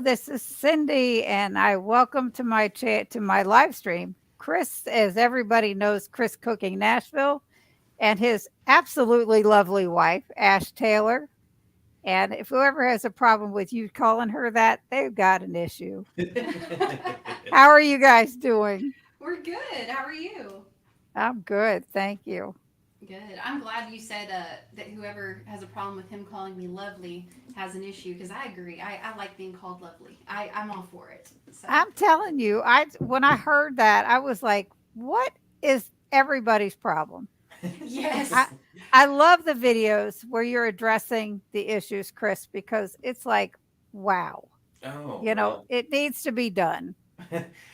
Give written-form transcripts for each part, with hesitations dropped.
this is Cindy, and I welcome to my chat to my live stream. Chris, as everybody knows, Chris Cooking Nashville, and his absolutely lovely wife, Ash Taylor. And if whoever has a problem with you calling her that, they've got an issue. How are you guys doing? We're good. How are you? I'm good, thank you. Good. I'm glad you said that whoever has a problem with him calling me lovely has an issue because I agree. I like being called lovely. I'm all for it. So, I'm telling you, I when I heard that, I was like, "What is everybody's problem?" I yes. I love the videos where you're addressing the issues, Chris, because it's like, wow, Oh you know, well, it needs to be done.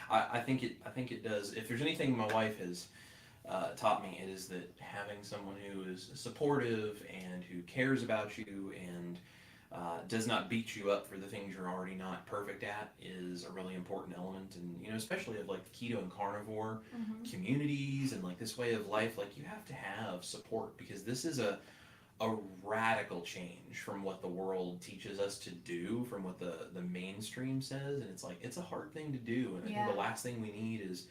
I think it does. If there's anything my wife has taught me, it is that having someone who is supportive and who cares about you and does not beat you up for the things you're already not perfect at is a really important element. And especially of like the keto and carnivore Mm-hmm. communities and like this way of life, like you have to have support because this is a radical change from what the world teaches us to do, from what the mainstream says, and it's like it's a hard thing to do. And I think Yeah. the last thing we need is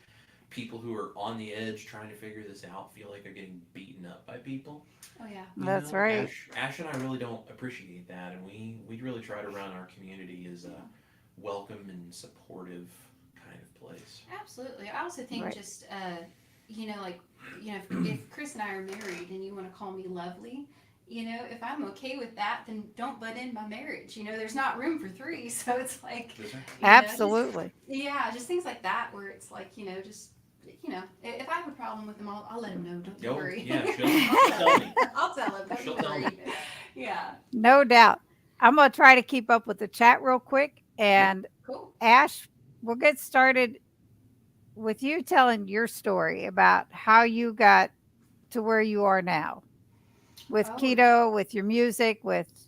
people who are on the edge trying to figure this out feel like they're getting beaten up by people. Oh yeah. That's right. Ash and I really don't appreciate that, and we really try to run our community as a welcome and supportive kind of place. Absolutely. I also think Right. just like if Chris and I are married and you want to call me lovely, if I'm okay with that, then don't butt in my marriage. There's not room for three, so it's like, That's right. just Absolutely. yeah, just things like that where it's like, just if I have a problem with him, I'll let him know. Don't you Yo, worry. yeah, she'll tell me. I'll tell him. Don't She'll you tell me. worry. Yeah. No doubt. I'm going to try to keep up with the chat real quick. Yeah. And Cool. Ash, we'll get started with you telling your story about how you got to where you are now with Oh, keto, with your music, with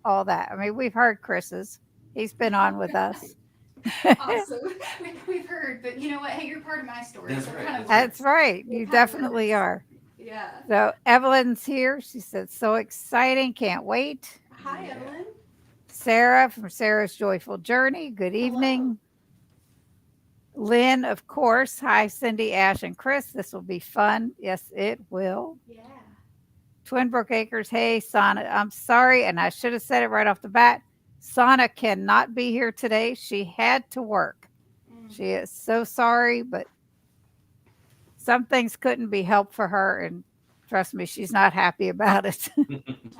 all that. I mean, we've heard Chris's, he's been on with us. awesome. We've heard, but you know what? Hey, you're part of my story, That's so it right. kind of That's right. That's works. right. It You kind of definitely works. are. Yeah. So Evelyn's here. She said, so exciting. Can't wait. Hi, Yeah. Evelyn. Sarah from Sarah's Joyful Journey. Good Hello. evening. Lynn, of course. Hi, Cindy, Ash, and Chris. This will be fun. Yes, it will. Yeah. Twinbrook Acres. Hey, Sana. I'm sorry, and I should have said it right off the bat. Sana cannot be here today. She had to work. Mm. She is so sorry, but some things couldn't be helped for her. And trust me, she's not happy about it.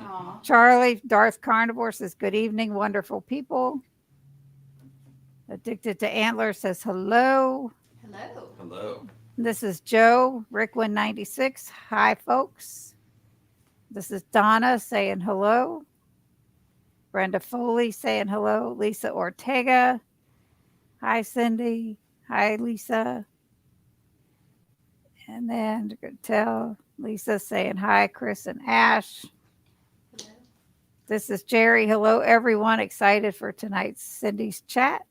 Aw. Charlie, Darth Carnivore says, good evening, wonderful people. Addicted to Antlers says, hello. Hello. Hello. This is Joe, Rick196. Hi, folks. This is Donna saying hello. Brenda Foley saying hello. Lisa Ortega. Hi, Cindy. Hi, Lisa. And then you could tell Lisa saying hi, Chris and Ash. Hello. This is Jerry. Hello, everyone. Excited for tonight's Cindy's chat.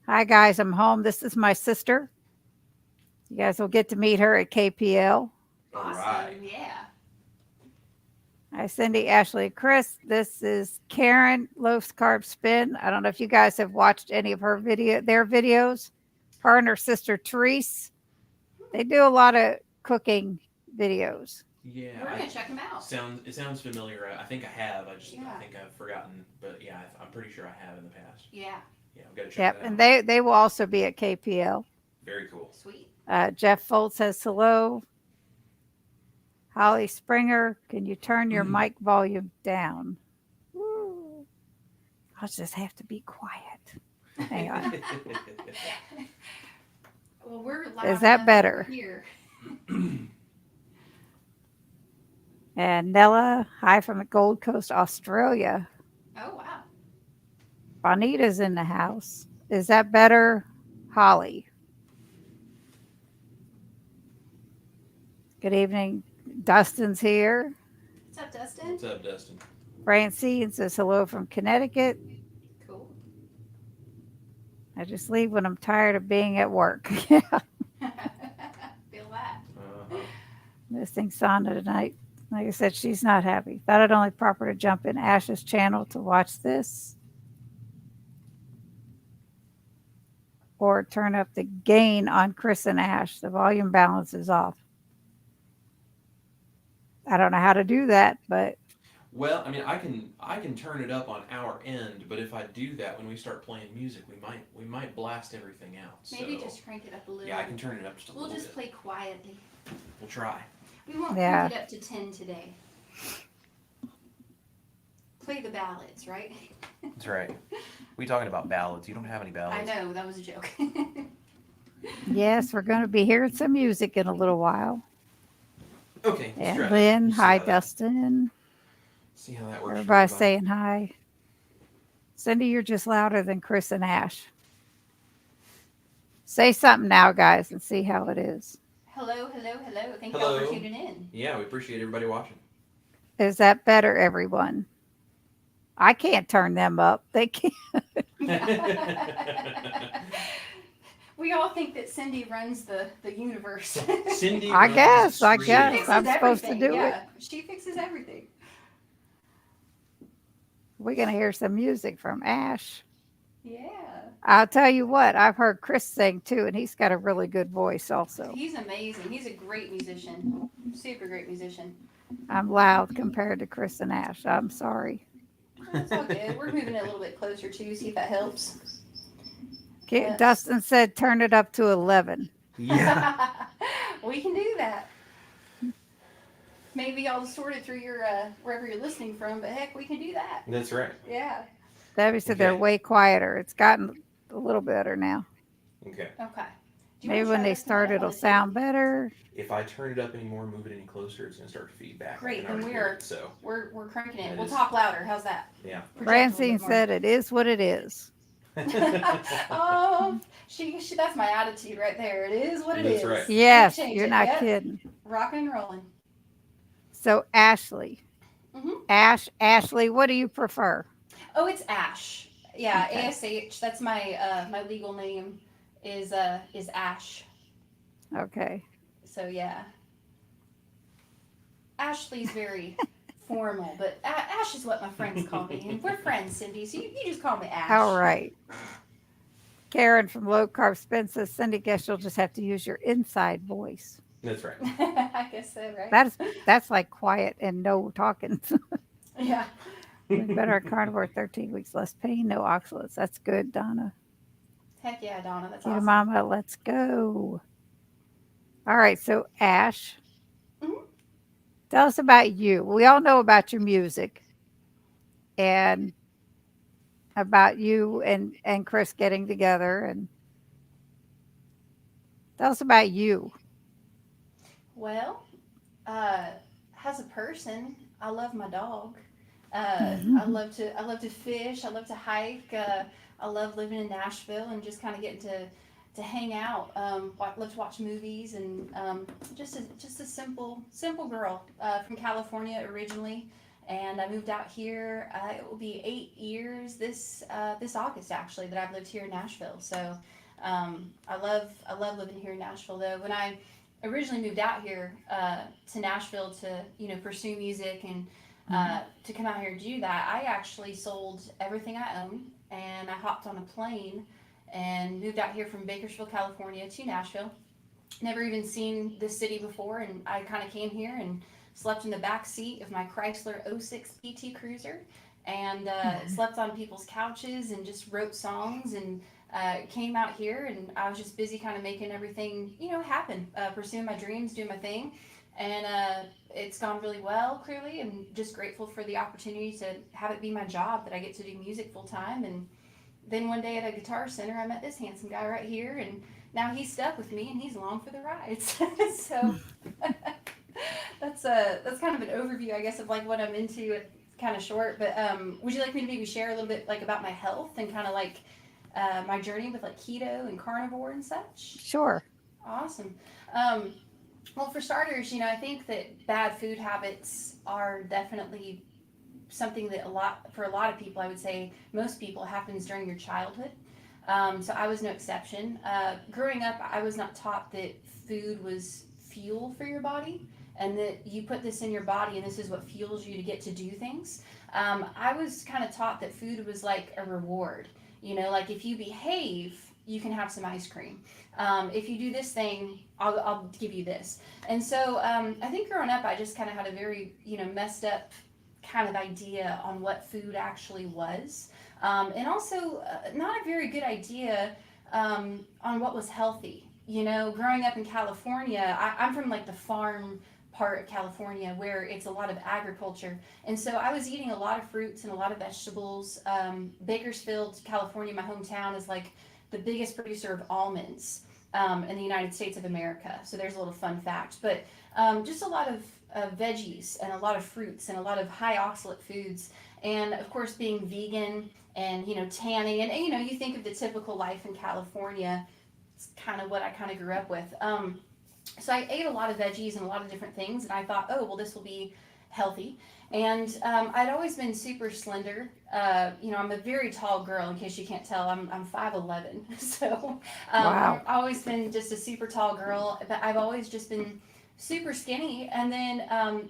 Hi, guys. I'm home. This is my sister. You guys will get to meet her at KPL. All right. Awesome. Yeah. Hi, Cindy, Ashley, Chris. This is Karen, Loaf's Carb Spin. I don't know if you guys have watched any of their videos. Her and her sister Therese. They do a lot of cooking videos. Yeah, We're gonna check them out. it sounds familiar. I think I have. I Yeah. think I've forgotten, but yeah, I'm pretty sure I have in the past. Yeah. Yeah, I've got to check Yep, that and out. they will also be at KPL. Very cool. Sweet. Jeff Foltz says hello. Holly Springer, can you turn your mic volume down? Woo. I'll just have to be quiet. Hang on. Well, we're Is loud that enough over better? here. And Nella, hi from the Gold Coast, Australia. Oh wow. Bonita's in the house. Is that better? Holly. Good evening. Dustin's here. What's up, Dustin? What's up, Dustin? Francine says hello from Connecticut. Cool. I just leave when I'm tired of being at work. Yeah. Feel that. Uh-huh. Missing Sana tonight. Like I said, she's not happy. Thought it only proper to jump in Ash's channel to watch this. or turn up the gain on Chris and Ash. The volume balance is off. I don't know how to do that, but Well, I mean, I can turn it up on our end, but if I do that when we start playing music, we might blast everything out. Maybe So just crank it up a little. yeah, I can turn it up just a We'll little just bit. play quietly. We'll try. We won't yeah, crank it up to 10 today. Play the ballads, right? That's right. We talking about ballads. You don't have any I ballads. know, that was a joke. yes, we're going to be hearing some music in a little while. Okay, let's try And that. Lynn, We'll see hi, how that Dustin. see how that works for Everybody everybody. saying hi. Cindy, you're just louder than Chris and Ash. Say something now, guys, and see how it is. Hello, hello, hello. Thank y'all for Hello. tuning in. Yeah, we appreciate everybody watching. Is that better, everyone? I can't turn them up. They can't. We all think that Cindy runs the universe. Cindy I runs the guess. I She stream. guess. fixes I'm supposed to everything. do it. Yeah, she fixes everything. We're going to hear some music from Ash. Yeah. I'll tell you what, I've heard Chris sing too, and he's got a really good voice also. He's amazing. He's a great musician. Super great musician. I'm loud compared to Chris and Ash. I'm sorry. It's all good. We're moving it a little bit closer too, see if that helps. Okay, But Dustin said turn it up to 11. Yeah. we can do that. Maybe I'll sort it through your wherever you're listening from, but heck, we can do that. That's right. Yeah. Debbie said they're Okay. way quieter. It's gotten a little better now. Okay. Okay. Do you Maybe want to when try they lifting it start, up on it'll the sound table? better. If I turn it up anymore, move it any closer, it's gonna start to feed back. Great, I can then already we hear are it, so we're cranking it. That We'll is- talk louder. How's that? yeah. Project a little Francine bit more. said it is what it is. Oh, she that's my attitude right there. It is what it That's is. right. Can't Yes, change you're it. not Yep. kidding. Rocking and rolling. So Ashley, Mhm. Ashley, what do you prefer? Oh, it's Ash. Yeah, Okay. ASH. That's my my legal name is Ash. Okay. So yeah, Ashley's very formal, but Ash is what my friends call me, and we're friends, Cindy. So you just call me Ash. All right. Karen from Low Carb Spin says, Cindy, guess you'll just have to use your inside voice. That's right. I guess so, right? That's like quiet and no talking. Yeah. Better at carnivore, 13 weeks less pain, no oxalates. That's good, Donna. Heck yeah, Donna. That's Keto awesome. Mama, let's go. All right, so Ash, Mhm. tell us about you. We all know about your music and about you and Chris getting together, and tell us about you. Well, uh, as a person, I love my dog. I love to fish. I love to hike. I love living in Nashville and just kind of getting to hang out. Love to watch movies and just a simple girl from California originally, and I moved out here. It will be 8 years this August actually that I've lived here in Nashville. So I love living here in Nashville though. When I originally moved out here to Nashville to pursue music and to come out here and do that, I actually sold everything I own and I hopped on a plane and moved out here from Bakersfield, California to Nashville. Never even seen this city before, and I kind of came here and slept in the back seat of my Chrysler '06 PT Cruiser and slept on people's couches and just wrote songs and came out here and I was just busy kind of making everything happen, pursuing my dreams, doing my thing, and it's gone really well. Clearly, I'm just grateful for the opportunity to have it be my job, that I get to do music full time. And then one day at a Guitar Center, I met this handsome guy right here, and now he's stuck with me and he's along for the ride. So that's kind of an overview, I guess, of like what I'm into. It's kind of short, but would you like me to maybe share a little bit like about my health and kind of like my journey with like keto and carnivore and such? Sure. Awesome. Well, for starters, I think that bad food habits are definitely something that for a lot of people, I would say most people, happens during your childhood. So I was no exception. Growing up, I was not taught that food was fuel for your body and that you put this in your body and this is what fuels you to get to do things. I was kind of taught that food was like a reward. Like if you behave, you can have some ice cream. If you do this thing, I'll give you this. And so I think growing up, I just kind of had a very, messed up kind of idea on what food actually was. And also not a very good idea on what was healthy. Growing up in California, I'm from like the farm part of California where it's a lot of agriculture. And so I was eating a lot of fruits and a lot of vegetables. Bakersfield, California, my hometown, is like the biggest producer of almonds in the United States of America. So there's a little fun fact. But just a lot of veggies and a lot of fruits and a lot of high oxalate foods. And of course, being vegan and, tanning. And, you think of the typical life in California. It's kind of what I kind of grew up with. So I ate a lot of veggies and a lot of different things, and I thought, oh, well, this will be healthy. And I'd always been super slender. I'm a very tall girl, in case you can't tell. I'm 5'11", so Wow. I've always been just a super tall girl, but I've always just been super skinny. And then,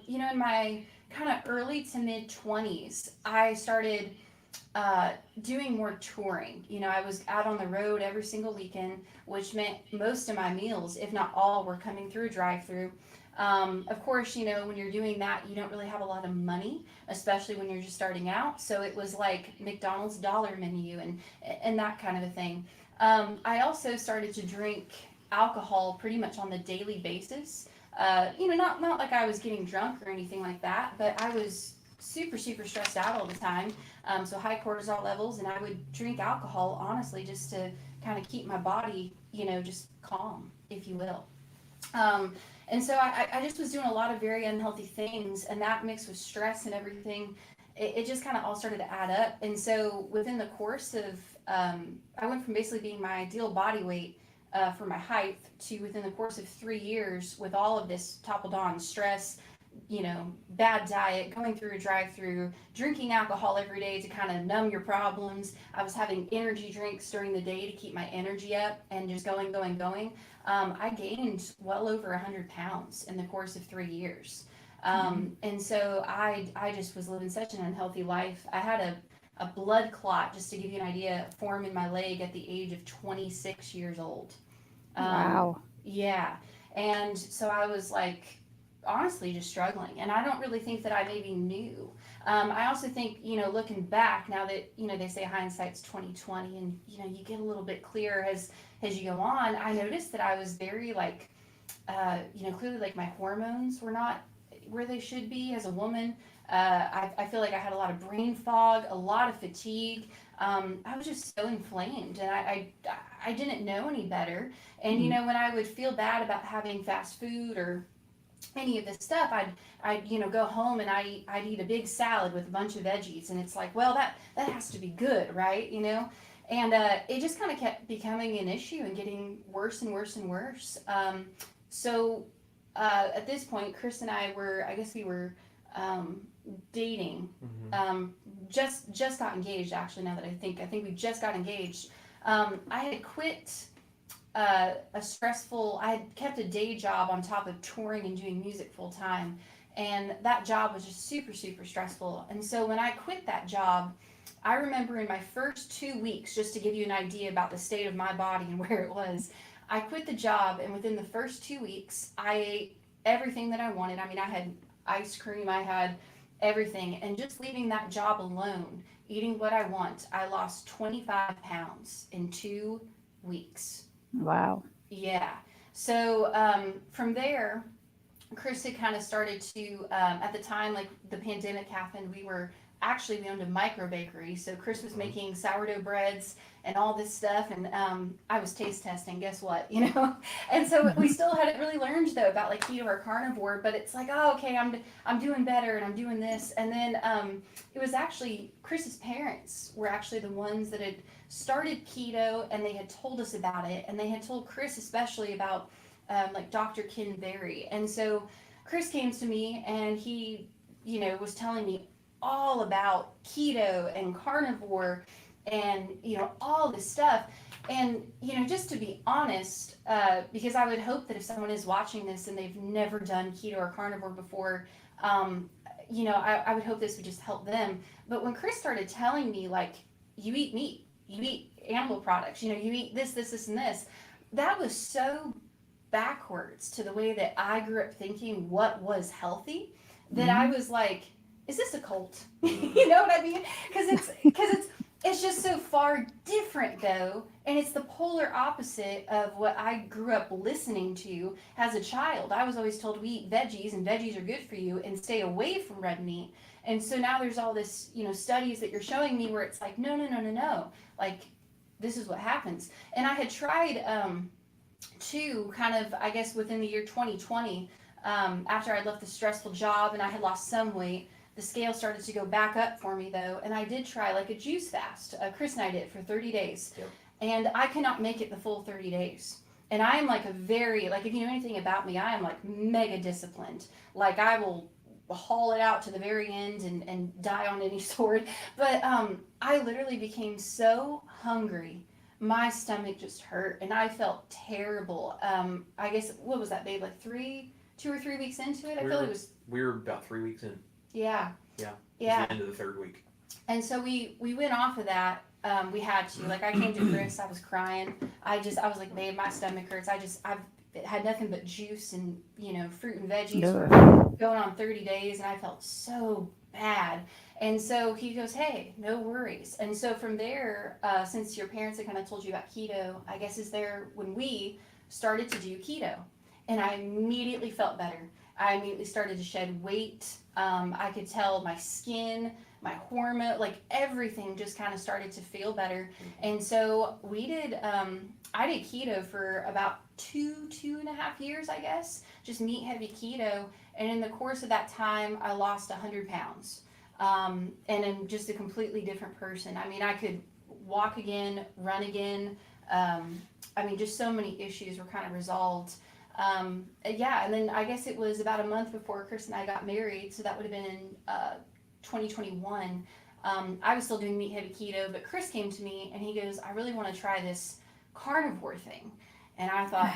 in my kind of early to mid 20s, I started doing more touring. I was out on the road every single weekend, which meant most of my meals, if not all, were coming through drive-through. Of course, when you're doing that, you don't really have a lot of money, especially when you're just starting out. So it was like McDonald's dollar menu and that kind of a thing. I also started to drink alcohol pretty much on the daily basis. Not like I was getting drunk or anything like that, but I was super, super stressed out all the time. So high cortisol levels, and I would drink alcohol, honestly, just to kind of keep my body, just calm, if you will. And so I just was doing a lot of very unhealthy things, and that mixed with stress and everything, it just kind of all started to add up. And so within the course of, I went from basically being my ideal body weight for my height to within the course of 3 years with all of this toppled on stress, bad diet, going through a drive-through, drinking alcohol every day to kind of numb your problems. I was having energy drinks during the day to keep my energy up and just going, going, going. I gained well over 100 pounds in the course of 3 years. And so I just was living such an unhealthy life. I had a blood clot, just to give you an idea, form in my leg at the age of 26 years old. Wow. Yeah. And so I was like, honestly just struggling, and I don't really think that I maybe knew. I also think, looking back now that, they say hindsight's 2020, and you get a little bit clearer as you go on. I noticed that I was very like clearly like my hormones were not where they should be as a woman. I feel like I had a lot of brain fog, a lot of fatigue. I was just so inflamed, and I didn't know any better. And when I would feel bad about having fast food or any of this stuff, I'd go home and I'd eat a big salad with a bunch of veggies, and it's like, well, that has to be good, right? And it just kind of kept becoming an issue and getting worse and worse and worse. So at this point, Chris and I were, I guess we were dating. Just got engaged, actually. Now that I think we just got engaged. I had quit I had kept a day job on top of touring and doing music full time. And that job was just super, super stressful. And so when I quit that job, I remember in my first 2 weeks, just to give you an idea about the state of my body and where it was, I quit the job, and within the first 2 weeks, I ate everything that I wanted. I mean, I had ice cream, I had everything. And just leaving that job alone, eating what I want, I lost 25 pounds in 2 weeks. Wow. Yeah. So from there, Chris had kind of started to, at the time, like the pandemic happened, we owned a micro bakery. So Chris was making sourdough breads and all this stuff. And I was taste testing, guess what, And so we still hadn't really learned though about like keto or carnivore, but it's like, oh, okay, I'm doing better and I'm doing this. And then it was actually Chris's parents were actually the ones that had started keto, and they had told us about it. And they had told Chris especially about like Dr. Ken Berry. And so Chris came to me and he, was telling me all about keto and carnivore and, all this stuff. And, just to be honest, because I would hope that if someone is watching this and they've never done keto or carnivore before, I would hope this would just help them. But when Chris started telling me, like, you eat meat, you eat animal products, you eat this, and this. That was so backwards to the way that I grew up thinking what was healthy that I Mhm. was like, is this a cult? You know what I mean? Because it's just so far different though, and it's the polar opposite of what I grew up listening to as a child. I was always told we eat veggies and veggies are good for you and stay away from red meat. And so now there's all this, studies that you're showing me where it's like, no, no, no, no, no. Like, this is what happens. And I had tried to kind of, I guess, within the year 2020, after I left the stressful job and I had lost some weight, the scale started to go back up for me though. And I did try like a juice fast. Chris and I did for 30 days. Yep. And I cannot make it the full 30 days. And I am like a very, like, if you know anything about me, I am like mega disciplined. Like, I will haul it out to the very end and die on any sword. But I literally became so hungry. My stomach just hurt and I felt terrible. I guess, what was that, babe? Like 2 or 3 weeks into it? I feel like it was, We were about 3 weeks in. yeah. Yeah. It was Yeah. the end of the third week. And so we went off of that. We had to. Like, I came to Chris, I was crying. I was like, babe, my stomach hurts. I've had nothing but juice and, fruit and veggies for Ugh. going on 30 days, and I felt so bad. And so he goes, hey, no worries. And so from there, since your parents had kind of told you about keto, I guess is there when we started to do keto. And I immediately felt better. I immediately started to shed weight. I could tell my skin, my hormone, like everything just kind of started to feel better. And so I did keto for about 2.5 years, I guess, just meat heavy keto. And in the course of that time, I lost 100 pounds. And I'm just a completely different person. I mean, I could walk again, run again. I mean, just so many issues were kind of resolved. Yeah, and then I guess it was about a month before Chris and I got married, so that would have been in 2021. I was still doing meat heavy keto, but Chris came to me and he goes, I really want to try this carnivore thing. And I thought,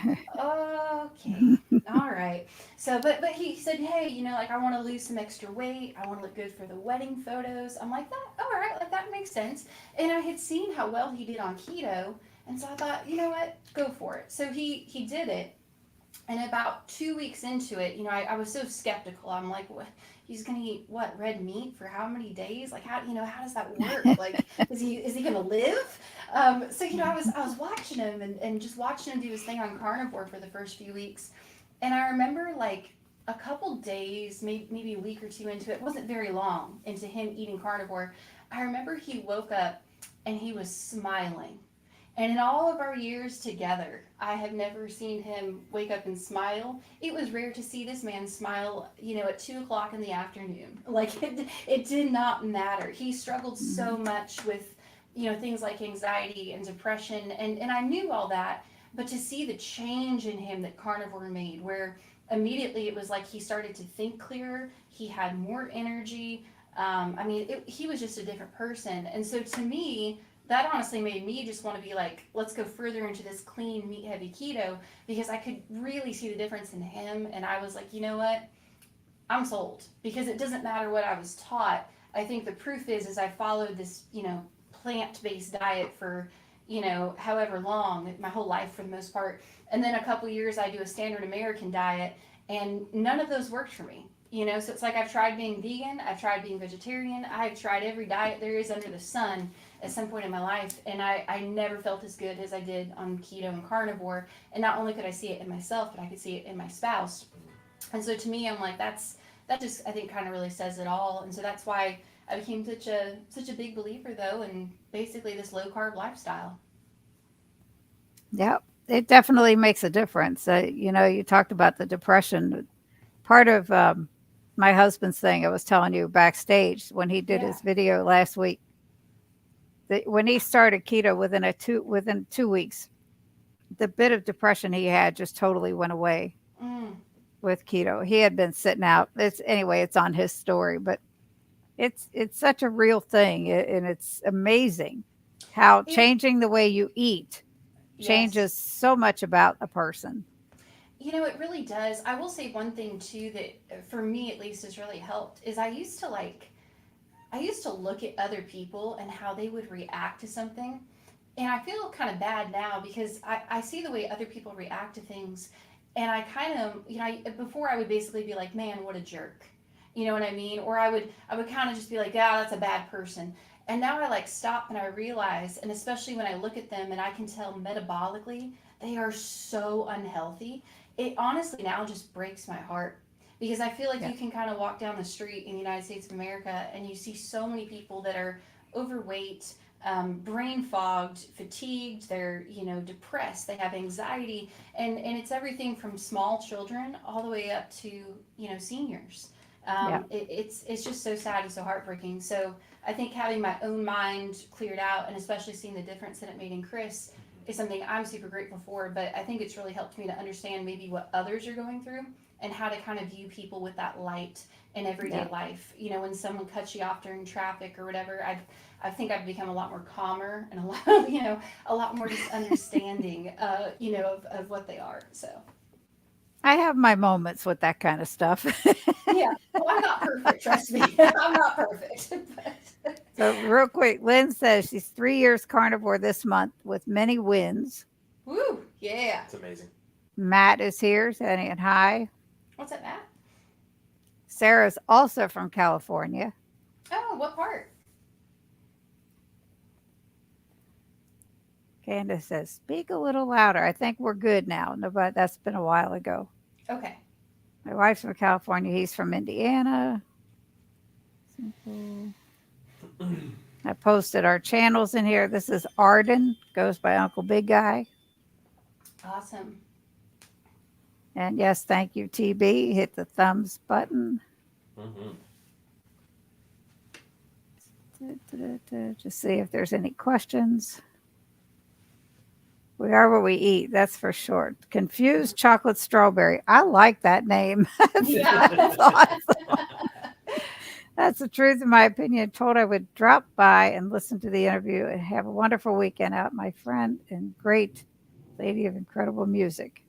okay, all right. So, but he said, hey, like, I want to lose some extra weight. I want to look good for the wedding photos. I'm like, that, all right, like, that makes sense. And I had seen how well he did on keto, and so I thought, you know what, go for it. So he did it. And about 2 weeks into it, I was so skeptical. I'm like, what? He's gonna eat what, red meat for how many days? Like, how does that work? Like, is he gonna live? So I was watching him and just watching him do his thing on carnivore for the first few weeks, and I remember like a couple days, maybe a week or two into it, wasn't very long into him eating carnivore. I remember he woke up and he was smiling. And in all of our years together, I have never seen him wake up and smile. It was rare to see this man smile, at 2 o'clock in the afternoon. Like, it did not matter. He struggled so much with, things like anxiety and depression. And I knew all that. But to see the change in him that carnivore made, where immediately it was like he started to think clearer, he had more energy. I mean, he was just a different person. And so to me, that honestly made me just want to be like, let's go further into this clean meat heavy keto, because I could really see the difference in him. And I was like, you know what, I'm sold, because it doesn't matter what I was taught. I think the proof is I followed this, plant-based diet for, however long, my whole life for the most part. And then a couple years I do a standard American diet, and none of those worked for me. So it's like I've tried being vegan, I've tried being vegetarian, I've tried every diet there is under the sun at some point in my life, and I never felt as good as I did on keto and carnivore. And not only could I see it in myself, but I could see it in my spouse. And so to me, I'm like, that just, I think, kind of really says it all. And so that's why I became such a big believer though in basically this low carb lifestyle. Yep. It definitely makes a difference. You talked about the depression. Part of my husband's thing, I was telling you backstage when he did Yeah. his video last week, that when he started keto within 2 weeks, the bit of depression he had just totally went away Mm. with keto. He had been sitting out. It's on his story, but it's such a real thing, and it's amazing how It changing the way you eat Yes. changes so much about a person. It really does. I will say one thing too that for me at least has really helped is I used to look at other people and how they would react to something. And I feel kind of bad now because I see the way other people react to things. And I kind of, before I would basically be like, man, what a jerk. You know what I mean? Or I would kind of just be like, yeah, that's a bad person. And now I like stop and I realize, and especially when I look at them and I can tell metabolically, they are so unhealthy. It honestly now just breaks my heart because I feel like Yeah. you can kind of walk down the street in the United States of America and you see so many people that are overweight, brain fogged, fatigued, they're, depressed, they have anxiety, and it's everything from small children all the way up to, seniors. Yeah. It's just so sad and so heartbreaking. So I think having my own mind cleared out and especially seeing the difference that it made in Chris is something I'm super grateful for. But I think it's really helped me to understand maybe what others are going through and how to kind of view people with that light in everyday Yeah. life. When someone cuts you off during traffic or whatever, I think I've become a lot more calmer and a lot, a lot more just understanding, of what they are. So I have my moments with that kind of stuff. yeah, well, I'm not perfect. Trust me, I'm not perfect. But So, real quick, Lynn says she's 3 years carnivore this month with many wins. woo, yeah. It's amazing. Matt is here saying hi. What's up, Matt? Sarah's also from California. Oh, what part? Candace says, speak a little louder. I think we're good now. No, but that's been a while ago. Okay. My wife's from California. He's from Indiana. Simple. I posted our channels in here. This is Arden, goes by Uncle Big Guy. Awesome. And yes, thank you, TB. Hit the thumbs button. Mm-hmm. Just see if there's any questions. We are what we eat, that's for sure. Confused chocolate strawberry. I like that name. Yeah. That's awesome. That's the truth, in my opinion. Told I would drop by and listen to the interview and have a wonderful weekend out, my friend and great lady of incredible music.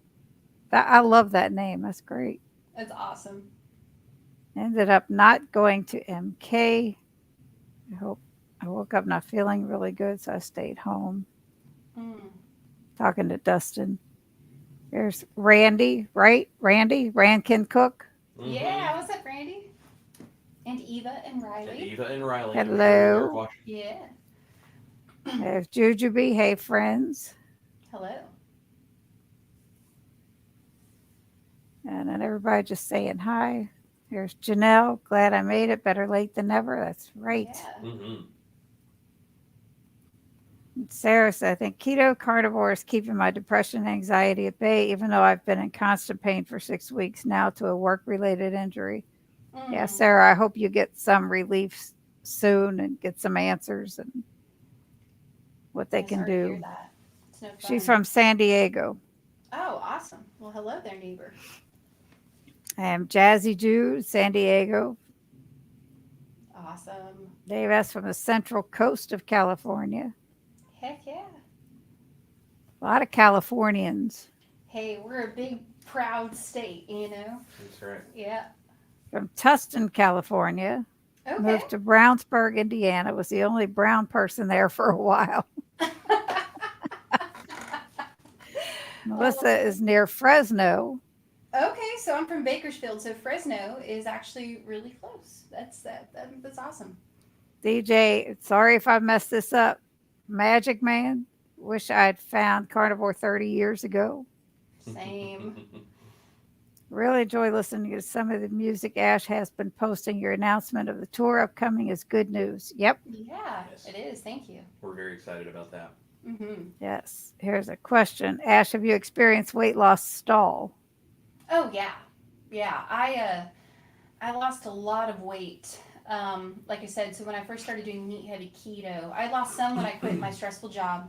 I love that name. That's great. That's awesome. Ended up not going to MK. I hope I woke up not feeling really good, so I stayed home Mm. talking to Dustin. There's Randy, right? Randy, Rankin Cook. Yeah. What's up, Randy? And Eva and And Riley. Eva and Riley. I'm sure they're Hello. watching. Yeah. There's Jujubee. Hey, friends. Hello. And then everybody just saying hi. There's Janelle. Glad I made it. Better late than never. That's right. Yeah. Mm-hmm. And Sarah said, I think keto carnivore is keeping my depression and anxiety at bay, even though I've been in constant pain for 6 weeks now to a work related injury. Yeah, Mm. Sarah, I hope you get some relief soon and get some answers and what they I'm can sorry to hear do. that. It's no She's fun. from San Diego. Oh, awesome. Well, hello there, neighbor. I am Jazzy Jude, San Diego. Awesome. Dave S. from the central coast of California. Heck yeah. A lot of Californians. Hey, we're a big, proud state, That's right. Yeah. From Tustin, California. Okay. Moved to Brownsburg, Indiana. Was the only brown person there for a while. Melissa is near Fresno. Okay, so I'm from Bakersfield, so Fresno is actually really close. That's awesome. DJ, sorry if I messed this up. Magic Man. Wish I'd found carnivore 30 years ago. Same. Really enjoy listening to some of the music Ash has been posting. Your announcement of the tour upcoming is good news. Yep. Yeah, Yes. it is. Thank you. We're very excited about that. Mm-hmm. Yes. Here's a question. Ash, have you experienced weight loss stall? Oh yeah, yeah. I lost a lot of weight. Like I said, so when I first started doing meat heavy keto, I lost some when I quit my stressful job,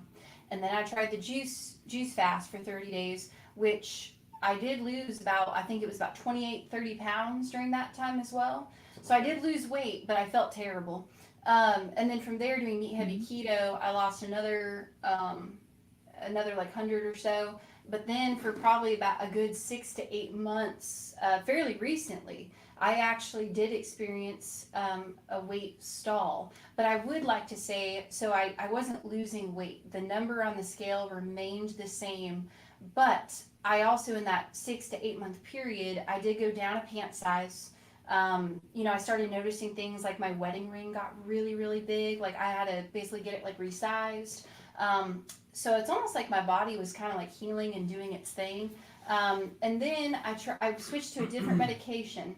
and then I tried the juice fast for 30 days, which I did lose about, I think it was about 28, 30 pounds during that time as well. So I did lose weight, but I felt terrible. And then from there, doing meat heavy keto, I lost another like 100 or so. But then for probably about a good 6 to 8 months, fairly recently, I actually did experience a weight stall. But I would like to say, so I wasn't losing weight. The number on the scale remained the same. But I also, in that 6 to 8 month period, I did go down a pant size. I started noticing things like my wedding ring got really, really big. Like I had to basically get it like resized. So it's almost like my body was kind of like healing and doing its thing. And then I switched to a different medication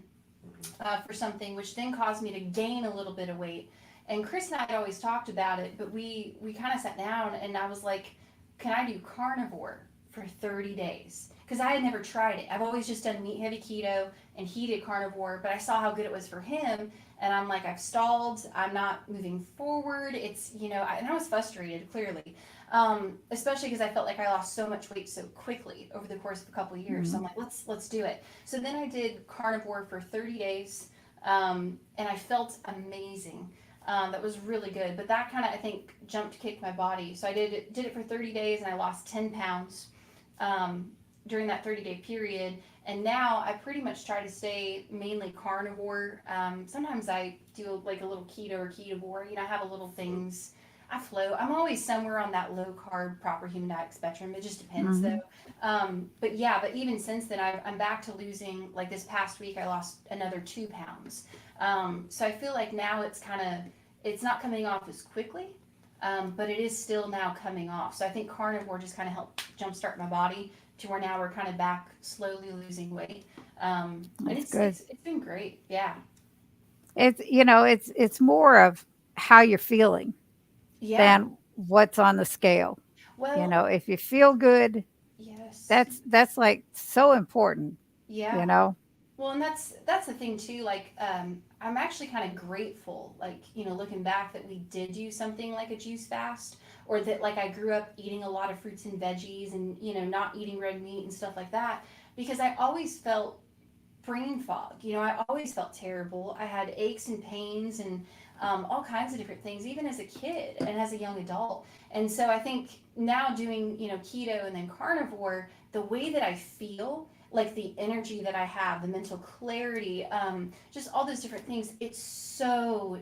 for something, which then caused me to gain a little bit of weight. And Chris and I had always talked about it, but we kind of sat down and I was like, can I do carnivore for 30 days? Because I had never tried it. I've always just done meat heavy keto, and he did carnivore, but I saw how good it was for him. And I'm like, I've stalled. I'm not moving forward. And I was frustrated, clearly, especially because I felt like I lost so much weight so quickly over the course of a couple of years. So I'm like, let's do it. So then I did carnivore for 30 days, and I felt amazing. That was really good. But that kind of, I think, jump kicked my body. So I did it for 30 days, and I lost 10 pounds during that 30-day period. And now I pretty much try to stay mainly carnivore. Sometimes I do like a little keto or ketovore. I have a little things. I float. I'm always somewhere on that low carb, proper human diet spectrum. It just depends though. But yeah, but even since then, I'm back to losing. Like this past week, I lost another 2 pounds. So I feel like now it's not coming off as quickly, but it is still now coming off. So I think carnivore just kind of helped jumpstart my body to where now we're kind of back slowly losing weight. And That's it's, good. it's it's been great. Yeah. It's more of how you're feeling Yeah. than what's on the scale. Well, If you feel good, yes. that's like so important, you Yeah. know? Well, and that's the thing too. Like, I'm actually kind of grateful, like looking back, that we did do something like a juice fast, or that like I grew up eating a lot of fruits and veggies, and not eating red meat and stuff like that, because I always felt brain fog. I always felt terrible. I had aches and pains and all kinds of different things, even as a kid and as a young adult. And so I think now doing, keto and then carnivore, the way that I feel, like the energy that I have, the mental clarity, just all those different things, it's so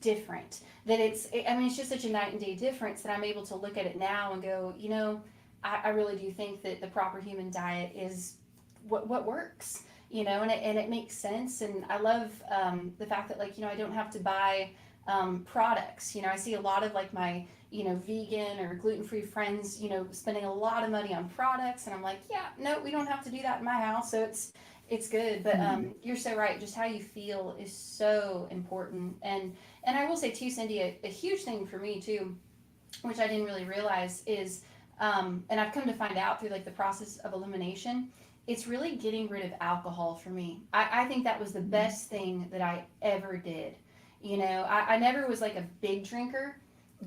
different that it's just such a night and day difference that I'm able to look at it now and go, I really do think that the proper human diet is what works, and it makes sense. And I love the fact that, like, I don't have to buy products. I see a lot of like my vegan or gluten-free friends spending a lot of money on products, and I'm like, yeah, no, we don't have to do that in my house. So it's good. But you're so right, just how you feel is so important. And I will say too, Cindy, a huge thing for me too, which I didn't really realize, is and I've come to find out through like the process of elimination, it's really getting rid of alcohol for me. I think that was the best thing that I ever did. I never was like a big drinker,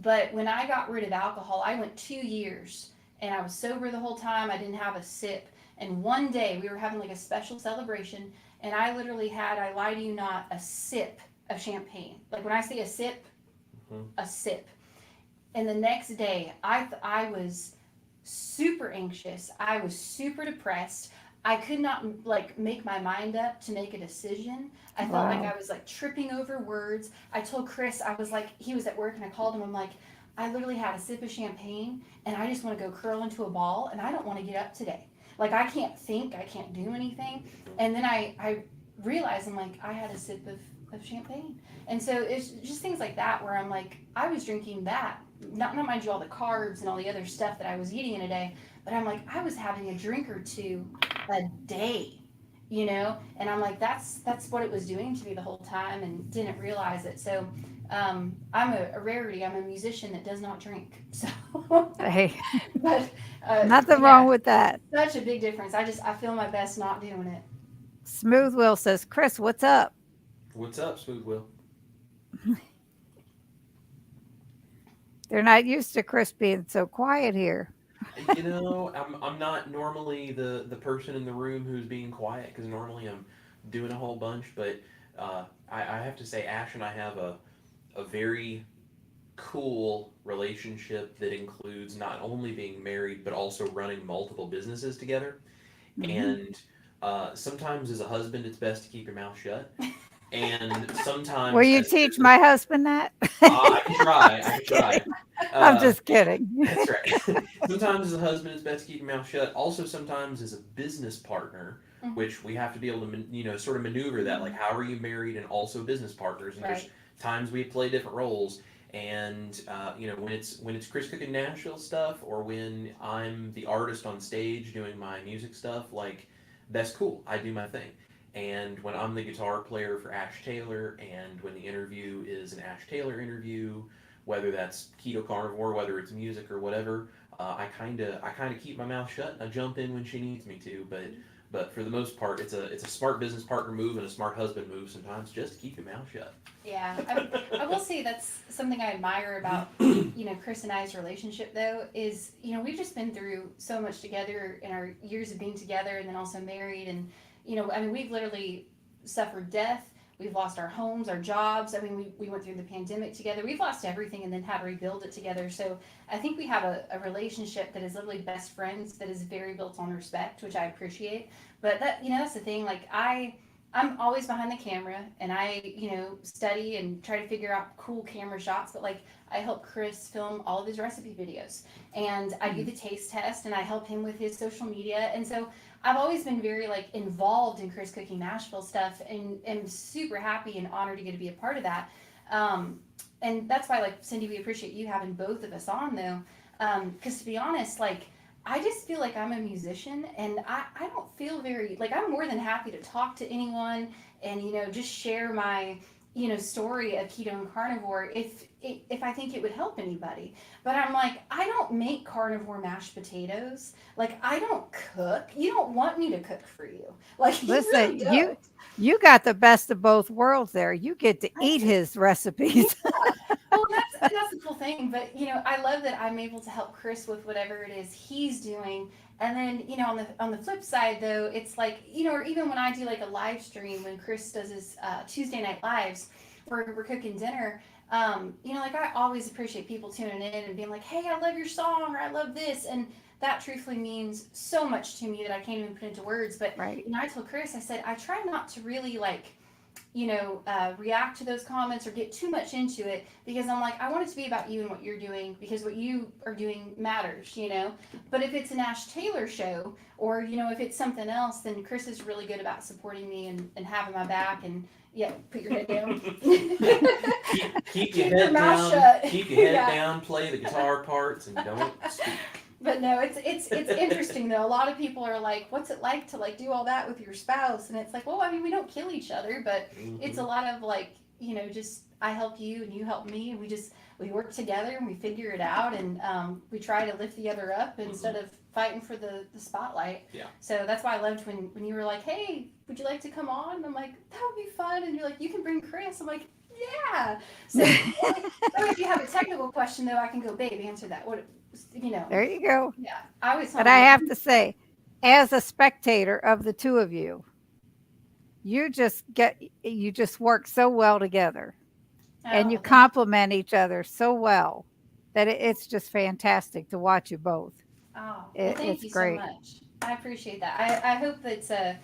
but when I got rid of alcohol, I went 2 years and I was sober the whole time. I didn't have a sip. And one day we were having like a special celebration, and I literally had, I lie to you not, a sip of champagne. Like when I say a sip, a sip. And the next day, I was super anxious. I was super depressed. I could not like make my mind up to make a decision. I felt like Wow. I was like tripping over words. I told Chris, I was like, he was at work, and I called him. I'm like, I literally had a sip of champagne and I just want to go curl into a ball, and I don't want to get up today. Like I can't think, I can't do anything. And then I realized, I'm like, I had a sip of champagne. And so it's just things like that where I'm like, I was drinking that. Not mind you all the carbs and all the other stuff that I was eating in a day, but I'm like, I was having a drink or two a day, and I'm like, that's what it was doing to me the whole time, and didn't realize it. So I'm a rarity. I'm a musician that does not drink. So Hey, but nothing wrong yeah, with that. such a big difference. I feel my best not doing it. Smooth Will says, Chris, what's up? What's up, Smooth Will? They're not used to Chris being so quiet here. I'm not normally the person in the room who's being quiet, because normally I'm doing a whole bunch. But I have to say, Ash and I have a very cool relationship that includes not only being married but also running multiple businesses together. Hmm. And Sometimes as a husband, it's best to keep your mouth shut, and Will sometimes you as teach a my husband that? I can try. I Just can try. kidding. I'm Uh, just kidding. that's right. Sometimes as a husband, it's best to keep your mouth shut. Also, sometimes as a business partner, Mhm. which we have to be able to, sort of maneuver that. Like, how are you married and also business partners? And there's Right. times we play different roles. And when it's Chris Cook Nashville stuff, or when I'm the artist on stage doing my music stuff, like that's cool. I do my thing. And when I'm the guitar player for Ash Taylor, and when the interview is an Ash Taylor interview, whether that's keto carnivore, whether it's music or whatever. I kind of keep my mouth shut and I jump in when she needs me to. But for the most part, it's a smart business partner move and a smart husband move sometimes, just to keep your mouth shut. Yeah, I will say that's something I admire about Chris and I's relationship though is we've just been through so much together in our years of being together and then also married and I mean we've literally suffered death. We've lost our homes, our jobs. I mean, we went through the pandemic together. We've lost everything and then had to rebuild it together. So I think we have a relationship that is literally best friends that is very built on respect, which I appreciate. But that's the thing. Like I'm always behind the camera and I study and try to figure out cool camera shots, but like I help Chris film all of his recipe videos and I do the taste test and I help him with his social media. And so I've always been very like involved in Chris Cooking Nashville stuff and am super happy and honored to get to be a part of that. Um, and that's why like Cindy, we appreciate you having both of us on though. Because to be honest, like I just feel like I'm a musician and I don't feel very like I'm more than happy to talk to anyone and just share my story of keto and carnivore if I think it would help anybody. But I'm like I don't make carnivore mashed potatoes. Like I don't cook. You don't want me to cook for you. Like you Listen, really you don't. you got the best of both worlds there. You get to I eat do. his Yeah. recipes. Well, that's the cool thing. But I love that I'm able to help Chris with whatever it is he's doing. And then on the flip side though, it's like or even when I do like a live stream when Chris does his Tuesday night lives, where we're cooking dinner. Like I always appreciate people tuning in and being like, "Hey, I love your song," or "I love this," and that truthfully means so much to me that I can't even put into words. But Right. I told Chris, I said I try not to really like react to those comments or get too much into it because I'm like, I want it to be about you and what you're doing because what you are doing matters. But if it's an Ash Taylor show or, if it's something else, then Chris is really good about supporting me and having my back and, yeah, put your head down. keep your Keep your head mouth down. shut. Keep your head Yeah. down. Play the guitar parts and don't speak. But no, it's interesting though. A lot of people are like, "What's it like to like do all that with your spouse?" And it's like, well, I mean, we don't kill each other, but it's a Hmm. lot of like, just I help you and you help me, and we work together and we figure it out, and we try to lift the other up instead of fighting for the spotlight. Yeah. So that's why I loved when you were like, "Hey, would you like to come on?" And I'm like, "That would be fun," and you're like, "You can bring Chris." I'm like, "Yeah." So that way, if you have a technical question though, I can go, "Babe, answer that." What you know. There you go. Yeah, I always tell But them I like, have to say, as a spectator of the two of you, you just work so well together and oh, you well, thank you. complement each other so well that it's just fantastic to watch you both. Oh, well, thank It's you so great. much. I appreciate that. I hope that's a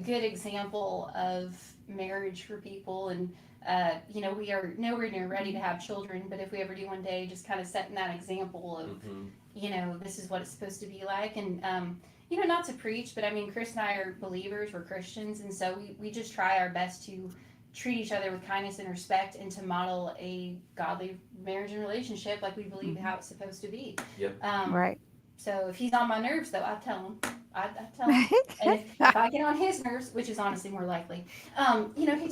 good example of marriage for people. And, we are nowhere near ready to have children, but if we ever do one day, just kind of setting that example of, Hmm. this is what it's supposed to be like. And, not to preach, but I mean, Chris and I are believers, we're Christians. And so we just try our best to treat each other with kindness and respect and to model a godly marriage and relationship like we believe Mhm. how it's supposed to be. Yep. Um, Right. so if he's on my nerves, though, I tell him. I tell him. And if I get on his nerves, which is honestly more likely, he tells me.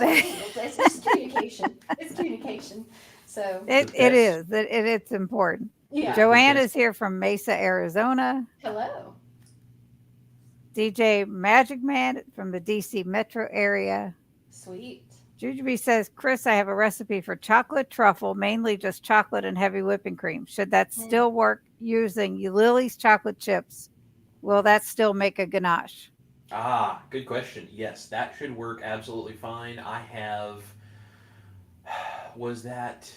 It's communication. It's communication. So, The It best. is. It's important. yeah. The Joanne best. is here from Mesa, Arizona. Hello. DJ Magic Man from the DC metro area. Sweet. Jujubee says, Chris, I have a recipe for chocolate truffle, mainly just chocolate and heavy whipping cream. Should that Mm. still work using Lily's chocolate chips? Will that still make a ganache? Good question. Yes, that should work absolutely fine. I have. Was that?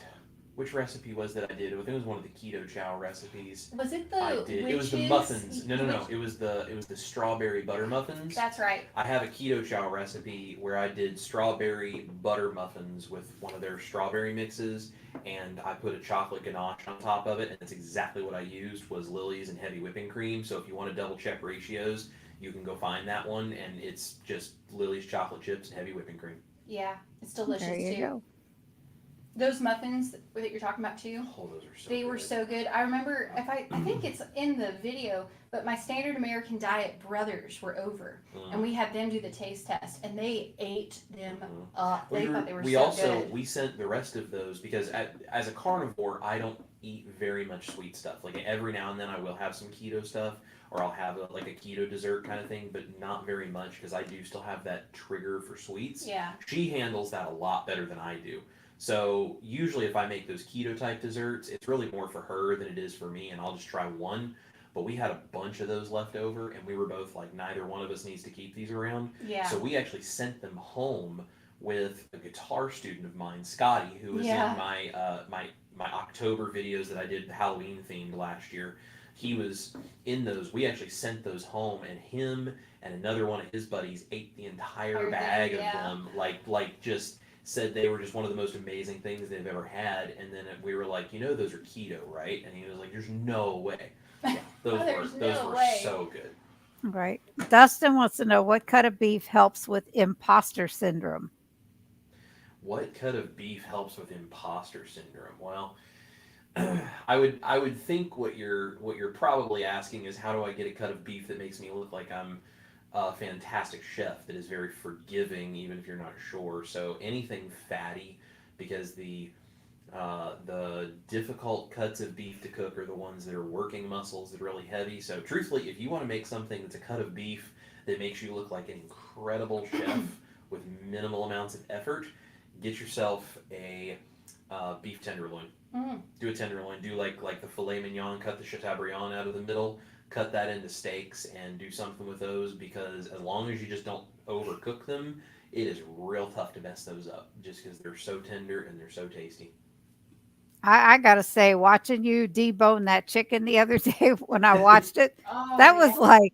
which recipe was that I did? I think it was one of the keto chow recipes. Was it I the did. It was the witches? muffins. No, The no, witch. no. It was the strawberry butter muffins. That's right. I have a keto chow recipe where I did strawberry butter muffins with one of their strawberry mixes, and I put a chocolate ganache on top of it, and that's exactly what I used was Lily's and heavy whipping cream. So if you want to double check ratios, you can go find that one, and it's just Lily's chocolate chips and heavy whipping cream. Yeah, it's There delicious you too. go. Those muffins that you're talking about too, Oh, those are so they good. were so good. I remember if I think it's in the video, but my standard American diet brothers were over and we had them do the taste test and they ate them up. They thought they were We so also good. we sent the rest of those because as a carnivore, I don't eat very much sweet stuff. Like every now and then, I will have some keto stuff, or I'll have like a keto dessert kind of thing, but not very much because I do still have that trigger for sweets. Yeah. She handles that a lot better than I do. So usually, if I make those keto type desserts, it's really more for her than it is for me, and I'll just try one. But we had a bunch of those left over, and we were both like, neither one of us needs to keep these around. Yeah. So we actually sent them home with a guitar student of mine, Scotty, who was Yeah. in my October videos that I did Halloween themed last year. He was in those. We actually sent those home, and him and another one of his buddies ate the entire Entire bag thing, of yeah. them. Like just said they were just one of the most amazing things they've ever had. And then we were like, those are keto, right? And he was like, there's no way. Yeah, those There's were those no were way. so good. Right. Dustin wants to know what cut of beef helps with imposter syndrome. What cut of beef helps with imposter syndrome? Well, I would think what you're probably asking is how do I get a cut of beef that makes me look like I'm a fantastic chef that is very forgiving even if you're not sure. So anything fatty, because the difficult cuts of beef to cook are the ones that are working muscles that are really heavy. So truthfully, if you want to make something that's a cut of beef that makes you look like an incredible chef with minimal amounts of effort, get yourself a beef tenderloin. Mm. Do a tenderloin. Do like the filet mignon. Cut the chateaubriand out of the middle. Cut that into steaks and do something with those because as long as you just don't overcook them, it is real tough to mess those up just because they're so tender and they're so tasty. I gotta say, watching you debone that chicken the other day when I watched it, Oh that yeah. was like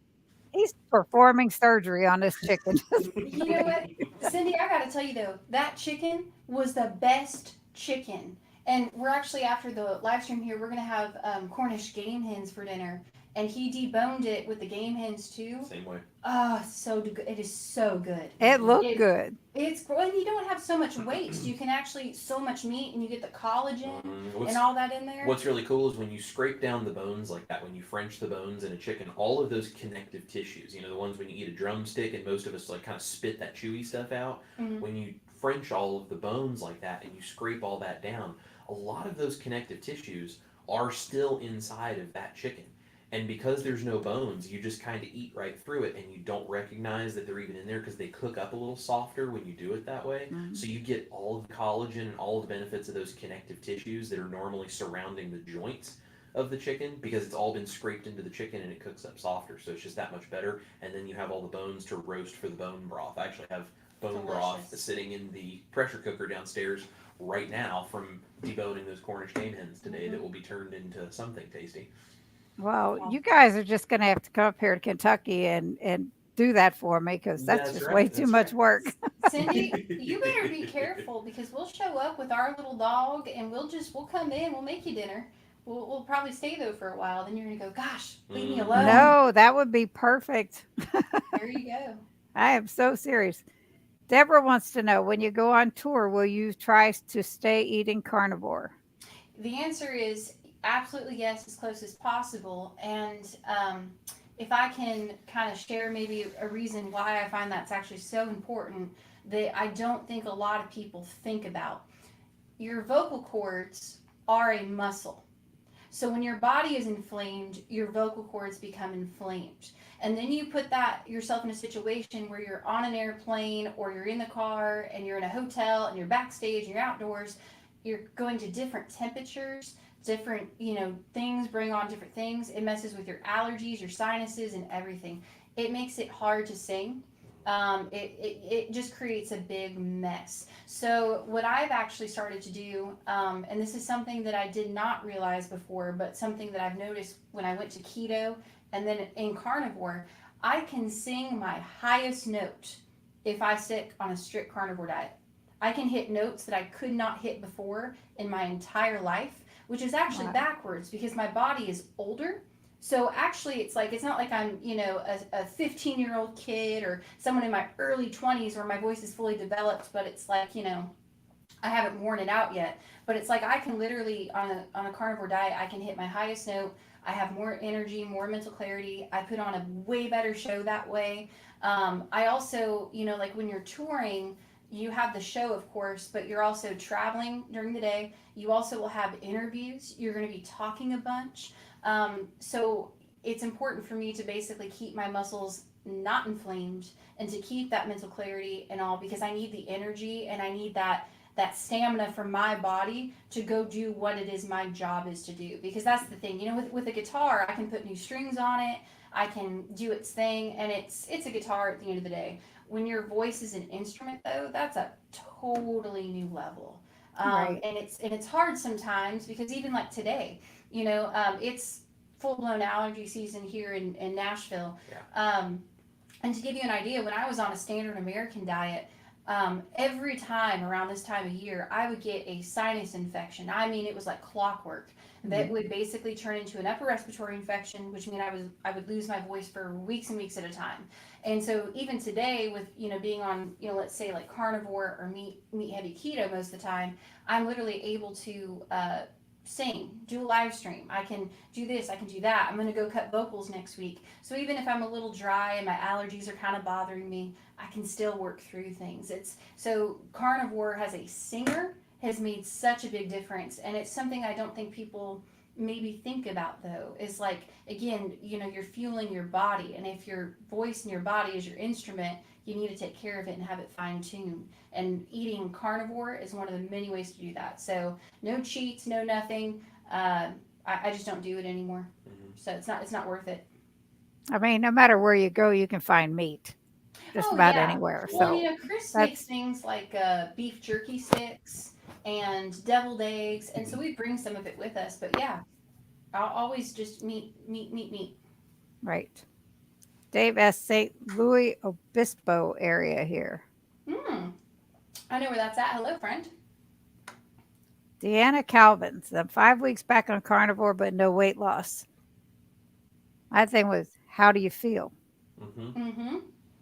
he's performing surgery on this chicken. You know what, Cindy? I got to tell you though, that chicken was the best chicken. And we're actually after the live stream here, we're gonna have Cornish game hens for dinner, and he deboned it with the game hens too. Same way. Oh, so good! It is so good. It looked It, good. it's and you don't have so much waste. You can actually so much meat, and you get the collagen What's and all that in there. What's really cool is when you scrape down the bones like that, when you French the bones in a chicken, all of those connective tissues, the ones when you eat a drumstick and most of us like kind of spit that chewy stuff out, Mhm. when you French all of the bones like that and you scrape all that down, a lot of those connective tissues are still inside of that chicken. And because there's no bones, you just kind of eat right through it and you don't recognize that they're even in there because they cook up a little softer when you do it that way. Mhm. So you get all of the collagen and all of the benefits of those connective tissues that are normally surrounding the joints of the chicken because it's all been scraped into the chicken and it cooks up softer. So it's just that much better. And then you have all the bones to roast for the bone broth. I actually have bone broth Delicious. sitting in the pressure cooker downstairs right now from deboning those Cornish game hens today that will be turned into something tasty. Well, Wow. you guys are just gonna have to come up here to Kentucky and do that for me because that's That's just right. way too That's much right. work. Cindy, you better be careful because we'll show up with our little dog and we'll come in, we'll make you dinner. We'll probably stay though for a while. Then you're gonna go, gosh, leave me Mhm. alone. No, that would be perfect. There you go. I am so serious. Deborah wants to know when you go on tour, will you try to stay eating carnivore? The answer is absolutely yes, as close as possible. And if I can kind of share maybe a reason why I find that's actually so important that I don't think a lot of people think about. Your vocal cords are a muscle. So when your body is inflamed, your vocal cords become inflamed. And then you put that yourself in a situation where you're on an airplane or you're in the car and you're in a hotel and you're backstage and you're outdoors, you're going to different temperatures, different, things bring on different things. It messes with your allergies, your sinuses and everything. It makes it hard to sing. It just creates a big mess. So what I've actually started to do, and this is something that I did not realize before, but something that I've noticed when I went to keto and then in carnivore, I can sing my highest note if I stick on a strict carnivore diet. I can hit notes that I could not hit before in my entire life, which is actually Wow. backwards because my body is older. So actually, it's like it's not like I'm, a 15-year-old kid or someone in my early 20s where my voice is fully developed, but it's like, I haven't worn it out yet. But it's like I can literally on a carnivore diet, I can hit my highest note. I have more energy, more mental clarity. I put on a way better show that way. I also, like when you're touring, you have the show, of course, but you're also traveling during the day. You also will have interviews. You're going to be talking a bunch. So it's important for me to basically keep my muscles not inflamed and to keep that mental clarity and all because I need the energy and I need that stamina from my body to go do what it is my job is to do because that's the thing, with a guitar I can put new strings on it, I can do its thing, and it's a guitar at the end of the day. When your voice is an instrument though, that's a totally new level. Right. And it's hard sometimes because even like today, it's full blown allergy season here in Nashville. Yeah. And to give you an idea, when I was on a standard American diet, every time around this time of year, I would get a sinus infection. I mean, it was like clockwork. That Mhm. would basically turn into an upper respiratory infection, which means I would lose my voice for weeks and weeks at a time. And so even today, with being on let's say like carnivore or meat heavy keto most of the time, I'm literally able to sing, do a live stream. I can do this, I can do that. I'm going to go cut vocals next week. So even if I'm a little dry and my allergies are kind of bothering me, I can still work through things. It's so carnivore as a singer has made such a big difference, and it's something I don't think people maybe think about though. Is like again, you're fueling your body, and if your voice and your body is your instrument, you need to take care of it and have it fine tuned. And eating carnivore is one of the many ways to do that. So no cheats, no nothing. I just don't do it anymore. Hmm. So it's not worth it. I mean, no matter where you go, you can find meat just Oh about yeah. anywhere. Well, and So Chris makes that's things like beef jerky sticks and deviled eggs, and so we bring some of it with us. But yeah, I'll always just meat, meat, meat, meat. right. Dave S. St. Louis Obispo area here. Mm, I know where that's at. Hello, friend. Deanna Calvin's. I'm 5 weeks back on carnivore, but no weight loss. My thing was, how do you feel? Hmm. Mm-hmm.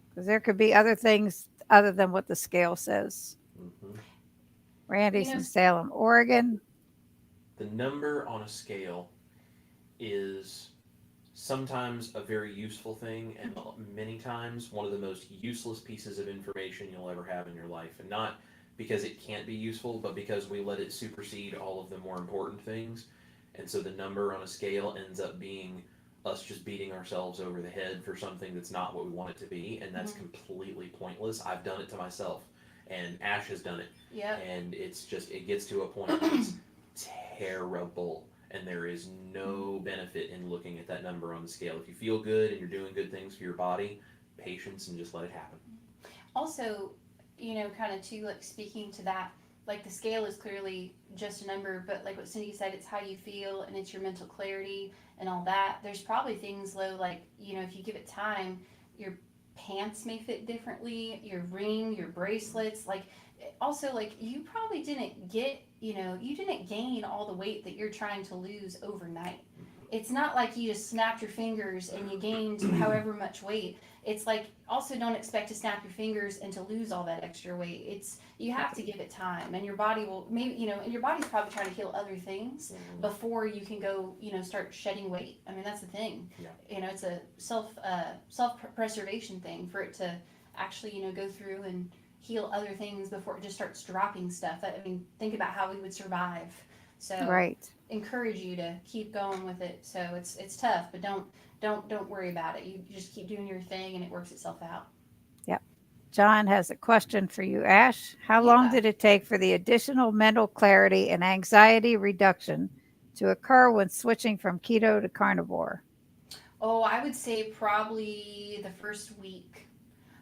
Because there could be other things other than what the scale says. Hmm. You Randy's know, in Salem, Oregon. The number on a scale is sometimes a very useful thing, and many times one of the most useless pieces of information you'll ever have in your life. And not because it can't be useful, but because we let it supersede all of the more important things. And so the number on a scale ends up being us just beating ourselves over the head for something that's not what we want it to be, and that's mm-hmm. completely pointless. I've done it to myself, and Ash has done it, Yep. and it's just it gets to a point where it's terrible, and there is no benefit in looking at that number on the scale. If you feel good and you're doing good things for your body, patience and just let it happen. Also, kind of too, like speaking to that, like the scale is clearly just a number, but like what Cindy said, it's how you feel and it's your mental clarity and all that. There's probably things though, like, if you give it time, your pants may fit differently, your ring, your bracelets, like also like you probably didn't get, you didn't gain all the weight that you're trying to lose overnight. It's not like you just snapped your fingers and you gained however much weight. It's like also don't expect to snap your fingers and to lose all that extra weight. It's you have to give it time, and your body will maybe and your body's probably trying to heal other things Mhm. before you can go start shedding weight. I mean that's the thing. Yeah. It's a self preservation thing for it to actually go through and heal other things before it just starts dropping stuff. I mean think about how we would survive. So Right. encourage you to keep going with it. So it's tough, but don't worry about it. You just keep doing your thing, and it works itself out. Yep. John has a question for you, Ash. How long Yeah. did it take for the additional mental clarity and anxiety reduction to occur when switching from keto to carnivore? Oh, I would say probably the first week.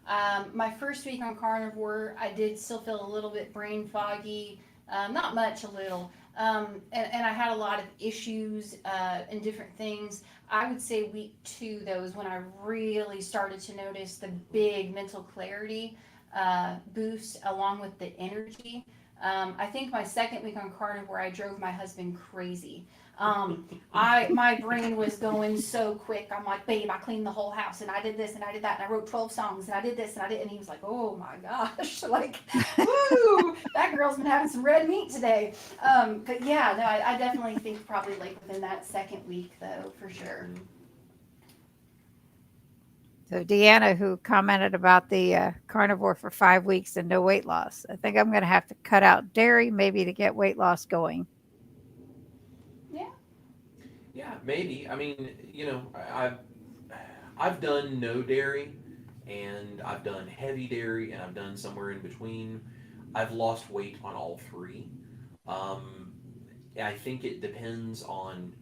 My first week on carnivore, I did still feel a little bit brain foggy, not much, a little. And I had a lot of issues and different things. I would say week 2, though, is when I really started to notice the big mental clarity boost along with the energy. I think my second week on carnivore, I drove my husband crazy. My brain was going so quick. I'm like, babe, I cleaned the whole house and I did this and I did that and I wrote 12 songs and I did this and I did, and he was like, oh my gosh, like, woo, that girl's been having some red meat today. But yeah, no, I definitely think probably like within that second week though, for sure. So Deanna, who commented about the carnivore for 5 weeks and no weight loss, I think I'm going to have to cut out dairy maybe to get weight loss going. Yeah. Yeah, maybe. I mean, I've done no dairy, and I've done heavy dairy, and I've done somewhere in between. I've lost weight on all three. Um, I think it depends on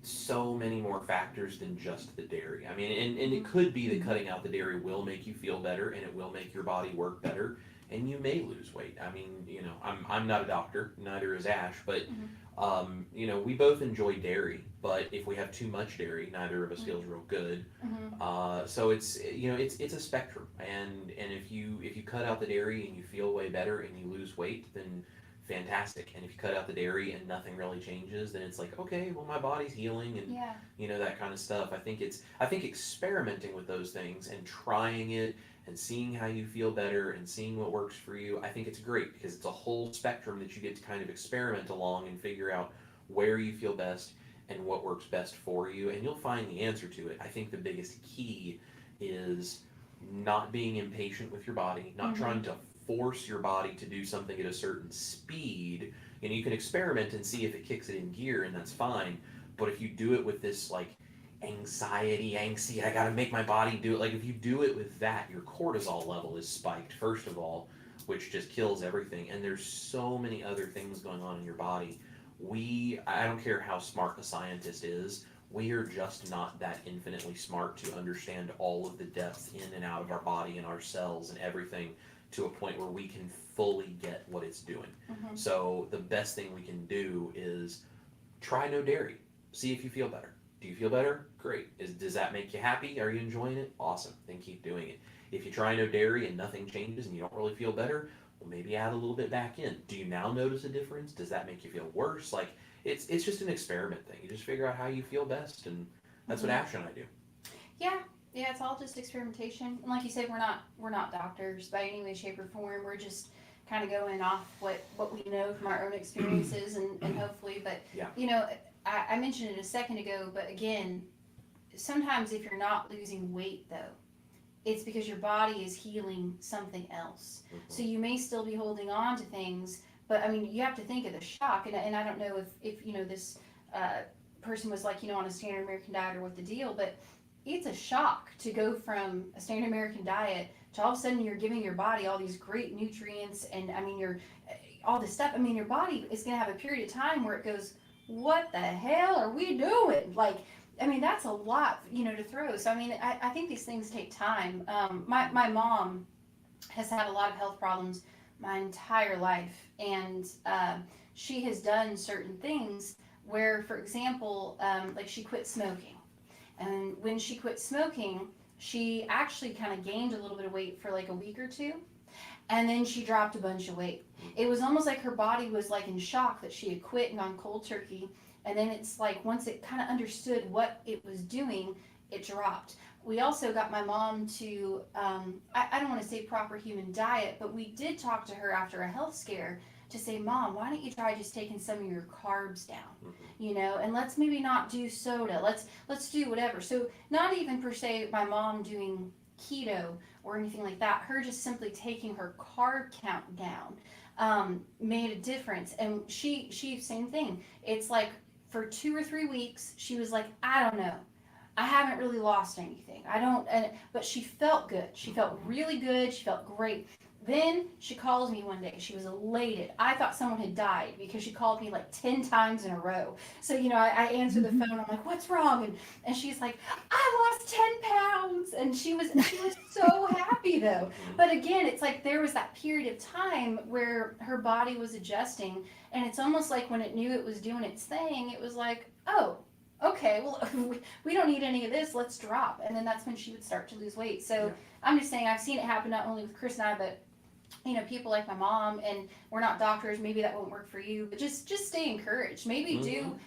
so many more factors than just the dairy. I mean, and it could be that cutting out the dairy will make you feel better and it will make your body work better and you may lose weight. I mean, I'm not a doctor, neither is Ash, but we both enjoy dairy, but if we have too much dairy, neither of us feels real good. So it's a spectrum, and if you cut out the dairy and you feel way better and you lose weight, then fantastic. And if you cut out the dairy and nothing really changes, then it's like, okay, well, my body's healing, and Yeah. that kind of stuff. I think experimenting with those things and trying it and seeing how you feel better and seeing what works for you, I think it's great because it's a whole spectrum that you get to kind of experiment along and figure out where you feel best and what works best for you, and you'll find the answer to it. I think the biggest key is not being impatient with your body, not trying to force your body to do something at a certain speed. You can experiment and see if it kicks it in gear, and that's fine. But if you do it with this like angsty, I gotta make my body do it. Like if you do it with that, your cortisol level is spiked first of all, which just kills everything. And there's so many other things going on in your body. I don't care how smart the scientist is, we are just not that infinitely smart to understand all of the depths in and out of our body and our cells and everything to a point where we can fully get what it's doing. So the best thing we can do is try no dairy. See if you feel better. Do you feel better? Great. Does that make you happy? Are you enjoying it? Awesome. Then keep doing it. If you try no dairy and nothing changes and you don't really feel better, well, maybe add a little bit back in. Do you now notice a difference? Does that make you feel worse? Like it's just an experiment thing. You just figure out how you feel best, and that's what Ash and I do. Yeah. Yeah, it's all just experimentation. And like you said, we're not doctors by any way, shape, or form. We're just kind of going off what we know from our own experiences and hopefully. But Yeah. I mentioned it a second ago, but again, sometimes if you're not losing weight though, it's because your body is healing something else. So you may still be holding on to things, but I mean, you have to think of the shock. And I don't know if this person was like, on a standard American diet or what the deal, but it's a shock to go from a standard American diet to all of a sudden you're giving your body all these great nutrients and I mean, you're all this stuff. I mean, your body is going to have a period of time where it goes, what the hell are we doing? Like, I mean, that's a lot, to throw. So, I mean, I think these things take time. My mom has had a lot of health problems my entire life, and she has done certain things where, for example, like she quit smoking. And when she quit smoking, she actually kind of gained a little bit of weight for like a week or two. And then she dropped a bunch of weight. It was almost like her body was like in shock that she had quit and gone cold turkey. And then it's like once it kind of understood what it was doing, it dropped. We also got my mom to, I don't want to say proper human diet, but we did talk to her after a health scare to say, Mom, why don't you try just taking some of your carbs down, and let's maybe not do soda. Let's do whatever. So not even per se my mom doing keto or anything like that. Her just simply taking her carb count down made a difference. And she same thing. It's like for 2 or 3 weeks, she was like, I don't know. I haven't really lost anything. But she felt good. She felt really good. She felt great. Then she calls me one day. She was elated. I thought someone had died because she called me like 10 times in a row. So, I answered the phone. I'm like, what's wrong? And she's like, I lost 10 pounds. And she was so happy though. But again, it's like there was that period of time where her body was adjusting. And it's almost like when it knew it was doing its thing, it was like, oh, okay, well, we don't need any of this. Let's drop. And then that's when she would start to lose weight. So I'm just saying, I've seen it happen not only with Chris and I, but people like my mom, and we're not doctors, maybe that won't work for you, but just stay encouraged. Maybe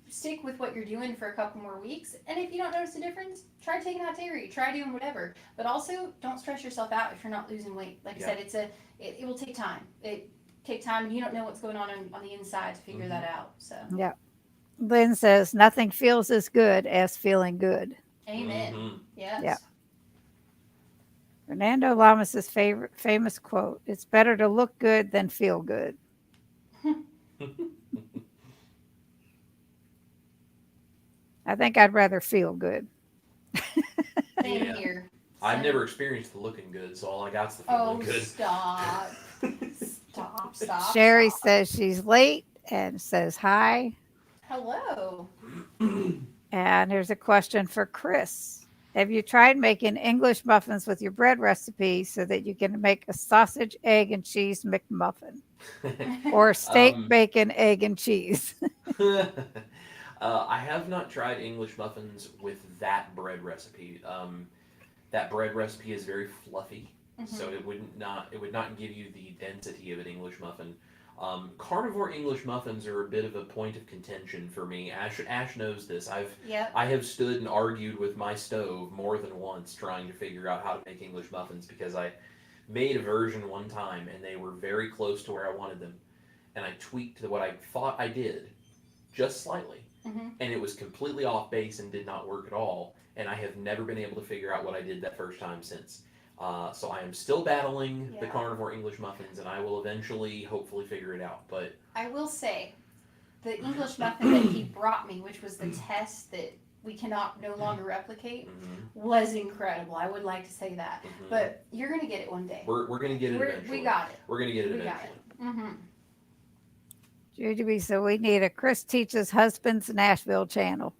stick with what you're doing for a couple more weeks, and if you don't notice a difference, try taking out dairy, try doing whatever, but also don't stress yourself out if you're not losing weight. Like I said, it will take time. It take time, and you don't know what's going on the inside to figure that out. So Yeah. Lynn says nothing feels as good as feeling good. amen. Yes. Yeah. Fernando Lamas's favorite famous quote: "It's better to look good than feel good." I think I'd rather feel good. Same Yeah. here. I've Same. never experienced the looking good, so all I got's the feeling good. Stop. Stop. Sherry says she's late and says hi. Hello. And here's a question for Chris. Have you tried making English muffins with your bread recipe so that you can make a sausage, egg, and cheese McMuffin or steak, bacon, egg, and cheese? I have not tried English muffins with that bread recipe. That bread recipe is very fluffy, so it would not give you the density of an English muffin. Carnivore English muffins are a bit of a point of contention for me. Ash knows this. I have stood and argued with my stove more than once trying to figure out how to make English muffins because I made a version one time and they were very close to where I wanted them, and I tweaked what I thought I did just slightly, and it was completely off base and did not work at all. And I have never been able to figure out what I did that first time since. So I am still battling the carnivore English muffins, and I will eventually, hopefully, figure it out. But I will say, the English muffin that he brought me, which was the test that we cannot no longer replicate, was incredible. I would like to say that. But you're gonna get it one day. we're gonna get it eventually. We got it. We're gonna get it We got eventually. it. Judy, so we need a Chris Teaches Husbands Nashville channel.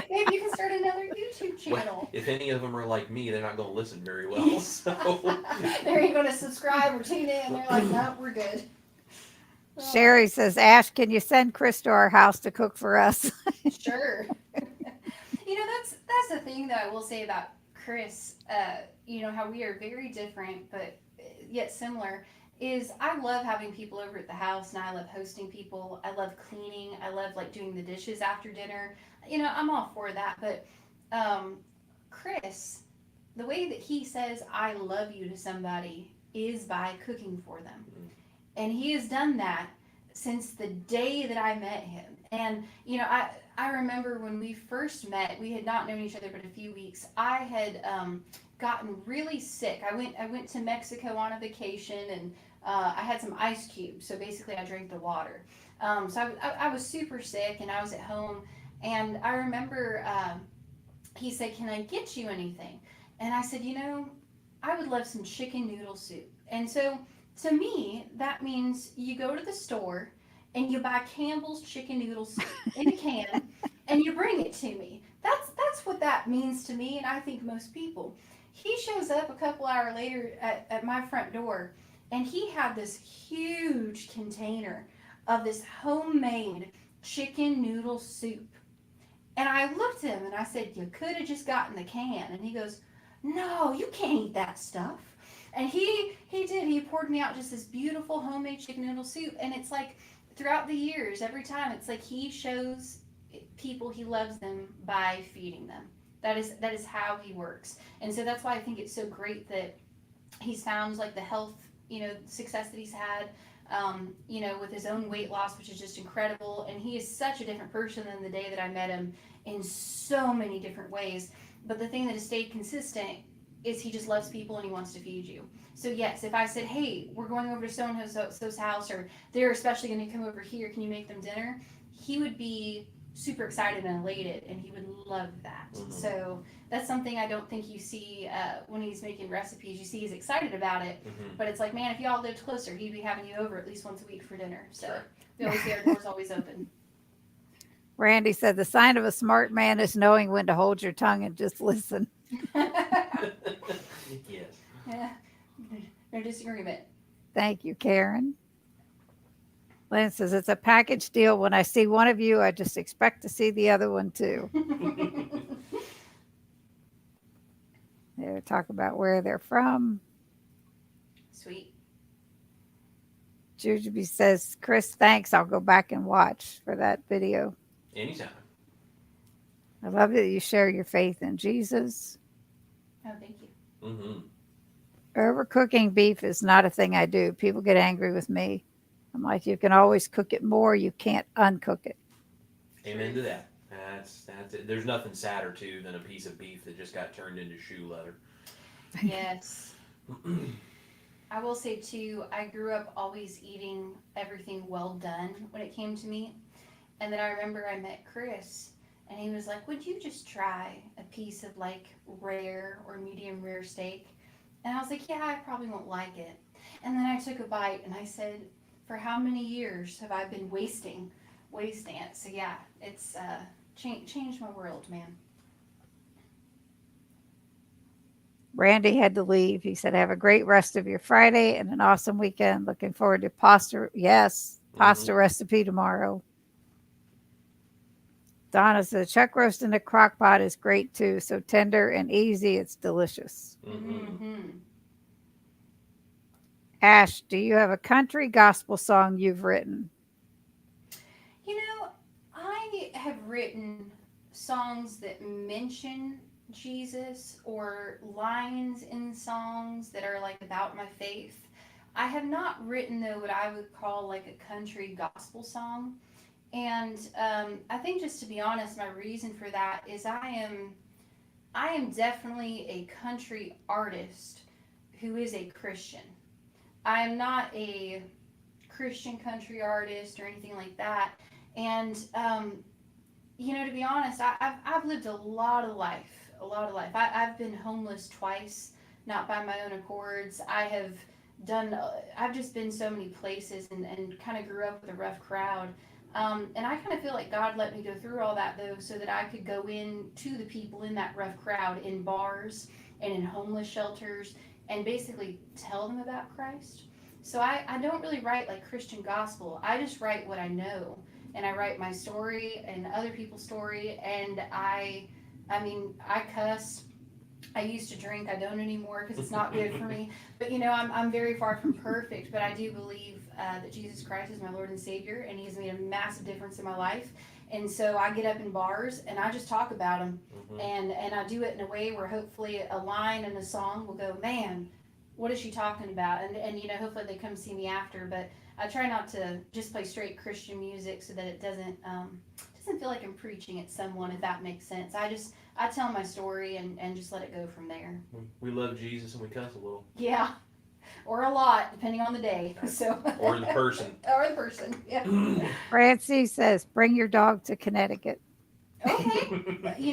Maybe you can start another YouTube channel. Well, if any of them are like me, they're not going to listen very well. So They're ain't gonna subscribe or tune in. They're like, nope, we're good. Sherry says, Ash, can you send Chris to our house to cook for us? Sure. That's the thing that I will say about Chris. How we are very different, but yet similar. Is I love having people over at the house, and I love hosting people. I love cleaning. I love doing the dishes after dinner. I'm all for that. But Chris, the way that he says "I love you" to somebody is by cooking for them, and he has done that since the day that I met him. And I remember when we first met, we had not known each other but a few weeks. I had gotten really sick. I went to Mexico on a vacation, and I had some ice cubes. So basically, I drank the water. So I was super sick, and I was at home. And I remember he said, "Can I get you anything?" And I said, I would love some chicken noodle soup. And so to me, that means you go to the store and you buy Campbell's chicken noodle soup in a can, and you bring it to me. That's what that means to me, and I think most people. He shows up a couple hours later at my front door, and he had this huge container of this homemade chicken noodle soup. And I looked at him and I said, "You could have just gotten the can." And he goes, "No, you can't eat that stuff." And he did. He poured me out just this beautiful homemade chicken noodle soup. And it's like throughout the years, every time, it's like he shows people he loves them by feeding them. That is how he works. And so that's why I think it's so great that he's found the health, success that he's had, with his own weight loss, which is just incredible. And he is such a different person than the day that I met him in so many different ways. But the thing that has stayed consistent is he just loves people and he wants to feed you. So yes, if I said, "Hey, we're going over to so-and-so's house, or they're especially going to come over here, can you make them dinner?" He would be super excited and elated, and he would love that. Mhm. So that's something I don't think you see when he's making recipes. You see he's excited about it, Mhm. but it's like, man, if y'all lived closer, he'd be having you over at least once a week for dinner. So Right. we always get our doors always open. Randy said the sign of a smart man is knowing when to hold your tongue and just listen. Yes. Yeah, no disagreement. Thank you, Karen. Lynn says it's a package deal. When I see one of you, I just expect to see the other one too. They talk about where they're from. Sweet. Jujubee says, Chris, thanks. I'll go back and watch for that video. Anytime. I love that you share your faith in Jesus. Oh, thank you. Mm-hmm. Overcooking beef is not a thing I do. People get angry with me. I'm like, you can always cook it more. You can't uncook it. Amen to that. That's it. There's nothing sadder too than a piece of beef that just got turned into shoe leather. Yes. I will say too, I grew up always eating everything well done when it came to meat. And then I remember I met Chris, and he was like, would you just try a piece of like rare or medium rare steak? And I was like, yeah, I probably won't like it. And then I took a bite and I said, for how many years have I been wasting it? So yeah, it's changed my world, man. Randy had to leave. He said, have a great rest of your Friday and an awesome weekend. Looking forward to pasta. Yes, pasta Mm-hmm. recipe tomorrow. Donna said, chuck roast in a crock pot is great too. So tender and easy. It's delicious. Mm-hmm. Mm-hmm. Ash, do you have a country gospel song you've written? You know, I have written songs that mention Jesus or lines in songs that are like about my faith. I have not written though what I would call like a country gospel song. And I think just to be honest, my reason for that is I am definitely a country artist who is a Christian. I am not a Christian country artist or anything like that. And to be honest, I've lived a lot of life, a lot of life. I've been homeless twice, not by my own accords. I've just been so many places and kind of grew up with a rough crowd. And I kind of feel like God let me go through all that though, so that I could go in to the people in that rough crowd in bars and in homeless shelters and basically tell them about Christ. So I don't really write like Christian gospel. I just write what I know, and I write my story and other people's story. And I cuss. I used to drink. I don't anymore because it's not good for me. But I'm very far from perfect. But I do believe that Jesus Christ is my Lord and Savior, and He's made a massive difference in my life. And so I get up in bars and I just talk about Him, Mm-hmm. and I do it in a way where hopefully a line in a song will go, man, what is she talking about? And hopefully they come see me after. But I try not to just play straight Christian music so that it doesn't feel like I'm preaching at someone, if that makes sense. I tell my story and just let it go from there. We love Jesus and we cuss a little. Yeah, or a lot depending on the day. So Or the person. or the person. Yeah. Francie says, bring your dog to Connecticut. Okay.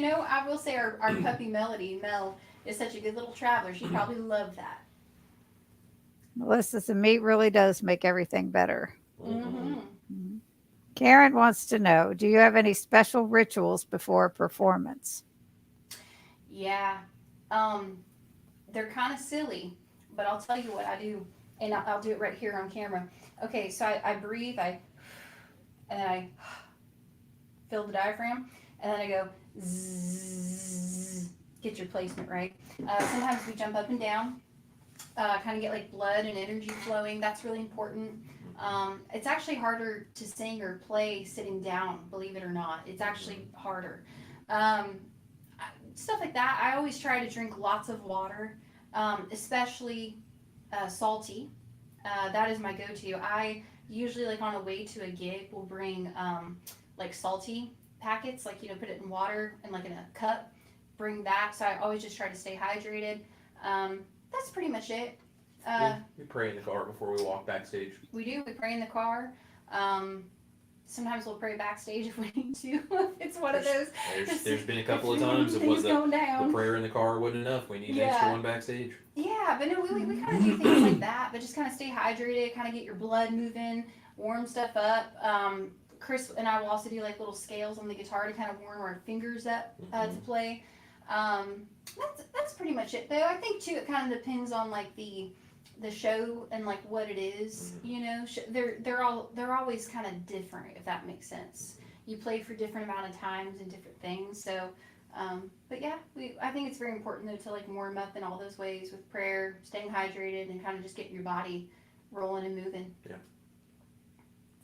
I will say our puppy Melody, Mel, is such a good little traveler. She'd probably love that. Melissa says, meat really does make everything better. Mm-hmm. Mhm. Karen wants to know, do you have any special rituals before a performance? Yeah. Um, they're kind of silly, but I'll tell you what I do, and I'll do it right here on camera. Okay, so I breathe, and then I fill the diaphragm, and then I go zzz, get your placement right. Sometimes we jump up and down, kind of get like blood and energy flowing. That's really important. It's actually harder to sing or play sitting down, believe it or not. It's actually harder. Um, Stuff like that. I always try to drink lots of water, especially salty. That is my go-to. I usually, like on a way to a gig, will bring like salty packets, like put it in water and like in a cup. Bring that. So I always just try to stay hydrated. That's pretty much it. We pray in the car before we walk backstage. We do. We pray in the car. sometimes we'll pray backstage if we need to. It's one of those. There's been a couple of times it was things going the down. prayer in the car wasn't enough. We need an extra Yeah. one backstage. Yeah, but no, we kind of do things like that, but just kind of stay hydrated, kind of get your blood moving, warm stuff up. Chris and I will also do like little scales on the guitar to kind of warm our fingers up to play. That's pretty much it, though. I think too it kind of depends on like the show and like what it is. You know, they're always kind of different, if that makes sense. You play for different amount of times and different things, so. But yeah, I think it's very important though to like warm up in all those ways with prayer, staying hydrated, and kind of just getting your body rolling and moving. Yeah.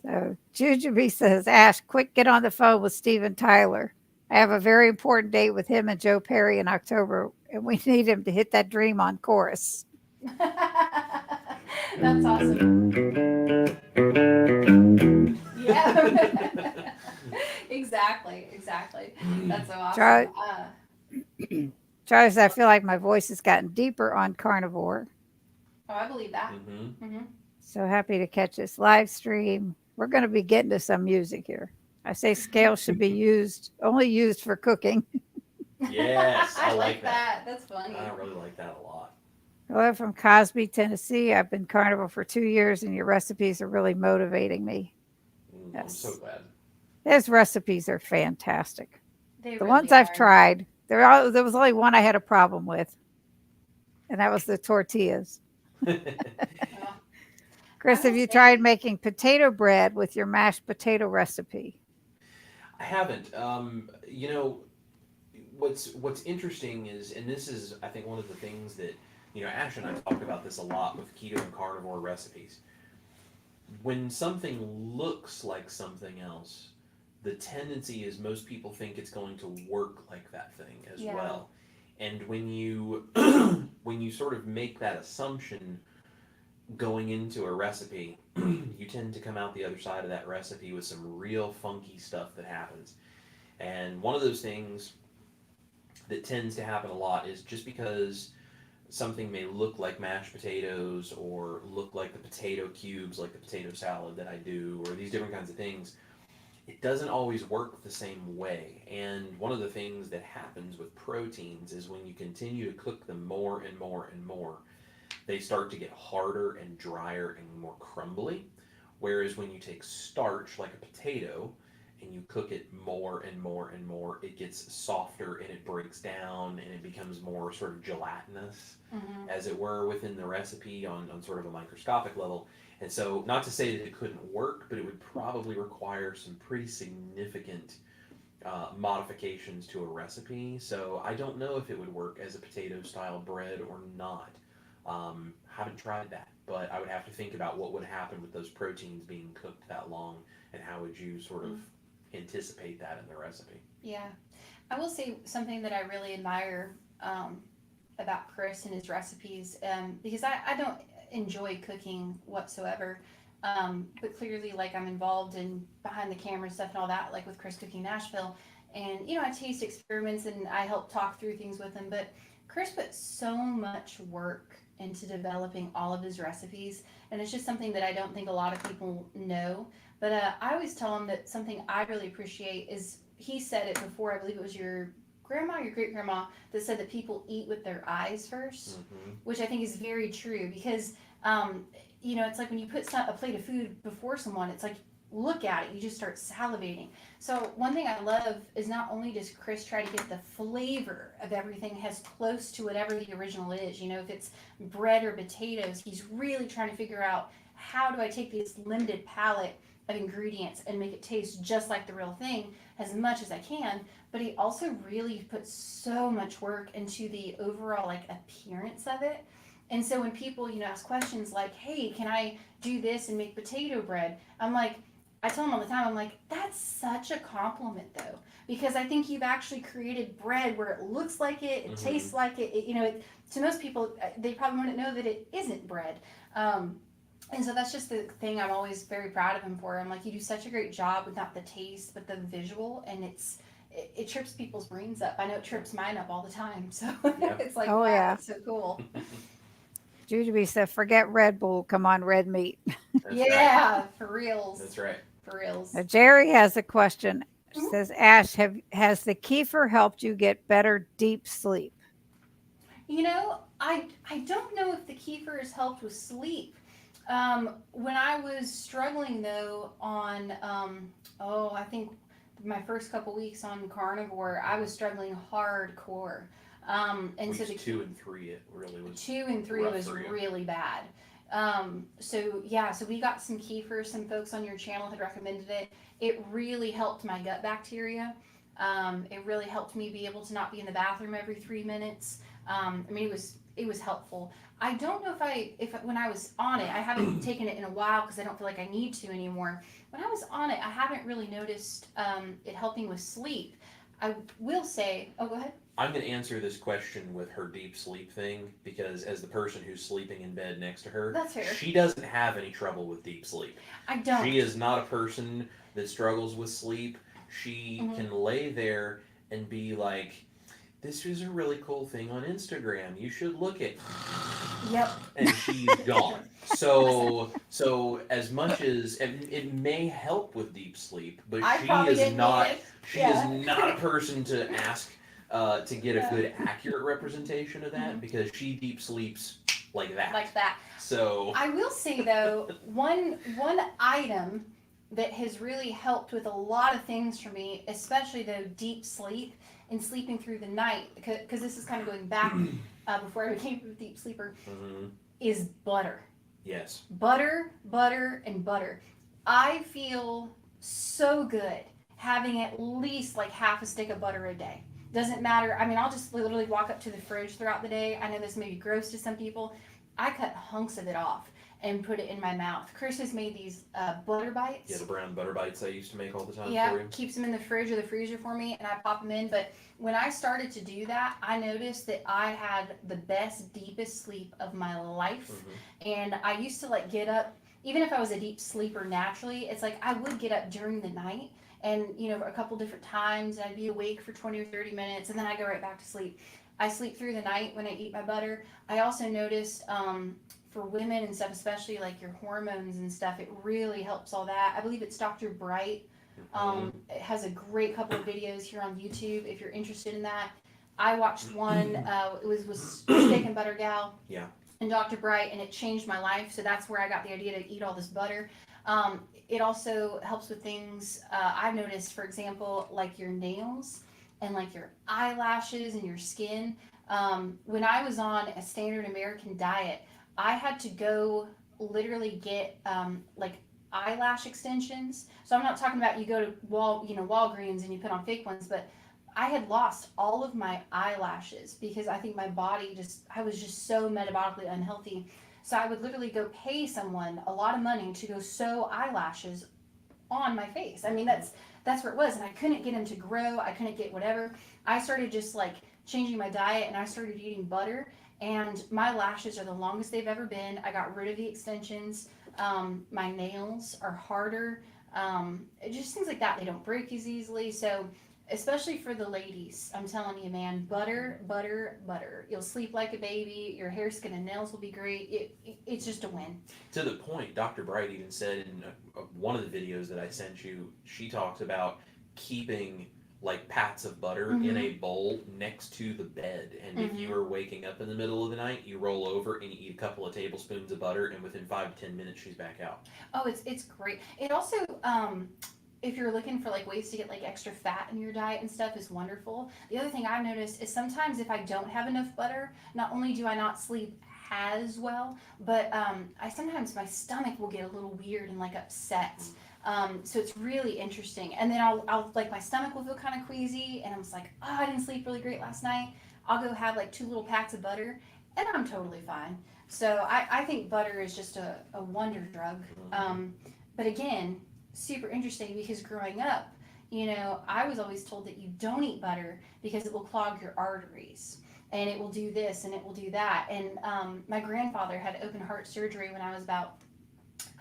So Jujubee says, Ash, quick, get on the phone with Steven Tyler. I have a very important date with him and Joe Perry in October, and we need him to hit that dream on chorus. That's awesome. Yeah. Exactly. That's so awesome. Charles, I feel like my voice has gotten deeper on carnivore. Oh, I believe that. So happy to catch this live stream. We're going to be getting to some music here. I say scales should be only used for cooking. Yes, I like that. That's funny. I really like that a lot. Hello from Cosby, Tennessee. I've been carnivore for 2 years, and your recipes are really motivating me. I'm so glad. His recipes are fantastic. They The really ones I've are. tried, there was only one I had a problem with, and that was the tortillas. Chris, have you tried making potato bread with your mashed potato recipe? I haven't. You know, what's interesting is, and this is, I think, one of the things that, you know, Ash and I talk about this a lot with keto and carnivore recipes. When something looks like something else, the tendency is most people think it's going to work like that thing as well. And when you when you sort of make that assumption going into a recipe, you tend to come out the other side of that recipe with some real funky stuff that happens. And one of those things that tends to happen a lot is just because something may look like mashed potatoes or look like the potato cubes, like the potato salad that I do, or these different kinds of things, it doesn't always work the same way. And one of the things that happens with proteins is when you continue to cook them more and more and more, they start to get harder and drier and more crumbly. Whereas when you take starch, like a potato, and you cook it more and more and more, it gets softer and it breaks down and it becomes more sort of gelatinous, as it were, within the recipe on sort of a microscopic level. And so, not to say that it couldn't work, but it would probably require some pretty significant modifications to a recipe. So I don't know if it would work as a potato style bread or not. Haven't tried that, but I would have to think about what would happen with those proteins being cooked that long, and how would you sort of anticipate that in the recipe. Yeah. I will say something that I really admire about Chris and his recipes, because I don't enjoy cooking whatsoever, but clearly, like, I'm involved in behind the camera stuff and all that, like with Chris Cooking Nashville, and you know, I taste experiments and I help talk through things with him, but Chris put so much work into developing all of his recipes, and it's just something that I don't think a lot of people know. But I always tell him that something I really appreciate is, he said it before, I believe it was your grandma, your great grandma, that said that people eat with their eyes first, which I think is very true, because you know, it's like when you put a plate of food before someone, it's like, look at it, you just start salivating. So one thing I love is not only does Chris try to get the flavor of everything as close to whatever the original is, you know, if it's bread or potatoes, he's really trying to figure out, how do I take this limited palette of ingredients and make it taste just like the real thing as much as I can. But he also really puts so much work into the overall like appearance of it. And so when people, you know, ask questions like, hey, can I do this and make potato bread? I'm like, I tell them all the time, I'm like, that's such a compliment though, because I think you've actually created bread where it looks like it tastes like it, you know, to most people, they probably wouldn't know that it isn't bread. And so that's just the thing I'm always very proud of him for. I'm like, you do such a great job with not the taste, but the visual, and it trips people's brains up. I know it trips mine up all the time. So it's like, oh, wow, yeah. that's so cool. Jujubee said, forget Red Bull, come on, red meat. That's yeah, right. for reals. That's right. for reals. Now, Jerry has a question. She Mhm. says, Ash, has the kefir helped you get better deep sleep? I don't know if the kefir has helped with sleep. When I was struggling though on I think my first couple weeks on carnivore, I was struggling hardcore. And so Weeks the 2 and 3, it really was 2 and 3 rough was for you. really bad. So yeah, so we got some kefir. Some folks on your channel had recommended it. It really helped my gut bacteria. It really helped me be able to not be in the bathroom every 3 minutes. I mean, it was helpful. I don't know if when I was on it, I haven't taken it in a while because I don't feel like I need to anymore. When I was on it, I haven't really noticed it helping with sleep. I will say, oh, go ahead. I'm going to answer this question with her deep sleep thing because, as the person who's sleeping in bed next to her, That's fair. she doesn't have any trouble with deep sleep. I don't. She is not a person that struggles with sleep. She Mhm. can lay there and be like, "This is a really cool thing on Instagram. You should look at." Yep. And she's gone. So as much as it may help with deep sleep, but I she probably is didn't not. need it. She is Yeah. not a person to ask to get a Yeah. good accurate representation of that Mhm. because she deep sleeps like that. Like that. So I will say though, one item that has really helped with a lot of things for me, especially though deep sleep and sleeping through the night, because this is kind of going back before I became a deep sleeper, mhm, is butter. yes, Butter, butter, and butter. I feel so good having at least like half a stick of butter a day. Doesn't matter. I mean, I'll just literally walk up to the fridge throughout the day. I know this may be gross to some people. I cut hunks of it off and put it in my mouth. Chris has made these butter yeah, bites. the brown butter bites I used to make all the time Yeah, for you. keeps them in the fridge or the freezer for me, and I pop them in. But when I started to do that, I noticed that I had the best, deepest sleep of my life. And I used to like get up, even if I was a deep sleeper naturally, it's like I would get up during the night and, a couple different times, and I'd be awake for 20 or 30 minutes, and then I go right back to sleep. I sleep through the night when I eat my butter. I also noticed for women and stuff, especially like your hormones and stuff, it really helps all that. I believe it's Dr. Bright. It has a great couple of videos here on YouTube if you're interested in that. I watched one. It was Steak and Butter Gal. Yeah. And Dr. Bright, and it changed my life. So that's where I got the idea to eat all this butter. It also helps with things I've noticed, for example, like your nails and like your eyelashes and your skin. When I was on a standard American diet, I had to go literally get like eyelash extensions. So I'm not talking about you go to Walgreens and you put on fake ones, but I had lost all of my eyelashes because I think my body I was just so metabolically unhealthy. So I would literally go pay someone a lot of money to go sew eyelashes on my face. I mean, that's where it was, and I couldn't get them to grow. I couldn't get whatever. I started just like changing my diet, and I started eating butter, and my lashes are the longest they've ever been. I got rid of the extensions. My nails are harder. Just things like that. They don't break as easily. So especially for the ladies, I'm telling you, man, butter, butter, butter. You'll sleep like a baby. Your hair, skin, and nails will be great. It's just a win. To the point, Dr. Bright even said in one of the videos that I sent you, she talks about keeping like pats of butter in a bowl next to the bed. And if you are waking up in the middle of the night, you roll over and you eat a couple of tablespoons of butter, and within 5 to 10 minutes, she's back out. Oh, it's great. It also, if you're looking for like ways to get like extra fat in your diet and stuff, is wonderful. The other thing I've noticed is sometimes if I don't have enough butter, not only do I not sleep as well, but I sometimes my stomach will get a little weird and like upset. So it's really interesting. And then I'll like my stomach will feel kind of queasy, and I'm just like, oh, I didn't sleep really great last night. I'll go have like 2 little packs of butter, and I'm totally fine. So I think butter is just a wonder drug. But again, super interesting because growing up, I was always told that you don't eat butter because it will clog your arteries and it will do this and it will do that. And my grandfather had open heart surgery when I was about,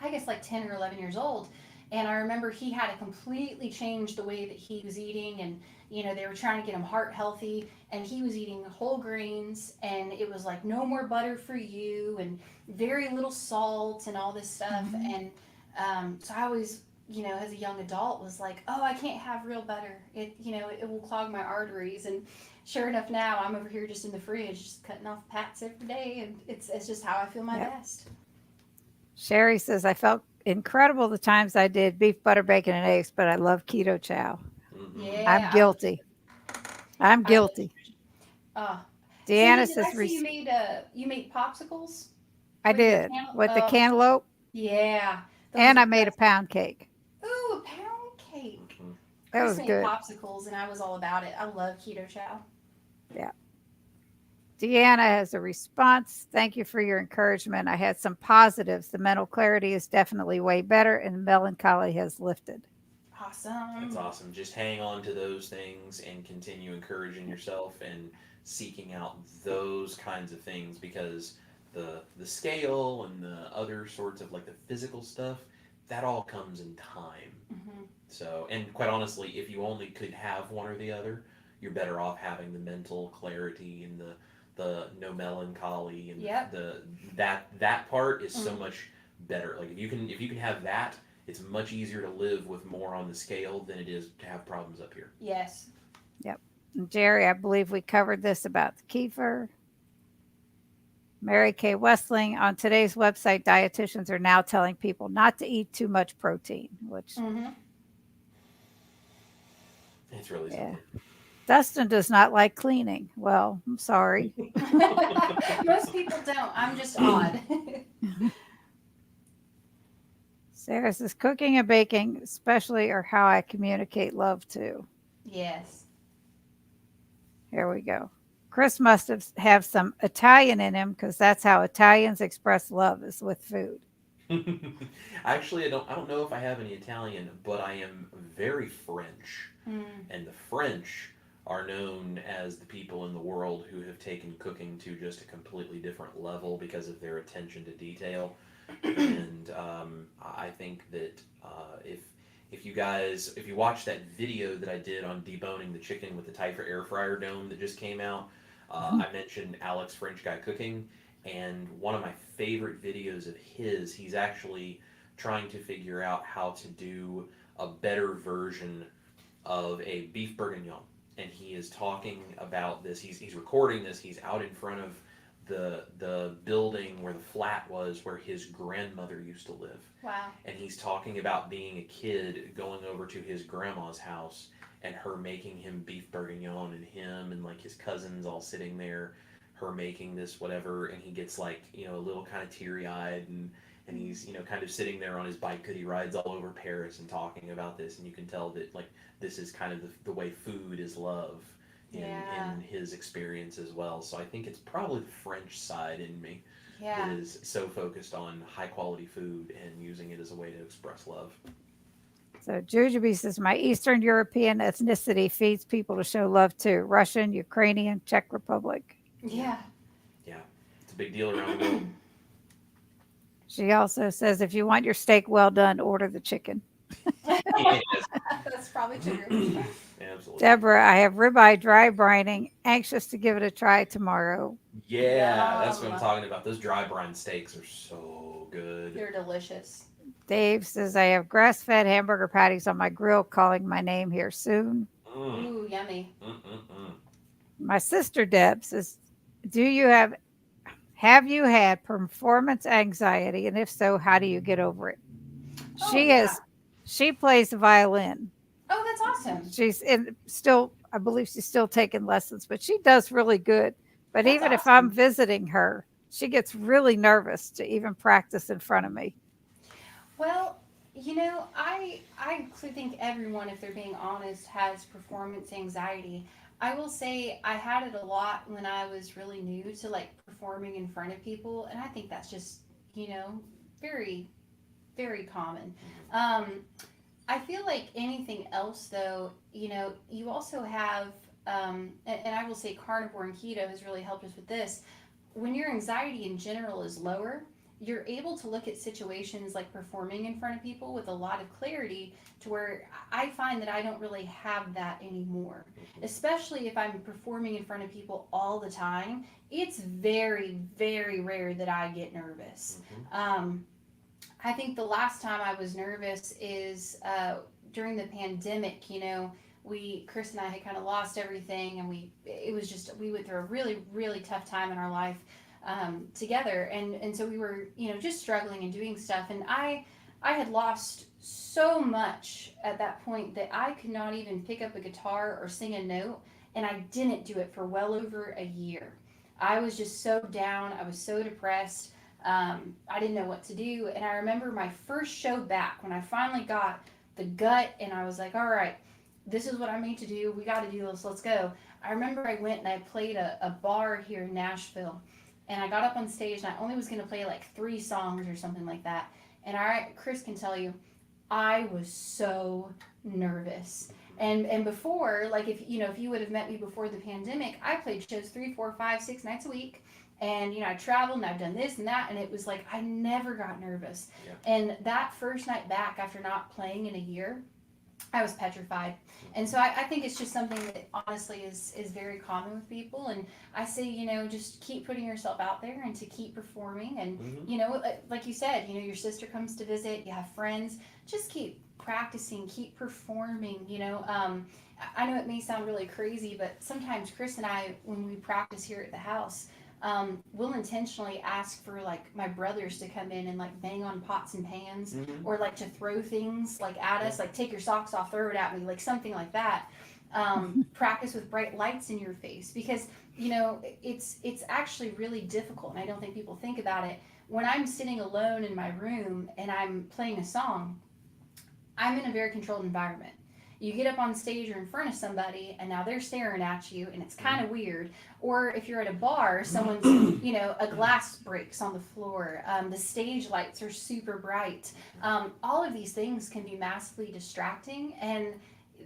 I guess, like 10 or 11 years old. And I remember he had to completely change the way that he was eating. And, they were trying to get him heart healthy. And he was eating whole grains. And it was like, no more butter for you. And very little salt and all this stuff. And so I always as a young adult was like, oh, I can't have real butter. It will clog my arteries. And sure enough, now I'm over here just in the fridge, just cutting off pats every day, and it's just how I feel my Yep. best. Sherry says, I felt incredible the times I did beef, butter, bacon, and eggs, but I love keto chow. Mm-hmm. I'm Yeah, guilty. I'm I love. guilty. Uh, Cindy, Deanna did I says, see you made popsicles I with the did can? with the Oh, cantaloupe, yeah, those and are I the made a best. pound cake. Ooh, a pound cake. Mm-hmm. That Chris was made good. popsicles, and I was all about it. I love keto chow. Yeah. Deanna has a response. Thank you for your encouragement. I had some positives. The mental clarity is definitely way better, and the melancholy has lifted. That's Awesome. awesome. Just hang on to those things and continue encouraging yourself and seeking out those kinds of things, because the scale and the other sorts of like the physical stuff, that all comes in time. Hmm. So, and quite honestly, if you only could have one or the other, you're better off having the mental clarity and the no melancholy and Yep. that part is so Mm. much better. Like if you can have that, it's much easier to live with more on the scale than it is to have problems up here. Yes. Yep. And Jerry, I believe we covered this about the kefir. Mary Kay Westling, on today's website, dietitians are now telling people not to eat too much protein, which, Hmm. It's really yeah. something. Dustin does not like cleaning. Well, I'm sorry. Most people don't. I'm just odd. Sarah says cooking and baking, especially, are how I communicate love to. Yes. Here we go. Chris must have some Italian in him because that's how Italians express love is with food. Actually, I don't know if I have any Italian, but I am very French, Mm. and the French are known as the people in the world who have taken cooking to just a completely different level because of their attention to detail. And I think that if you watch that video that I did on deboning the chicken with the Typher air fryer dome that just came out, I mentioned Alex French Guy Cooking, and one of my favorite videos of his, he's actually trying to figure out how to do a better version of a beef bourguignon, and he is talking about this. He's recording this. He's out in front of the building where the flat was where his grandmother used to live, Wow. and he's talking about being a kid going over to his grandma's house and her making him beef bourguignon, and him and like his cousins all sitting there, her making this whatever, and he gets like a little kind of teary eyed, and he's kind of sitting there on his bike that he rides all over Paris and talking about this, and you can tell that like this is kind of the way food is love Yeah. in his experience as well. So I think it's probably the French side in me that Yeah. is so focused on high quality food and using it as a way to express love. So Jujubee says my Eastern European ethnicity feeds people to show love too. Russian, Ukrainian, Czech Republic. Yeah, Yeah. yeah, it's a big deal around the world. She also says if you want your steak well done, order the chicken. Yes, That's probably true. absolutely. Deborah, I have ribeye dry brining. Anxious to give it a try tomorrow. Yeah, that's what I'm Yum. talking about. Those dry brine steaks are so good. They're delicious. Dave says I have grass-fed hamburger patties on my grill calling my name here soon. Mm, Ooh, yummy. mm. My sister Deb says, "Do you have you had performance anxiety, and if so, how do you get over it?" Oh She yeah. has she plays the violin. Oh, that's awesome. She's in still I believe she's still taking lessons, but she does really good. But That's even if I'm awesome. visiting her, she gets really nervous to even practice in front of me. Well, I actually think everyone, if they're being honest, has performance anxiety. I will say I had it a lot when I was really new to like performing in front of people, and I think that's just very very common. Um, I feel like anything else, though, you also have, and I will say carnivore and keto has really helped us with this. When your anxiety in general is lower, you're able to look at situations like performing in front of people with a lot of clarity to where I find that I don't really have that anymore. Especially if I'm performing in front of people all the time, it's very, very rare that I get nervous. Mhm. Um, I think the last time I was nervous is during the pandemic. Chris and I had kind of lost everything, and it was just, we went through a really, really tough time in our life together. And so we were, just struggling and doing stuff. And I had lost so much at that point that I could not even pick up a guitar or sing a note. And I didn't do it for well over a year. I was just so down. I was so depressed. I didn't know what to do. And I remember my first show back when I finally got the gut and I was like, all right, this is what I need to do. We got to do this. Let's go. I remember I went and I played a bar here in Nashville. And I got up on stage and I only was going to play like 3 songs or something like that. And Chris can tell you, I was so nervous. And before, like, if you would have met me before the pandemic, I played shows 3, 4, 5, 6 nights a week. And I traveled and I've done this and that, and it was like I never got nervous. Yeah. And that first night back after not playing in a year, I was petrified. And so I think it's just something that honestly is very common with people. And I say, just keep putting yourself out there and to keep performing. And, like you said, your sister comes to visit, you have friends, just keep practicing, keep performing. I know it may sound really crazy, but sometimes Chris and I, when we practice here at the house, we'll intentionally ask for like my brothers to come in and like bang on pots and pans, or like to throw things like at us, like take your socks off, throw it at me, like something like that. Practice with bright lights in your face, because it's actually really difficult, and I don't think people think about it. When I'm sitting alone in my room and I'm playing a song, I'm in a very controlled environment. You get up on stage or in front of somebody and now they're staring at you and it's kind of weird. Or if you're at a bar, someone's, a glass breaks on the floor. The stage lights are super bright. All of these things can be massively distracting, and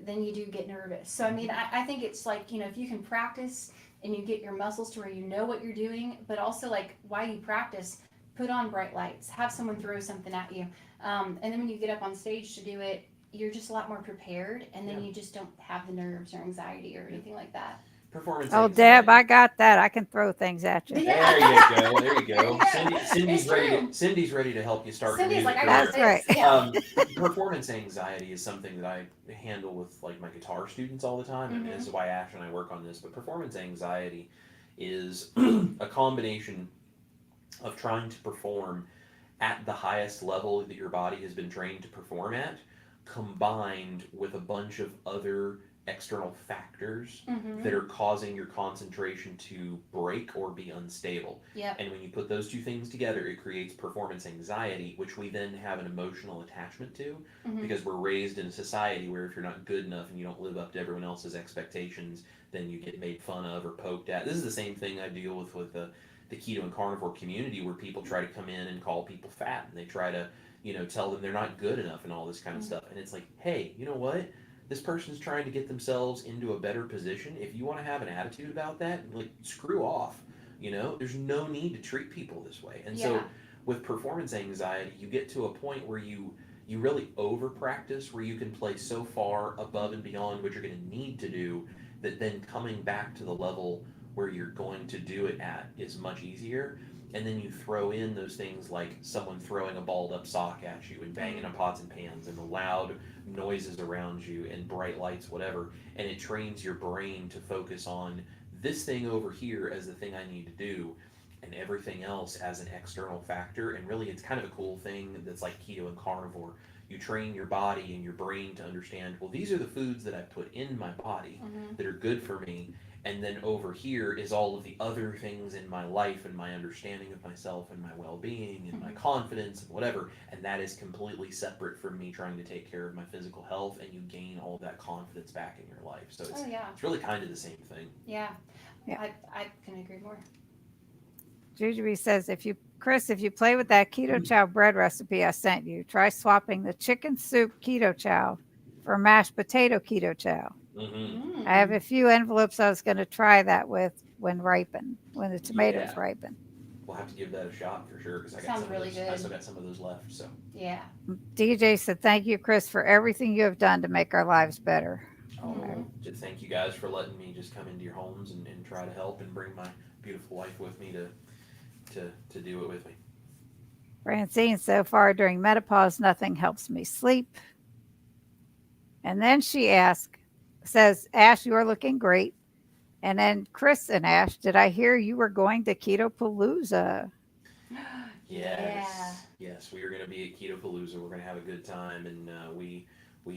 then you do get nervous. So, I mean, I think it's like, if you can practice and you get your muscles to where you know what you're doing, but also like while you practice, put on bright lights, have someone throw something at you. And then when you get up on stage to do it, you're just a lot more prepared, and then you just don't have the nerves or anxiety or anything like that. Performance Oh, anxiety. Deb, I got that. I can throw things at you. Yeah. There you go. There you go. Yeah, Cindy's it's ready. true. Cindy's ready to help you start your Cindy's music like, I career. got That's right. this. Yeah. Performance anxiety is something that I handle with like my guitar students all the time, and this is why Ash and I work on this. But performance anxiety is a combination of trying to perform at the highest level that your body has been trained to perform at, combined with a bunch of other external factors that are causing your concentration to break or be unstable. Yep. And when you put those two things together, it creates performance anxiety, which we then have an emotional attachment to, because we're raised in a society where if you're not good enough and you don't live up to everyone else's expectations, then you get made fun of or poked at. This is the same thing I deal with the keto and carnivore community, where people try to come in and call people fat, and they try to tell them they're not good enough and all this kind of stuff. And it's like, hey, you know what, this person's trying to get themselves into a better position. If you want to have an attitude about that, like, screw off. There's no need to treat people this way. And so with performance anxiety, you get to a point where you really over practice, where you can play so far above and beyond what you're going to need to do, that then coming back to the level where you're going to do it at is much easier. And then you throw in those things like someone throwing a balled up sock at you, and banging on pots and pans, and the loud noises around you, and bright lights, whatever. And it trains your brain to focus on this thing over here as the thing I need to do, and everything else as an external factor. And really, it's kind of a cool thing that's like keto and carnivore. You train your body and your brain to understand, well, these are the foods that I put in my body that are good for me. And then over here is all of the other things in my life and my understanding of myself and my well-being and my confidence and whatever. And that is completely separate from me trying to take care of my physical health, and you gain all of that confidence back in your life. So it's really kind of the same thing. Yeah. Yeah. I couldn't agree more. Jujuby says, Chris, if you play with that keto chow bread recipe I sent you, try swapping the chicken soup keto chow for mashed potato keto chow. I have a few envelopes I was going to try that with when the tomatoes ripen. We'll have to give that a shot for sure, because I still got some of those left. So Yeah. DJ said, thank you, Chris, for everything you have done to make our lives better. Just thank you guys for letting me just come into your homes and try to help and bring my beautiful wife with me to do it with me. Francine, so far during menopause, nothing helps me sleep. And then she says, Ash, you are looking great. And then Chris and Ash, did I hear you were going to Keto Palooza? Yeah. Yes, we are going to be at Keto Palooza. We're going to have a good time, and we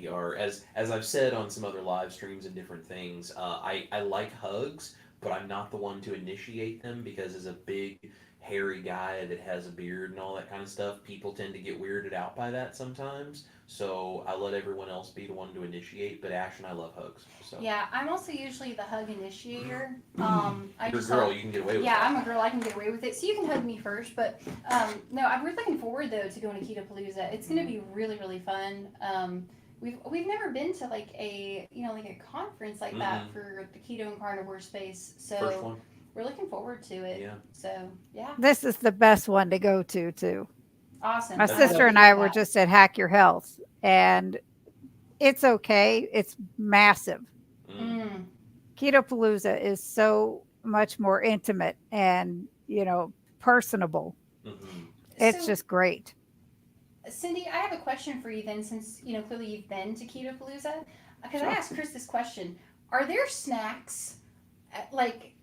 are, as I've said on some other live streams and different things. I like hugs, but I'm not the one to initiate them because as a big hairy guy that has a beard and all that kind of stuff, people tend to get weirded out by that sometimes. So I let everyone else be the one to initiate. But Ash and I love hugs. So Yeah, I'm also usually the hug initiator. I you're a just girl, like, you can get away with yeah, that. I'm a girl. I can get away with it. So you can hug me first. But no, I'm really looking forward though to going to Keto Palooza. It's going to be really really fun. We've never been to like a like a conference like that Mm-mm. for the keto and carnivore space. First So one. we're looking forward to it. Yeah. So yeah, This is the best one to go to, too. My awesome. That's I hope sister to and definitely. hear I were that. just at Hack Your Health, and it's okay. It's massive. Mm, Mm. Keto Palooza is so much more intimate and, personable. mm-hmm. It's So just great. Cindy, I have a question for you then, since clearly you've been to Keto Palooza. Because I Sure. asked Chris this question: are there snacks, like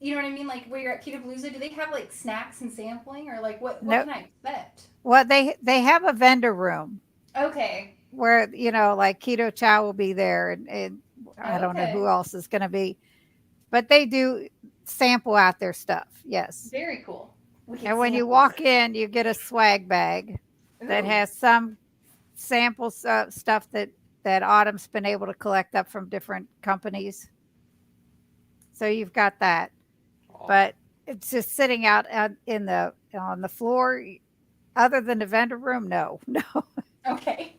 you know what I mean? Like where you're at Keto Palooza, do they have like snacks and sampling, or like what No, can I expect? well, they have a vendor room Okay, where, like Keto Chow will be there, and I don't know who okay, else is going to be, but they do sample out their stuff. Yes. very cool. We get And when you samples. walk in, you get a swag bag that Ooh, has some samples stuff that Autumn's been able to collect up from different companies. So you've got that, Awesome. but it's just sitting out in the on the floor. Other than the vendor room, no, no. okay.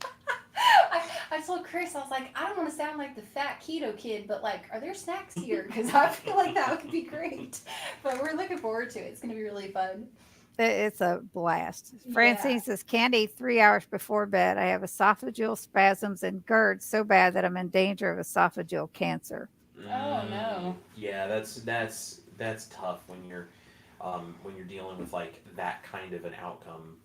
I told Chris, I was like, I don't want to sound like the fat keto kid, but like, are there snacks here? Because I feel like that would be great. But we're looking forward to it. It's going to be really fun. It's a blast. Yeah. Francine says, can't eat 3 hours before bed. I have esophageal spasms and GERD so bad that I'm in danger of esophageal cancer. Oh no. Yeah, that's tough when you're dealing with like that kind of an outcome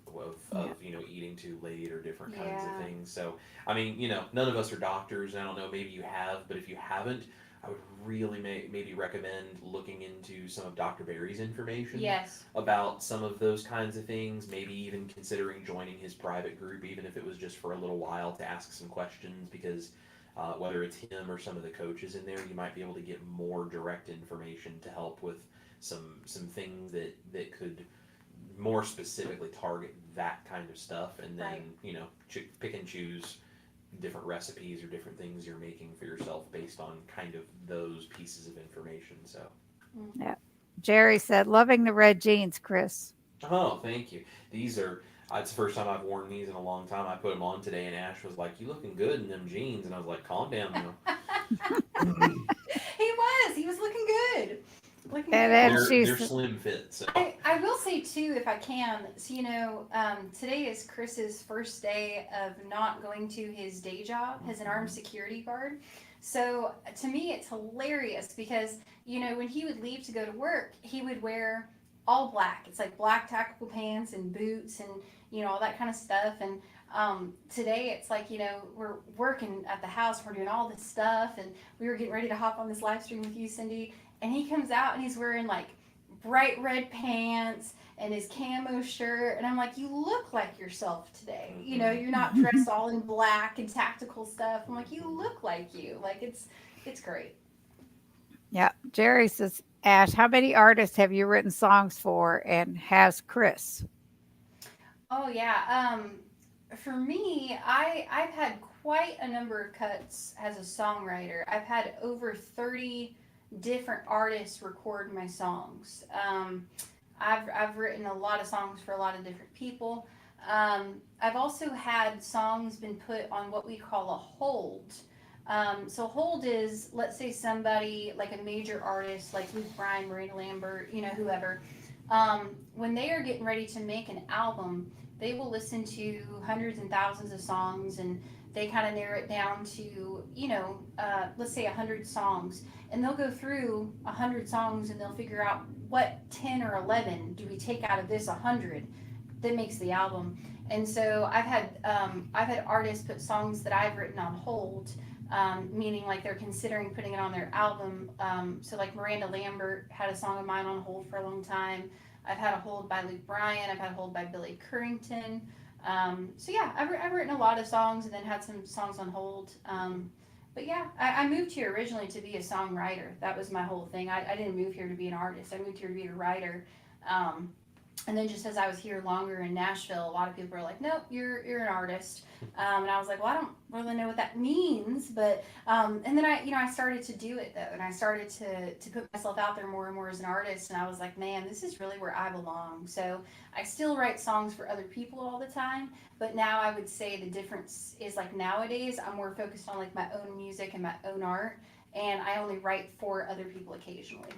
Yeah. of eating too late or different kinds of Yeah. things. So I mean, none of us are doctors. And I don't know, maybe you have, but if you haven't, I would really maybe recommend looking into some of Dr. Barry's information Yes. about some of those kinds of things. Maybe even considering joining his private group, even if it was just for a little while to ask some questions, because whether it's him or some of the coaches in there, you might be able to get more direct information to help with some things that could more specifically target that kind of stuff, and then Right. pick and choose different recipes or different things you're making for yourself based on kind of those pieces of information. So, Mm. Yeah. Jerry said, loving the red jeans, Chris. oh, thank you. These are. It's the first time I've worn these in a long time. I put them on today, and Ash was like, "You looking good in them jeans," and I was like, "Calm down now." He was looking good. Looking And good. then They're she's, slim fit, so. I will say too, if I can, so today is Chris's first day of not going to his day job as an armed security guard. So to me, it's hilarious because when he would leave to go to work, he would wear all black. It's like black tactical pants and boots and all that kind of stuff. And today it's like we're working at the house, we're doing all this stuff, and we were getting ready to hop on this live stream with you, Cindy. And he comes out and he's wearing like bright red pants and his camo shirt, and I'm like, you look like yourself today. You're not dressed all in black and tactical stuff. I'm like, you look like you. Like it's great. yeah. Jerry says, Ash, how many artists have you written songs for? And has Chris? Oh yeah. For me, I've had quite a number of cuts as a songwriter. I've had over 30 different artists record my songs. I've written a lot of songs for a lot of different people. I've also had songs been put on what we call a hold. So hold is, let's say somebody like a major artist like Luke Bryan, Miranda Lambert, whoever. When they are getting ready to make an album, they will listen to hundreds and thousands of songs, and they kind of narrow it down to let's say 100 songs, and they'll go through 100 songs and they'll figure out what 10 or 11 do we take out of this 100, that makes the album. And so I've had artists put songs that I've written on hold, meaning like they're considering putting it on their album. So like Miranda Lambert had a song of mine on hold for a long time. I've had a hold by Luke Bryan. I've had a hold by Billy Currington. So yeah, I've written a lot of songs and then had some songs on hold. But yeah, I moved here originally to be a songwriter. That was my whole thing. I didn't move here to be an artist. I moved here to be a writer. Um, and then just as I was here longer in Nashville, a lot of people were like, "Nope, you're an artist," and I was like, "Well, I don't really know what that means," but and then I started to do it though, and I started to put myself out there more and more as an artist, and I was like, "Man, this is really where I belong." So I still write songs for other people all the time, but now I would say the difference is like nowadays I'm more focused on like my own music and my own art, and I only write for other people occasionally.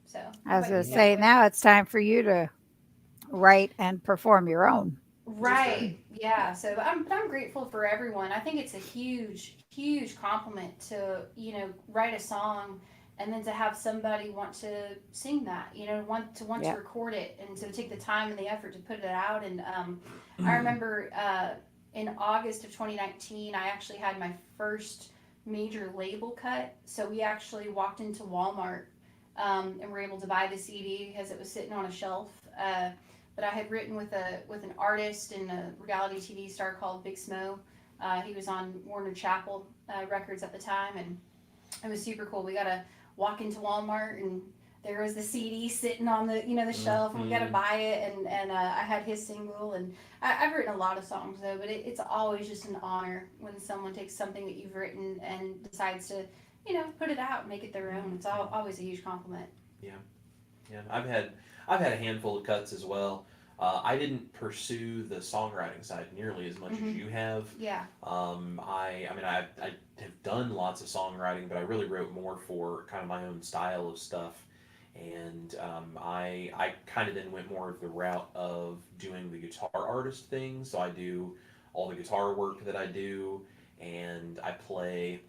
So, I what was about going you, to Yeah. say, Cowboy? now it's time for you to write and perform your own. Just that. Right. Yeah. So I'm grateful for everyone. I think it's a huge compliment to, write a song and then to have somebody want to sing that, want to Yeah. record it and to take the time and the effort to put it out. And I remember in August of 2019, I actually had my first major label cut. So we actually walked into Walmart and were able to buy the CD because it was sitting on a shelf. But I had written with an artist and a reality TV star called Big Smo. He was on Warner Chappell Records at the time, and it was super cool. We got to walk into Walmart, and there was the CD sitting on the shelf, and we got to Mhm. buy it. And I had his single, and I've written a lot of songs though, but it's always just an honor when someone takes something that you've written and decides to, put it out and make it their own. It's always a huge compliment. Yeah. Yeah. I've had a handful of cuts as well. I didn't pursue the songwriting side nearly as much as Hmm. you have. Yeah. I mean, I have done lots of songwriting, but I really wrote more for kind of my own style of stuff. And I kind of then went more of the route of doing the guitar artist thing. So I do all the guitar work that I do, and I play,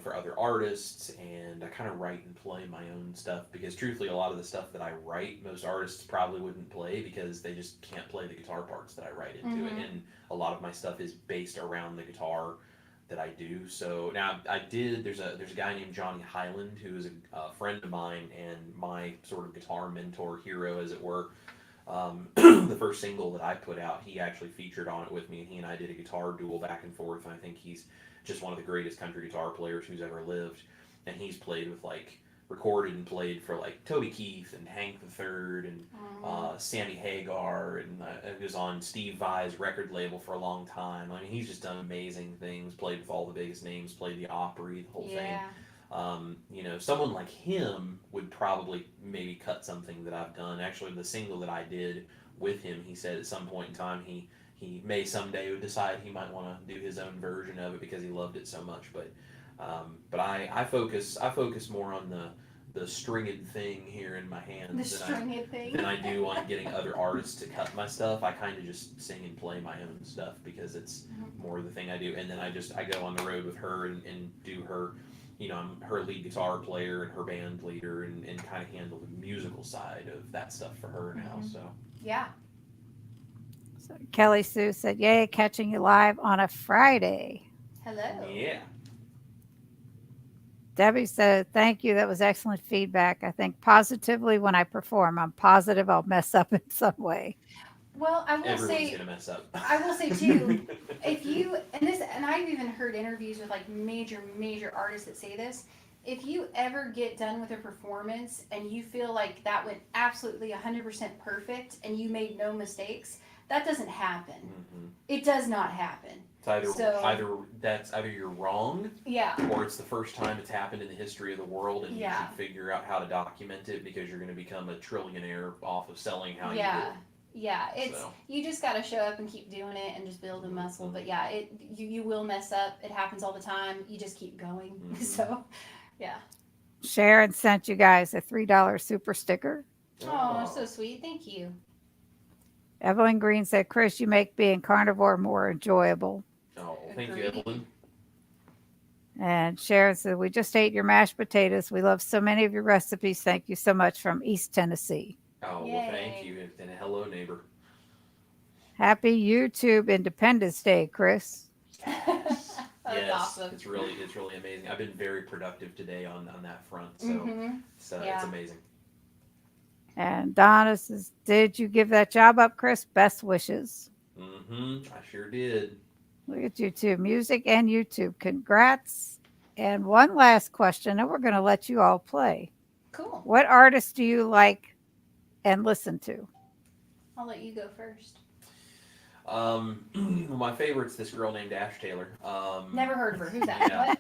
for other artists, and I kind of write and play my own stuff because truthfully, a lot of the stuff that I write, most artists probably wouldn't play because they just can't play the guitar parts that I write into it. Hmm. And a lot of my stuff is based around the guitar that I do. So now there's a guy named Johnny Highland who is a friend of mine and my sort of guitar mentor hero, as it were. The first single that I put out, he actually featured on it with me, and he and I did a guitar duel back and forth. And I think he's just one of the greatest country guitar players who's ever lived. And he's played with like recorded and played for like Toby Keith and Hank the Third and Sammy Hagar, and he was on Steve Vai's record label for a long time. I mean, he's just done amazing things. Played with all the biggest names. Played the Opry, the whole thing. Yeah. Someone like him would probably maybe cut something that I've done. Actually, the single that I did with him, he said at some point in time he may someday decide he might want to do his own version of it because he loved it so much. But I focus more on the stringed thing here in my The hands stringed than thing. I do on getting other artists to cut my stuff. I kind of just sing and play my own stuff because it's more the thing I do. And then I go on the road with her and do her. I'm her lead guitar player and her band leader, and kind of handle the musical side of that stuff for her now. So Yeah. So Kelly Sue said, "Yay, catching you live on a Friday." Hello. yeah, Debbie said, "Thank you. That was excellent feedback. I think positively when I perform. I'm positive I'll mess up in some way." Well, everyone's gonna mess up. I will say too, if you and I've even heard interviews with like major artists that say this, if you ever get done with a performance and you feel like that went absolutely 100% perfect and you made no mistakes, that doesn't happen. Mhm. It does not happen. It's either So either you're wrong, yeah, or it's the first time it's happened in the history of the world, and you yeah, should figure out how to document it because you're going to become a trillionaire off of selling how you do yeah. it. Yeah, it's So. you just got to show up and keep doing it and just build a muscle. But yeah, you will mess up. It happens all the time. You just keep going. Mhm. So, yeah. Sharon sent you guys a $3 super sticker. Oh, so sweet. Thank you. Evelyn Green said, "Chris, you make being carnivore more enjoyable." Oh, thank you, Agreed. Evelyn. And Sharon said, "We just ate your mashed potatoes. We love so many of your recipes. Thank you so much from East Tennessee." Oh, well, thank Yay. you, and hello, neighbor. Happy YouTube Independence Day, Chris. Thanks. That's Yes, awesome. it's really amazing. I've been very productive today on that front, so Mm-hmm. it's Yeah. amazing. And Donna says, "Did you give that job up, Chris? Best wishes." I sure did. Look at you two, music and YouTube. Congrats. And one last question, and we're going to let you all play. Cool. What artists do you like and listen to? I'll let you go first. Well, my favorite's this girl named Ash Taylor. Never heard of her. Who's that? Yeah.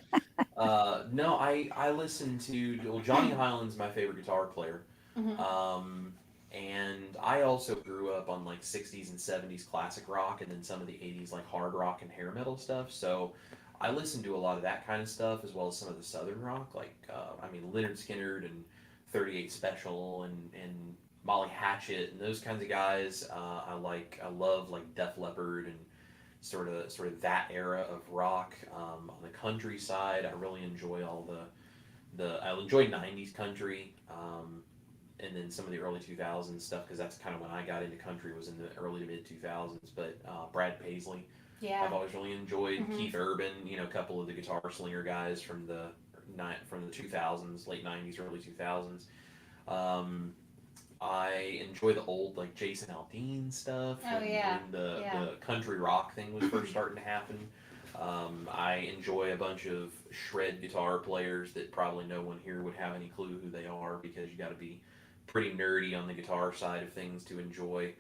What? No, I listen to well, Johnny Hyland's my favorite guitar player. Mm-hmm. Um, and I also grew up on like 60s and 70s classic rock and then some of the 80s like hard rock and hair metal stuff. So I listen to a lot of that kind of stuff as well as some of the southern rock like I mean Leonard Skinner and 38 Special and Molly Hatchet and those kinds of guys. I love like Def Leppard and sort of that era of rock. On the country side, I really enjoy all the I enjoy '90s country, and then some of the early 2000s stuff because that's kind of when I got into country was in the early to mid 2000s. But Brad Paisley, Yeah. I've always really enjoyed. Mhm. Keith Urban, a couple of the guitar slinger guys from the 2000s, late '90s, early 2000s. Um, I enjoy the old like Jason Aldean stuff Oh, yeah. when the, Yeah. the country rock thing was first starting to happen. I enjoy a bunch of shred guitar players that probably no one here would have any clue who they are because you got to be pretty nerdy on the guitar side of things to enjoy.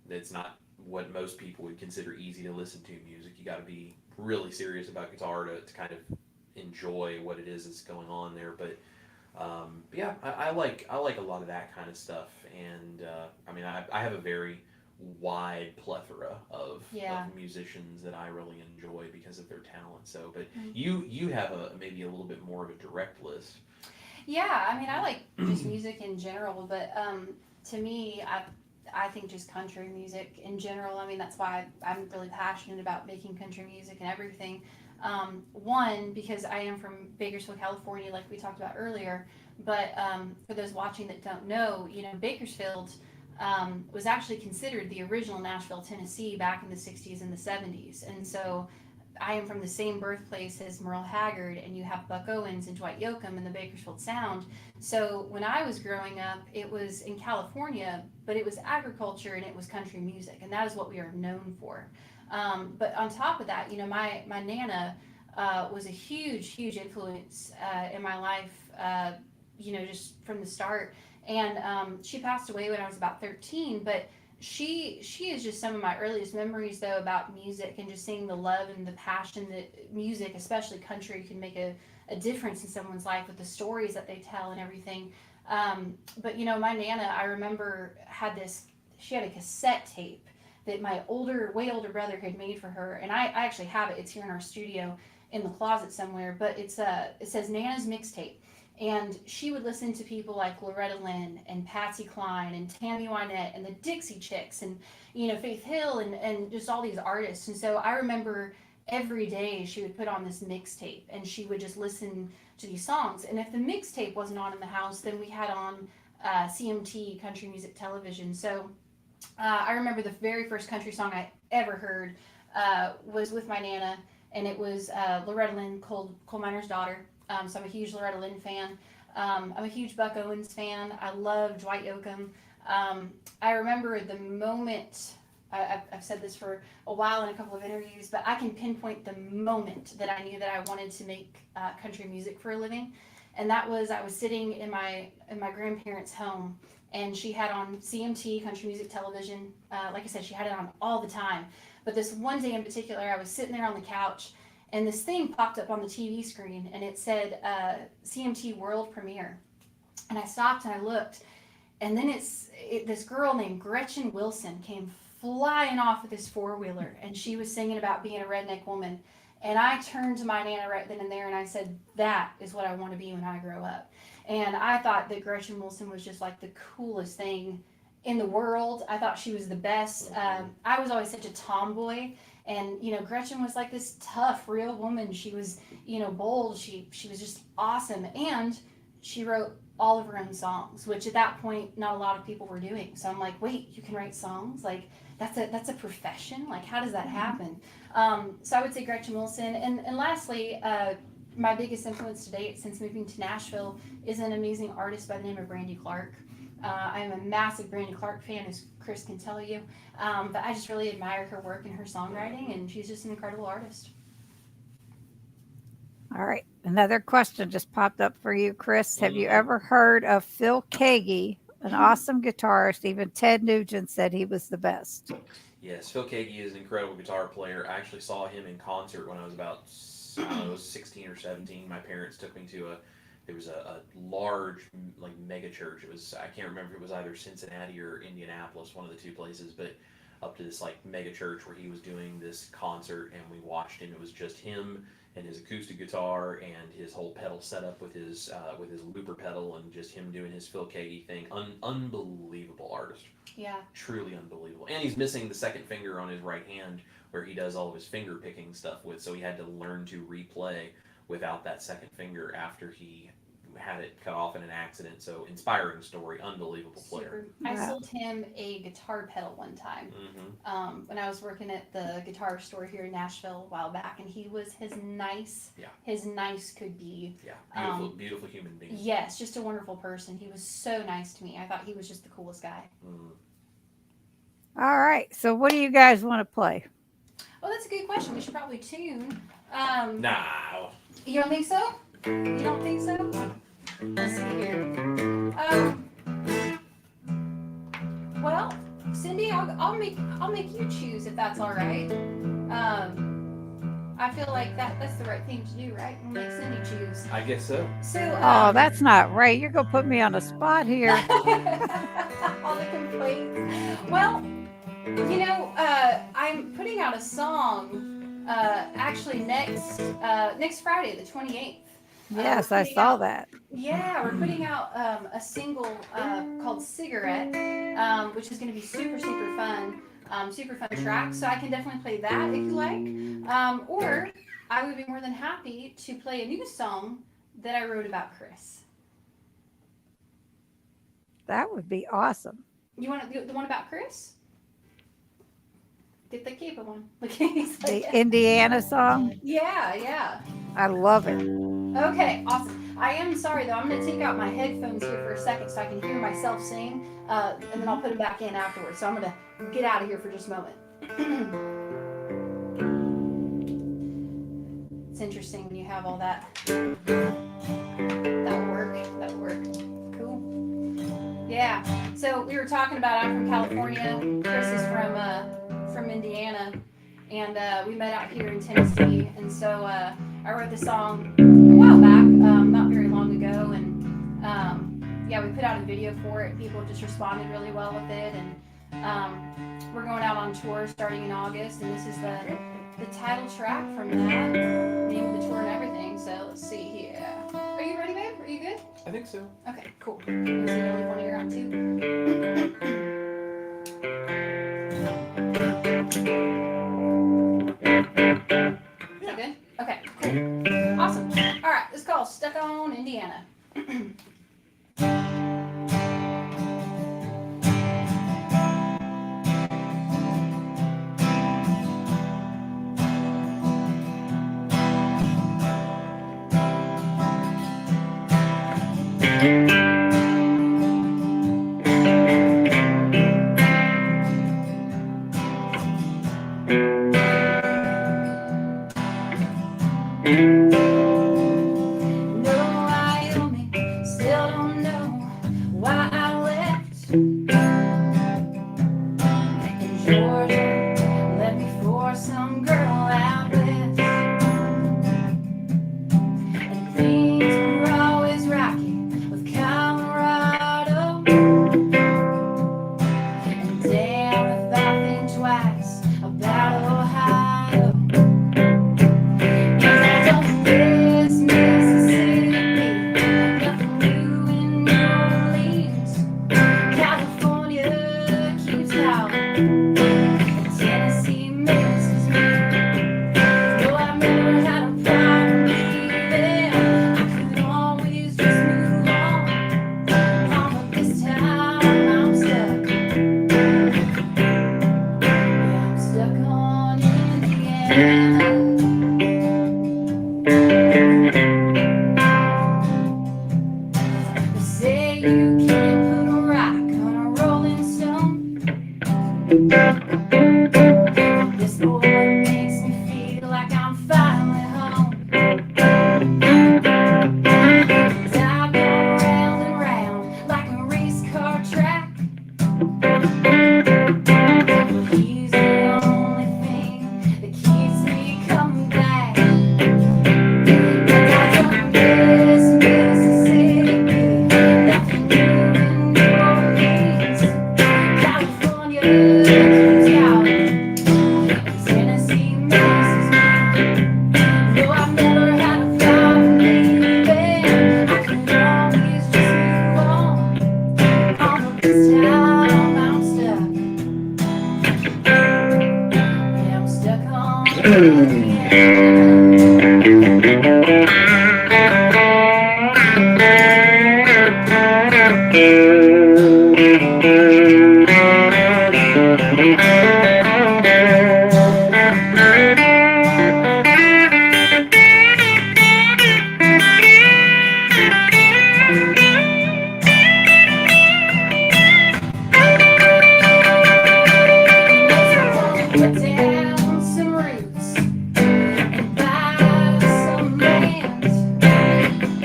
It's not what most people would consider easy to listen to music. You got to be really serious about guitar to kind of enjoy what it is that's going on there. But yeah, I like a lot of that kind of stuff, and I mean I have a very wide plethora Yeah. of musicians that I really enjoy because of their talent. So, but Mhm. you have maybe a little bit more of a direct list. Yeah, I mean, I like just music in general, but to me, I think just country music in general. I mean, that's why I'm really passionate about making country music and everything. One, because I am from Bakersfield, California, like we talked about earlier. But for those watching that don't know, Bakersfield was actually considered the original Nashville, Tennessee back in the 60s and the 70s. And so I am from the same birthplace as Merle Haggard, and you have Buck Owens and Dwight Yoakam and the Bakersfield Sound. So when I was growing up, it was in California, but it was agriculture and it was country music, and that is what we are known for. But on top of that, my Nana was a huge, huge influence in my life, just from the start. And she passed away when I was about 13, but she is just some of my earliest memories though about music and just seeing the love and the passion that music, especially country, can make a difference in someone's life with the stories that they tell and everything. But my Nana, I remember she had a cassette tape that my way older brother had made for her, and I actually have it. It's here in our studio in the closet somewhere, but it says Nana's mixtape. And she would listen to people like Loretta Lynn and Patsy Cline and Tammy Wynette and the Dixie Chicks and, Faith Hill and just all these artists. And so I remember every day she would put on this mixtape and she would just listen to these songs. And if the mixtape wasn't on in the house, then we had on CMT, Country Music Television. So I remember the very first country song I ever heard was with my Nana, and it was Loretta Lynn, Coal Miner's Daughter. So I'm a huge Loretta Lynn fan. I'm a huge Buck Owens fan. I love Dwight Yoakam. I remember the moment, I've said this for a while in a couple of interviews, but I can pinpoint the moment that I knew that I wanted to make country music for a living. And that was, I was sitting in my grandparents' home, and she had on CMT, Country Music Television. Like I said, she had it on all the time. But this one day in particular, I was sitting there on the couch, and this thing popped up on the TV screen, and it said CMT World Premiere. And I stopped and I looked, and then this girl named Gretchen Wilson came flying off with this four-wheeler, and she was singing about being a redneck woman. And I turned to my Nana right then and there, and I said, that is what I want to be when I grow up. And I thought that Gretchen Wilson was just like the coolest thing in the world. I thought she was the best. I was always such a tomboy. And, Gretchen was like this tough, real woman. She was, bold. She was just awesome. And she wrote all of her own songs, which at that point not a lot of people were doing. So I'm like, wait, you can write songs? Like that's a profession? Like how does that happen? So I would say Gretchen Wilson. And lastly, my biggest influence to date since moving to Nashville is an amazing artist by the name of Brandy Clark. I am a massive Brandy Clark fan, as Chris can tell you. But I just really admire her work and her songwriting, and she's just an incredible artist. All right. Another question just popped up for you, Chris. Have you Mhm. ever heard of Phil Keaggy, an awesome guitarist? Even Ted Nugent said he was the best. Yes, Phil Keaggy is an incredible guitar player. I actually saw him in concert when I was about, I don't know, I was 16 or 17. My parents took me to there was a large, like, mega church. It was, I can't remember if it was either Cincinnati or Indianapolis, one of the two places, but up to this, like, mega church where he was doing this concert, and we watched him. It was just him and his acoustic guitar and his whole pedal setup with his looper pedal, and just him doing his Phil Keaggy thing. Unbelievable artist. Yeah. Truly unbelievable. And he's missing the second finger on his right hand where he does all of his finger picking stuff with, so he had to learn to replay without that second finger after he had it cut off in an accident. So inspiring story, unbelievable player. Super. I Wow. sold him a guitar pedal one time when I was working at the guitar store here in Nashville a while back, and he was as nice could be. Yeah, beautiful human being. Yes, just a wonderful person. He was so nice to me. I thought he was just the coolest guy. All right. So what do you guys want to play? Oh, that's a good question. We should probably tune. No. You don't think so? You don't think so? Let's see here. Well, Cindy, I'll make you choose if that's all right. I feel like that's the right thing to do, right? We'll make Cindy choose. I guess so. So. Oh, that's not right. You're going to put me on the spot here. All the complaints. Well, you know, I'm putting out a song actually next Friday, the 28th. Yes, I saw that. Yeah, we're putting out a single called Cigarette, which is going to be super fun. Super fun track. So I can definitely play that if you like. Or I would be more than happy to play a new song that I wrote about Chris. That would be awesome. You want the one about Chris? Get the Keto one. He's like, The Indiana song. Yeah. I love it. Okay, awesome. I am sorry though. I'm going to take out my headphones here for a second so I can hear myself sing, and then I'll put them back in afterwards. So I'm going to get out of here for just a moment. It's interesting when you have all that. That would work. Cool. Yeah. So we were talking about I'm from California. Chris is from Indiana, and we met out here in Tennessee. And so I wrote the song a while back, not very long ago, and yeah, we put out a video for it. People just responded really well with it, and we're going out on tour starting in August, and this is the title track from that, name of the tour and everything. So let's see here. Are you ready, babe? Are you good? I think so. Okay, cool. Is it really one of your own too? Is that good? Okay, cool. Awesome. All right, it's called Stuck on Indiana. No, Wyoming, still don't know why I left. In Georgia, left me for some girl out west. And things were always rocky with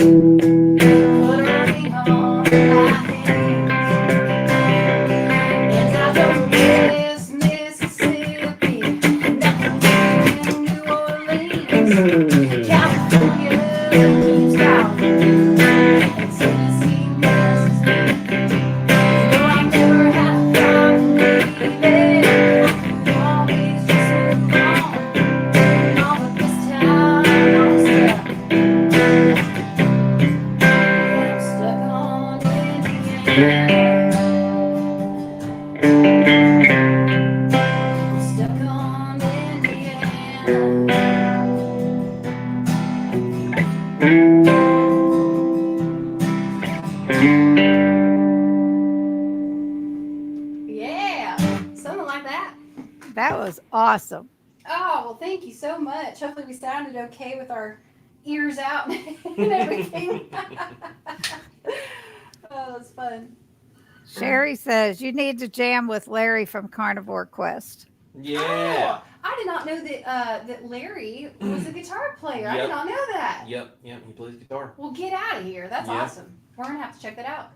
Put a ring on my hand. And I don't miss Mississippi, nothing in New Orleans. California keeps calling, and Tennessee messes me. Though I never had a problem leaving, I could always just move on. No, but this time I'm stuck. Yeah, I'm stuck on Indiana. I'm stuck on Indiana. Yeah, something like that. That was awesome. Oh, well, thank you so much. Hopefully, we sounded okay with our ears out and everything. Oh, that's fun. Sherry says you need to jam with Larry from Carnivore Quest. Yeah. Oh, I did not know that Larry was a guitar player. I did Yep. not know that. Yep. Yep. He plays guitar. Well, get out of here. That's Yeah. awesome. We're gonna have to check that out.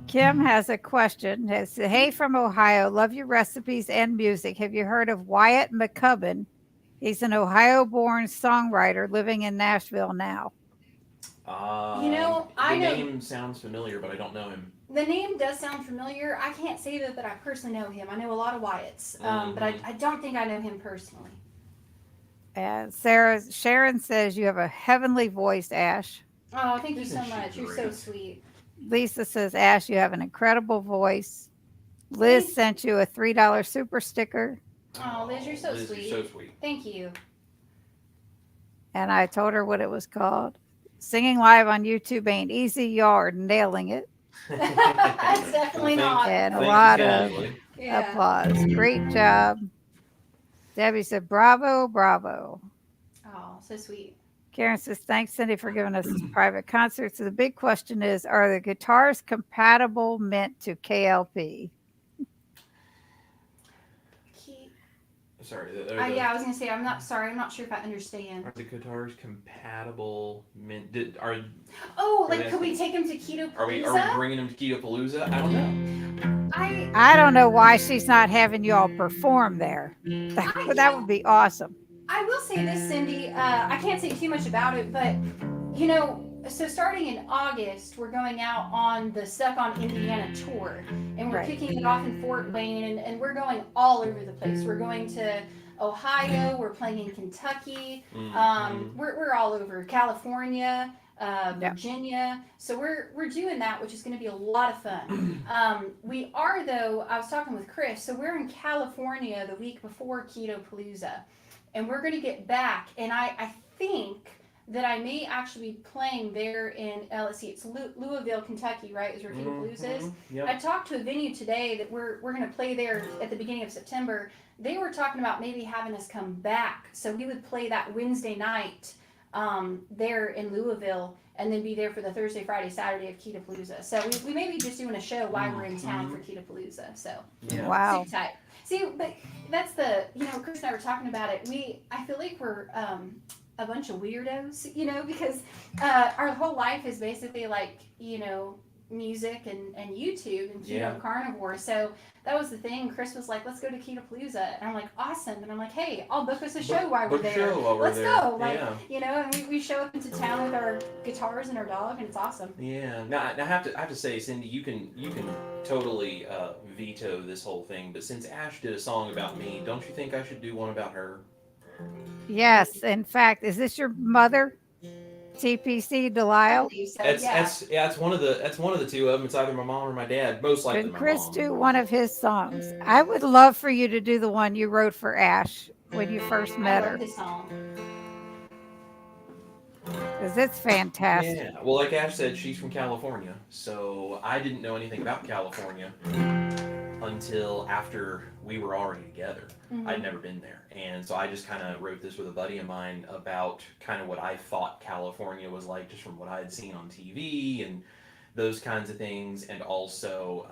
Kim has a question. It says, hey, from Ohio. Love your recipes and music. Have you heard of Wyatt McCubbin? He's an Ohio born songwriter living in Nashville now. You know, the I know- name sounds familiar, but I don't know him. The name does sound familiar. I can't say that I personally know him. I know a lot of Wyatts, but I don't think I know him personally. And Sharon says you have a heavenly voice, Ash. Oh, thank you so Isn't she much. You're so great? sweet. Lisa says, Ash, you have an incredible voice. Liz Thank- sent you a $3 super sticker. Oh, Liz, you're so Liz, sweet. You're so sweet. Thank you. And I told her what it was called. Singing live on YouTube ain't easy. Y'all are nailing it. It's definitely not. And a Thank you lot kindly. of Yeah. applause. Great job. Debbie said, bravo, bravo. Oh, so sweet. Karen says, thanks, Cindy, for giving us this private concert. So the big question is, are the guitars compatible meant to KLP? Sorry. Yeah, I was gonna say I'm not sorry. I'm not sure if I understand. Are the guitars compatible? Oh, Are like they could we asking- take him to Keto Are we bringing them to Keto Palooza? I don't know. I don't know why she's not having you all perform there. That would be awesome. I will say this, Cindy. I can't say too much about it, but you know, so starting in August, we're going out on the Stuck on Indiana tour, and we're Right. kicking it off in Fort Wayne, and we're going all over the place. We're going to Ohio. We're playing in Kentucky. We're all over California. Virginia. So we're doing that, which is going to be a lot of fun. We are though. I was talking with Chris. So we're in California the week before Keto Palooza, and we're going to get back. And I think that I may actually be playing there in let's see, it's Louisville, Kentucky, right? Is where Keto Palooza is. Yep. I talked to a venue today that we're going to play there at the beginning of September. They were talking about maybe having us come back, so we would play that Wednesday night there in Louisville, and then be there for the Thursday, Friday, Saturday of Keto Palooza. So we may be just doing a show while we're in town for Keto Palooza. So Yeah. Wow. super tight. See, but that's the Chris and I were talking about it. I feel like we're a bunch of weirdos, because our whole life is basically like music and YouTube and Keto Yeah. Carnivore. So that was the thing. Chris was like, let's go to Keto Palooza. And I'm like, awesome. And I'm like, hey, I'll book us a show while we're Book a there. show while we're Let's there. go. Like, Yeah. and we show up into town with our guitars and our dog, and it's awesome. Yeah. Now I have to say, Cindy, you can totally veto this whole thing. But since Ash did a song about me, don't you think I should do one about her? Yes. In fact, is this your mother? TPC I Delisle? believe so, That's one of the two of them. It's either my mom or my dad. Most likely Could my Chris mom. do one of his songs? I would love for you to do the one you wrote for Ash when you first met I her, love this song. because it's fantastic. Yeah. Well, like Ash said, she's from California, so I didn't know anything about California until after we were already together. Mhm. I'd never been there, and so I just kind of wrote this with a buddy of mine about kind of what I thought California was like, just from what I had seen on TV and those kinds of things, and also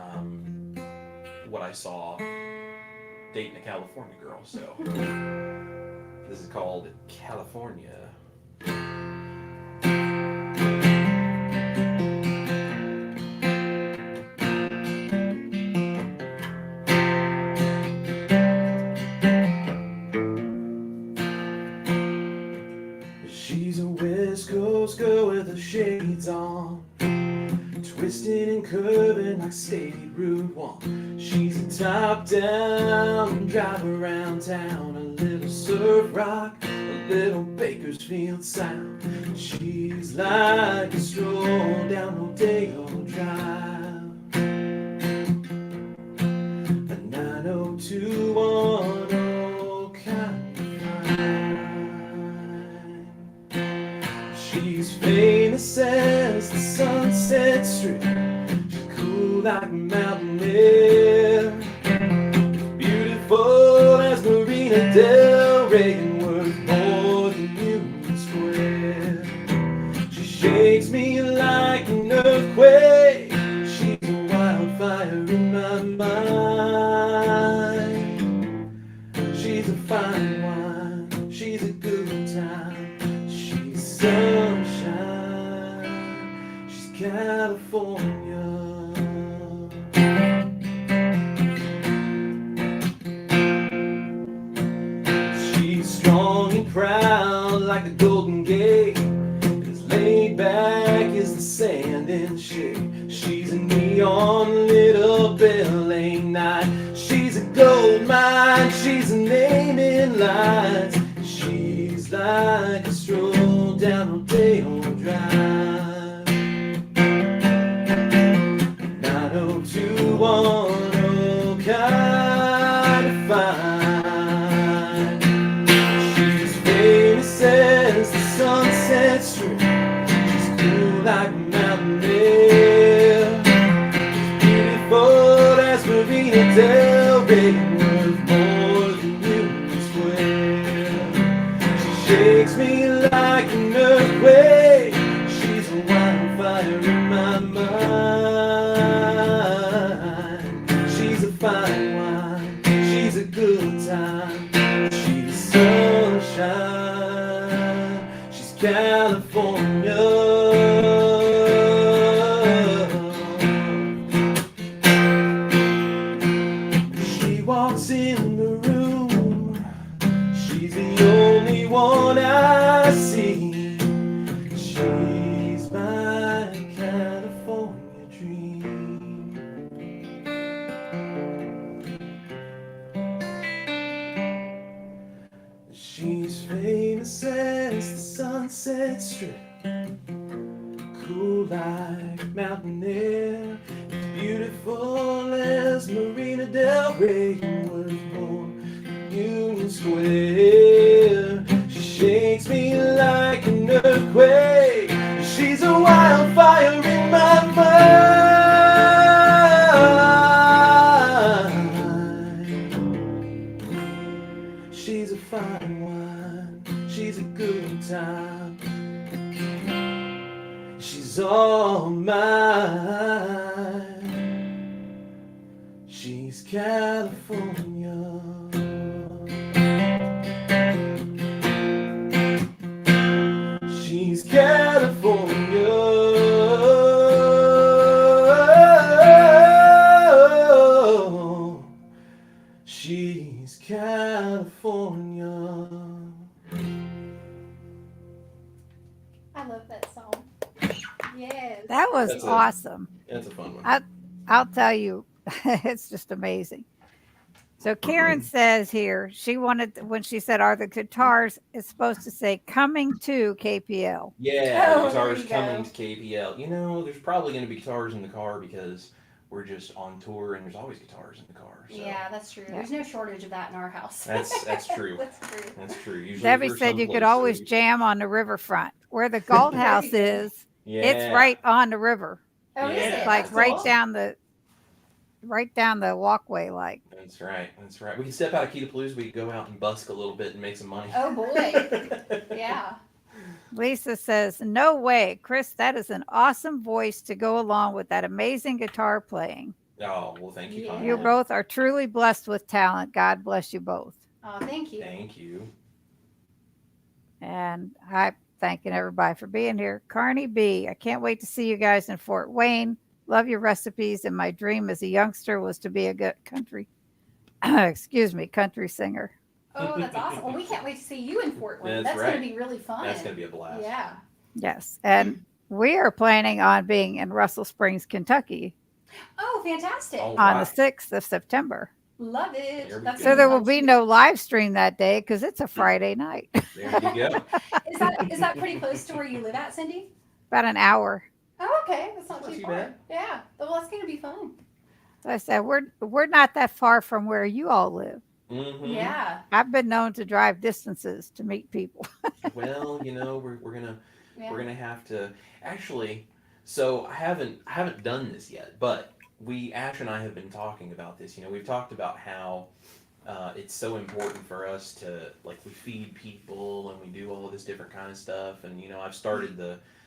what I saw dating a California girl. So this is called California. on, twisting and curving like State Route 1. She's a top down, drive around town, a little surf rock, a little Bakersfield sound. She's like a stroll down Rodeo Drive, a 90210 kind of fine. She's famous as the Sunset Strip. She's cool like mountain air, beautiful as Marina Del Rey, and worth more than Union Square. She shakes me like an earthquake. She's a wildfire in my mind. She's a fine wine. She's a good time. She's sunshine. She's California. She's strong and proud like the Golden Gate, as laid back as the sand in the shade. She's a neon lit up LA night. She's a gold mine. She's a name in lights. She's like a stroll down Rodeo Drive, 90210 kind of fine. She's famous as the Sunset Strip. She's cool like mountain air, beautiful as Marina Del Rey, worth more than Union Square. She shakes me like an earthquake. She's a wildfire in my mind. She's a fine wine. She's a good time. She's sunshine. She's California. She walks in the room. She's the only one I see. She's my California dream. She's famous as the Sunset Strip, cool like mountain air, beautiful as Marina Del Rey, worth more than Union Square. She shakes me like an earthquake. She's a wildfire in my mind. She's a fine wine. She's a good time. She's all mine. She's California. She's California. She's California. I love that song. Yes. That was That's awesome. That's a fun one. I'll tell you, it's just amazing. So Karen says here she wanted when she said, "Are the guitars?" It's supposed to say "coming to KPL." Yeah, Oh, guitars there you coming go. to KPL. You know, there's probably going to be guitars in the car because we're just on tour and there's always guitars in the car. So Yeah, that's true. There's no shortage of that in our house. that's true. That's true. That's true. Usually Debbie we're said you could someplace always that jam on the riverfront where the Gold There you House go. is. yeah, It's right on the river. Oh, is Yeah. it? It's like That's right cool. down the walkway. Like That's right. That's right. We can step out of Keto Blues. We can go out and busk a little bit and make some money. Oh boy. Yeah. Lisa says, "No way, Chris. That is an awesome voice to go along with that amazing guitar playing. Oh well, thank you. Yeah. You both are truly blessed with talent. God bless you both." Oh, thank you. Thank you. And I'm thanking everybody for being here. Carney B, I can't wait to see you guys in Fort Wayne. Love your recipes. And my dream as a youngster was to be a good country, country singer. Oh, that's awesome. Well, we can't wait to see you in Fort Wayne. That's That's going right. to be really fun. That's gonna be a blast. Yeah. Yes. And we are planning on being in Russell Springs, Kentucky Oh, fantastic. All on the right. 6th of September. Love There it. we That's So gonna be there go. will fun be too. no live stream that day because it's a Friday night. There you go. Is that pretty close to where you live at, Cindy? About an hour. Oh, okay. That's That's not not too too far. bad. Yeah. Well, that's gonna be fun. So I said, we're not that far from where you all live. Mm-hmm. Yeah. I've been known to drive distances to meet people. Well, we're Yeah. gonna have to actually. So I haven't done this yet, but we Ash and I have been talking about this. We've talked about how it's so important for us to like we feed people and we do all this different kind of stuff. And I've started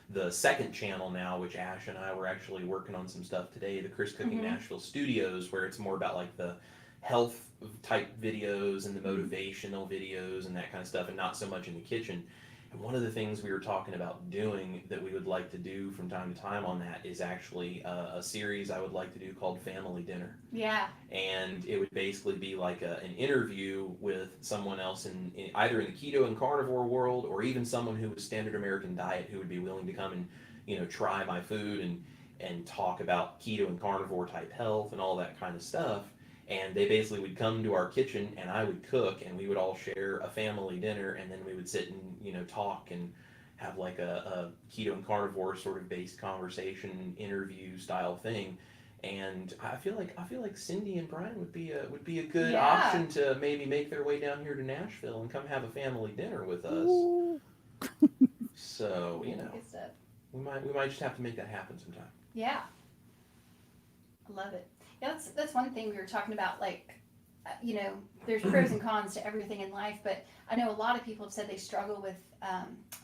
the second channel now, which Ash and I were actually working on some stuff today, the Chris Cooking Mhm. Nashville Studios, where it's more about like the health type videos and the motivational videos and that kind of stuff, and not so much in the kitchen. And one of the things we were talking about doing that we would like to do from time to time on that is actually a series I would like to do called Family Dinner. Yeah. And it would basically be like an interview with someone else in either in the keto and carnivore world, or even someone who was standard American diet who would be willing to come and try my food and talk about keto and carnivore type health and all that kind of stuff. And they basically would come to our kitchen and I would cook and we would all share a family dinner, and then we would sit and talk and have like a keto and carnivore sort of based conversation interview style thing. And I feel like Cindy and Brian would be a good Yeah. option to maybe make their way down here to Nashville and come have a family dinner with us. Ooh. So Good stuff. we might just have to make that happen sometime. Yeah. I love it. Yeah, that's one thing we were talking about. Like, there's pros and cons to everything in life, but I know a lot of people have said they struggle with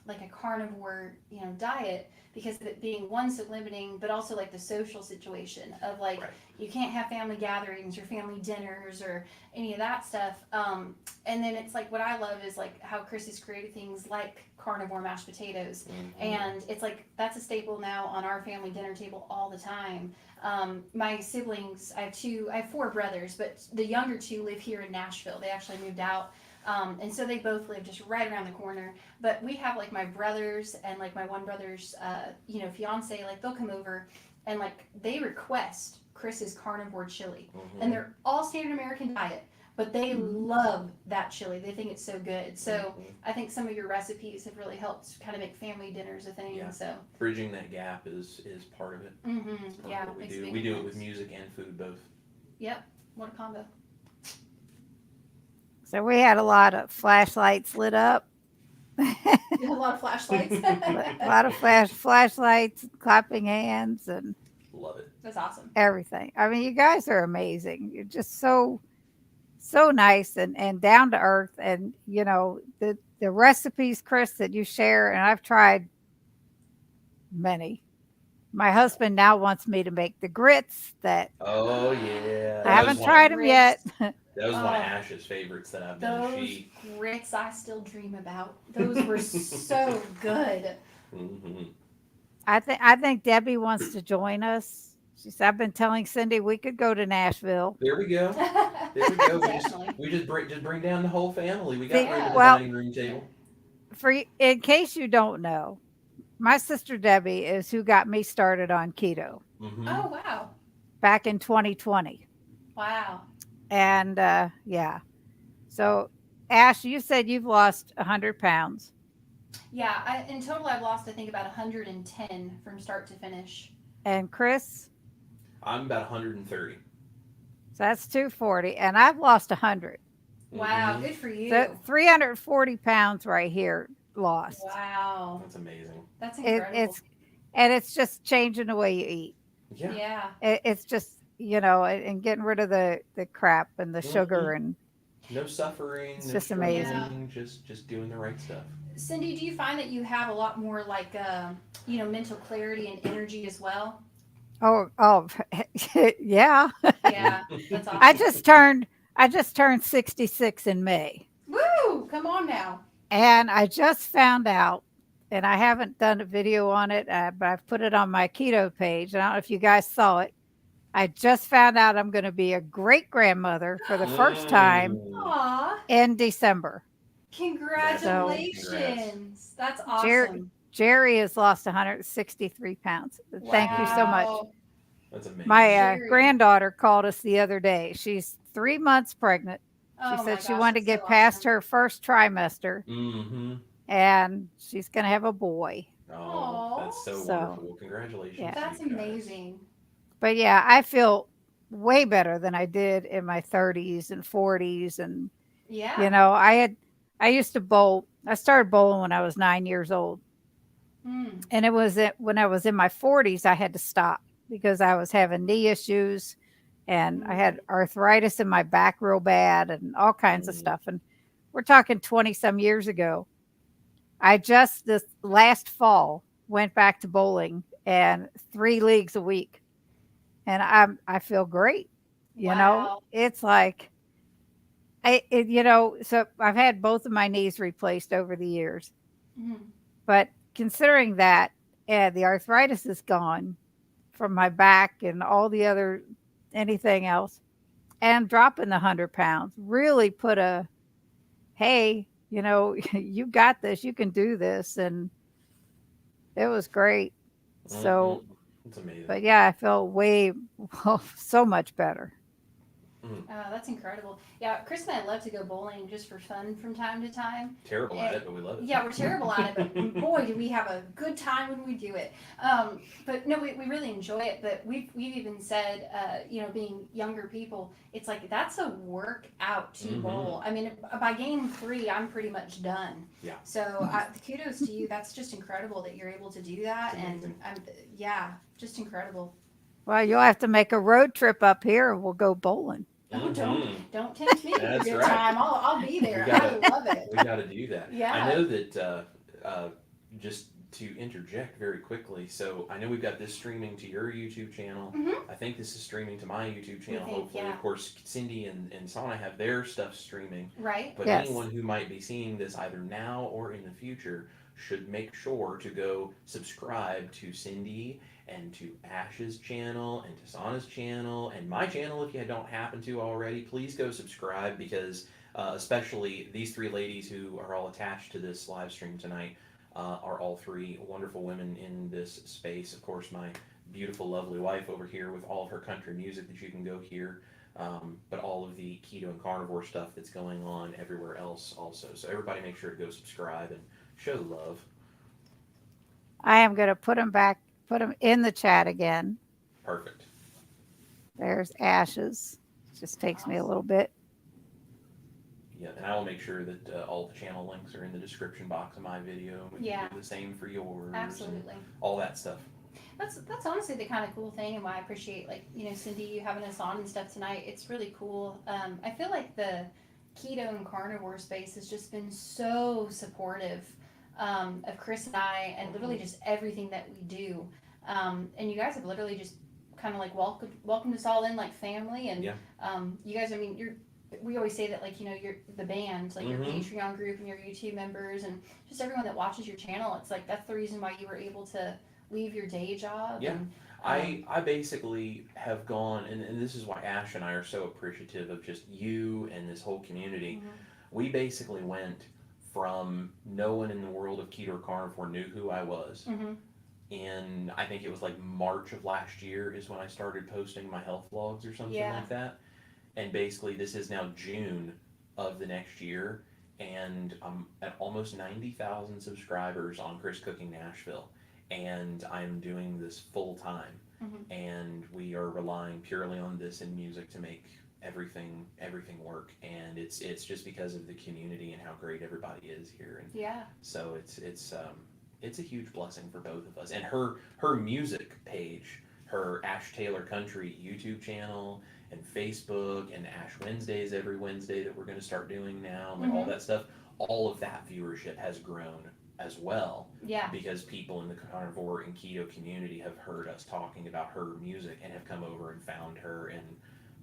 like a carnivore, diet because of it being one so limiting, but also like the social situation of like Right. you can't have family gatherings or family dinners or any of that stuff. And then it's like what I love is like how Chris has created things like carnivore mashed potatoes, and it's like that's a staple now on our family dinner table all the time. My siblings, I have four brothers, but the younger two live here in Nashville. They actually moved out. And so they both live just right around the corner. But we have like my brothers and like my one brother's, fiance, like they'll come over and like they request Chris's carnivore chili. And they're all standard American diet, but they love that chili. They think it's so good. So I think some of your recipes have really helped kind of make family dinners a thing. Yeah. So, Bridging that gap is part of it. It's part yeah, of what we makes a do. big We do it with difference. music and food both. Yep. What a combo. So we had a lot of flashlights lit up. A A lot of flashlights. lot of flashlights, clapping hands, and Love it. That's awesome. everything. I mean, you guys are amazing. You're just so nice and down to earth. And the recipes, Chris, that you share, and I've tried many. My husband now wants me to make the grits that Oh yeah, I that was haven't one of tried them yet. that was one of Oh, Ash's favorites that I've done. those She. grits I still dream about. Those were so good. hmm I think Debbie wants to join us. She said, I've been telling Cindy we could go to Nashville. There we go. There we go. Definitely. We just bring down the whole family. We got See, room at the well, dining room table. in case you don't know, my sister Debbie is who got me started on keto Mm-hmm. Oh, wow. back in 2020. Wow. And yeah. So, Ash, you said you've lost 100 pounds. Yeah, in total, I've lost, I think, about 110 from start to finish. And Chris, I'm about 130. so that's 240. And I've lost 100. Wow, Mhm. good for you. So 340 pounds right here lost. Wow. That's amazing. That's It, incredible. it's just changing the way you eat. Yeah. Yeah. It's just, and getting rid of the crap and the sugar and No suffering. It's No just amazing. struggling, just doing the right stuff. Cindy, do you find that you have a lot more like, mental clarity and energy as well? oh yeah. Yeah, that's awesome. I just turned 66 in May. Woo! Come on now. And I just found out, and I haven't done a video on it, but I've put it on my keto page. I don't know if you guys saw it. I just found out I'm going to be a great grandmother for the first time Aw, in December. congratulations. That's Jer- awesome. Jerry has lost 163 pounds. Thank you so much. Wow. That's My amazing. Jerry. granddaughter called us the other day. She's 3 months pregnant. She Oh said my she gosh, wanted to that's so get past awesome. her first trimester Mm-hmm. and she's going to have a boy. Oh, that's Oh, so So, wonderful. Well, congratulations yeah. to you that's guys. amazing. But yeah, I feel way better than I did in my 30s and 40s. And, Yeah. I used to bowl. I started bowling when I was 9 years old. Mm. And when I was in my 40s, I had to stop because I was having knee issues and I Mm. had arthritis in my back real bad and all kinds of Mm. stuff. And we're talking 20 some years ago. I just this last fall went back to bowling and 3 leagues a week. And I feel great. Wow. It's like so I've had both of my knees replaced over the years. Mm. But considering that the arthritis is gone from my back and all the other anything else, and dropping the 100 pounds really put a hey, you got this, you can do this, and it was great. Mm-mm. So, That's amazing. but yeah, I felt way so much better. Mm. That's incredible. Yeah, Chris and I love to go bowling just for fun from time to time. Terrible at And it, but we love yeah, we're terrible at it, but it. boy, do we have a good time when we do it. But no, we really enjoy it. But we've even said, being younger people, it's like that's a workout to Mm-hmm. bowl. I mean, by game three, I'm pretty much done. Yeah. So kudos to you. That's just incredible that you're able to do that, It's amazing. and yeah, just incredible. Well, you'll have to make a road trip up here and we'll go bowling. Oh, Mm-hmm. don't tempt me with a That's good right. time. I'll be We there. I gotta love it. we gotta do that. I Yeah. know that just to interject very quickly. So I know we've got this streaming to your YouTube channel. Mm-hmm. I think this is streaming to my YouTube We channel. think, Hopefully, yeah. of course, Cindy and Sana have their stuff streaming. Right. But Yes. anyone who might be seeing this either now or in the future should make sure to go subscribe to Cindy and to Ash's channel and to Sana's channel and my channel if you don't happen to already. Please go subscribe because especially these three ladies who are all attached to this live stream tonight are all three wonderful women in this space. Of course, my beautiful, lovely wife over here with all of her country music that you can go hear but all of the keto and carnivore stuff that's going on everywhere else also. So everybody make sure to go subscribe and show the love. I am going to put them in the chat again. Perfect. There's Ashes. Just takes me a Awesome. little bit. Yeah, and I will make sure that all the channel links are in the description box of my video. We Yeah. can do the same for yours. And Absolutely. all that stuff. That's honestly the kind of cool thing, and why I appreciate Cindy, you having us on and stuff tonight. It's really cool. I feel like the keto and carnivore space has just been so supportive of Chris and I, and literally just everything that we do. And you guys have literally just kind of like welcomed us all in like family, and Yeah. you guys. I mean, we always say that you're the band, like your Mhm. Patreon group and your YouTube members, and just everyone that watches your channel. It's like that's the reason why you were able to leave your day job. Yeah. And, I basically have gone, and this is why Ash and I are so appreciative of just you and this whole community. Mhm. We basically went from no one in the world of keto or carnivore knew who I was. Mhm. And I think it was like March of last year is when I started posting my health vlogs or something Yeah. like that. And basically, this is now June of the next year, and I'm at almost 90,000 subscribers on Chris Cooking Nashville, and I'm doing this full time, Mhm. and we are relying purely on this and music to make everything work, and it's just because of the community and how great everybody is here, and Yeah. so it's a huge blessing for both of us, and her music page, her Ash Taylor Country YouTube channel and Facebook and Ash Wednesdays every Wednesday that we're going to start doing now, and all Mhm. that stuff, all of that viewership has grown as well Yeah. because people in the carnivore and keto community have heard us talking about her music and have come over and found her and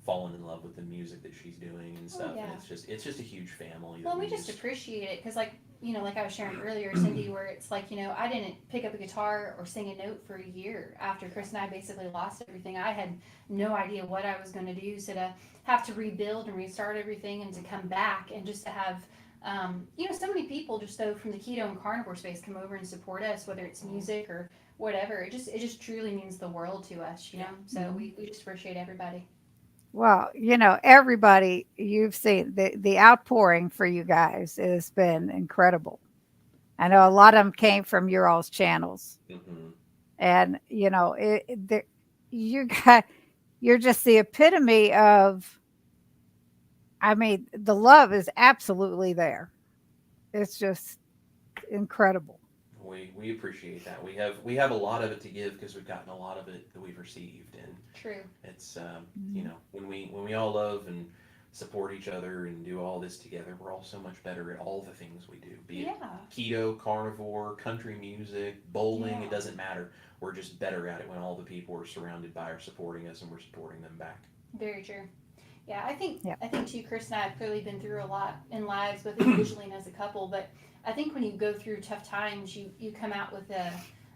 fallen in love with the music that she's doing and stuff. yeah. And it's just a huge family. Well, that we just appreciate it because, like I was sharing earlier, Cindy, where it's like, I didn't pick up a guitar or sing a note for a year after Chris and I basically lost everything. I had no idea what I was going to do. So to have to rebuild and restart everything and to come back and just to have So many people just though from the keto and carnivore space come over and support us, whether it's music or whatever. It just truly means the world to us, you know. So Mhm. we just appreciate everybody. Well, everybody you've seen the outpouring for you guys has been incredible. I know a Yeah. lot of them came from your all's channels, Hmm. and you got you're just the epitome of. I mean, the love is absolutely there. It's just incredible. We appreciate that. We have a lot of it to give because we've gotten a lot of it that we've received, and True. it's Mhm. when we all love and support each other and do all this together, we're all so much better at all the things we do. Be it Yeah. keto, carnivore, country music, bowling, it Yeah. doesn't matter. We're just better at it when all the people we're surrounded by are supporting us and we're supporting them back. Very true. Yeah, I think Yeah. I think too. Chris and I have clearly been through a lot in lives, both individually and as a couple. But I think when you go through tough times, you come out with a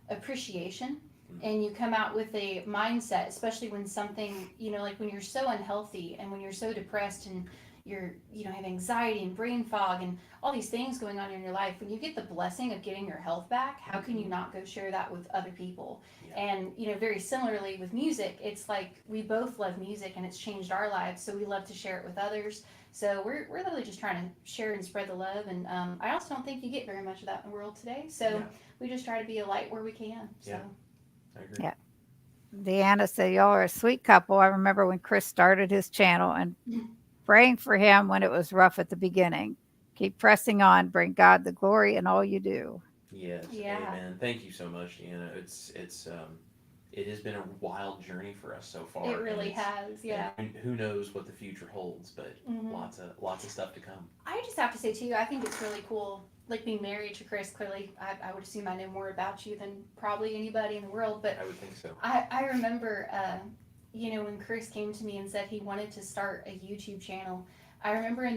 appreciation, and you come out with a mindset, especially when something like when you're so unhealthy and when you're so depressed and you're have anxiety and brain fog and all these things going on in your life. When you get the blessing of getting your health back, how can you not go share that with other people? Yeah. And very similarly with music, it's like we both love music and it's changed our lives, so we love to share it with others. So we're literally just trying to share and spread the love. And I also don't think you get very much of that in the world today. So Yeah. we just try to be a light where we can. So Yeah. I agree. Yeah. Deanna said, "Y'all are a sweet couple." I remember when Chris started his channel and praying for him when it was rough at the beginning. Keep pressing on, bring God the glory in all you do. Yes, yeah, amen. Thank you so much, Deanna. It has been a wild journey for us so it far, and really has. and Yeah. who knows what the future holds, but hmm lots of stuff to come. I just have to say too, I think it's really cool. Like being married to Chris, clearly, I would assume I know more about you than probably anybody in the world. But I would think so. I remember, when Chris came to me and said he wanted to start a YouTube channel. I remember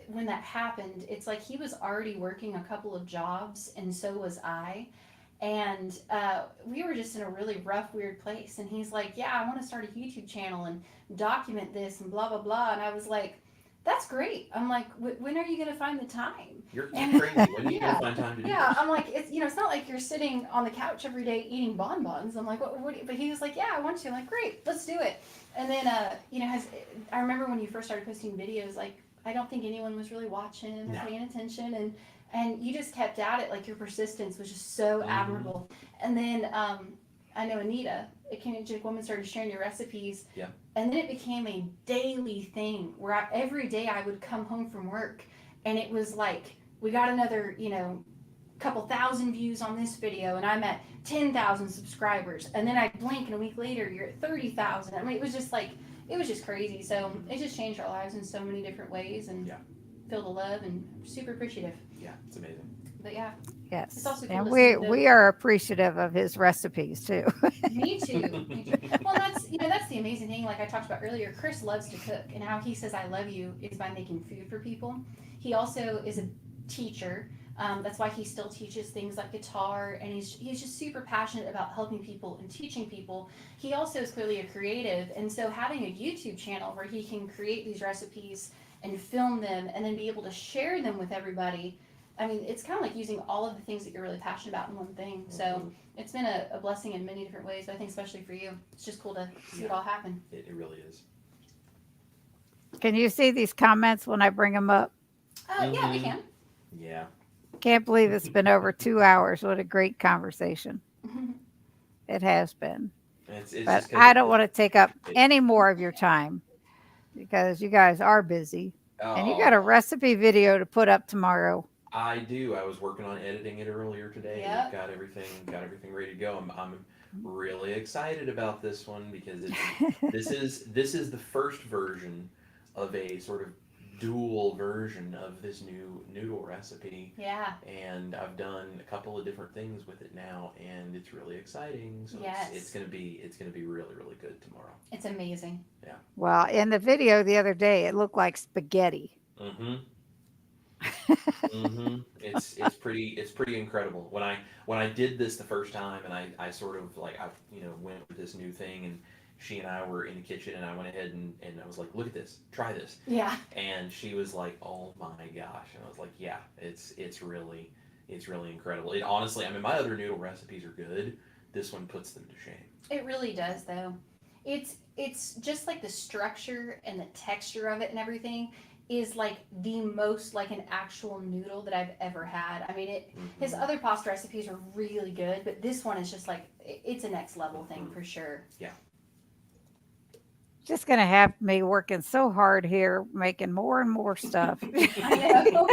when that happened, it's like he was already working a couple of jobs, and so was I. And we were just in a really rough, weird place. And he's like, "Yeah, I want to start a YouTube channel and document this and blah blah blah." And I was like, "That's great." I'm like, "When are you gonna find the time?" You're And crazy. When are you gonna yeah, find time to do yeah, this? I'm like, it's not like you're sitting on the couch every day eating bonbons. I'm like, what? But he was like, "Yeah, I want to." I'm like, "Great, let's do it." And then, I remember when you first started posting videos, like I don't think anyone was really watching or No. paying attention, and you just kept at it. Like your persistence was just so Mm-hmm. admirable. And then, I know Anita, a Kenyan woman, started sharing your recipes. Yeah. And then it became a daily thing where every day I would come home from work, and it was like we got another, couple thousand views on this video, and I'm at 10,000 subscribers, and then I blink and a week later you're at 30,000. I mean, it was just crazy. So it just changed our lives in so many different ways, and Yeah. feel the love and super appreciative. Yeah, it's amazing. But yeah, it's Yes. also cool And to we see the. we are appreciative of his recipes too. Me too. Me too. Well, that's the amazing thing. Like I talked about earlier, Chris loves to cook, and how he says "I love you" is by making food for people. He also is a teacher. That's why he still teaches things like guitar, and he's just super passionate about helping people and teaching people. He also is clearly a creative, and so having a YouTube channel where he can create these recipes and film them, and then be able to share them with everybody. I mean, it's kind of like using all of the things that you're really passionate about in one thing. So Mm-hmm. it's been a blessing in many different ways. But I think especially for you, it's just cool to see it all happen. It really is. Can you see these comments when I bring them up? Yeah, we Mm-hmm. can. Yeah. Can't believe it's been over 2 hours. What a great conversation it has been. It's But just because I don't want to take up any more of your time because you guys are busy. And you got a oh, recipe video to put up tomorrow. I do. I was working on editing it earlier today, and we've Yep. got everything ready to go. I'm really excited about this one because this is the first version of a sort of dual version of this new noodle recipe, Yeah. and I've done a couple of different things with it now, and it's really exciting. So Yes. it's gonna be really really good tomorrow. It's amazing. Well, in the video the other day, it looked like spaghetti. Mm-hmm. Mm-hmm. It's pretty incredible. When I did this the first time, and I sort of like I went with this new thing and she and I were in the kitchen, and I went ahead and I was like, look at this, try this. Yeah. And she was like, oh my gosh. And I was like, yeah, it's really incredible. It honestly, I mean, my other noodle recipes are good. This one puts them to shame. It really does, though. It's just like the structure and the texture of it and everything is like the most like an actual noodle that I've ever had. I mean, his other pasta recipes are really good, but this one is just like it's a next level thing for sure. Yeah. Just gonna have me working so hard here, making more and more stuff. I know.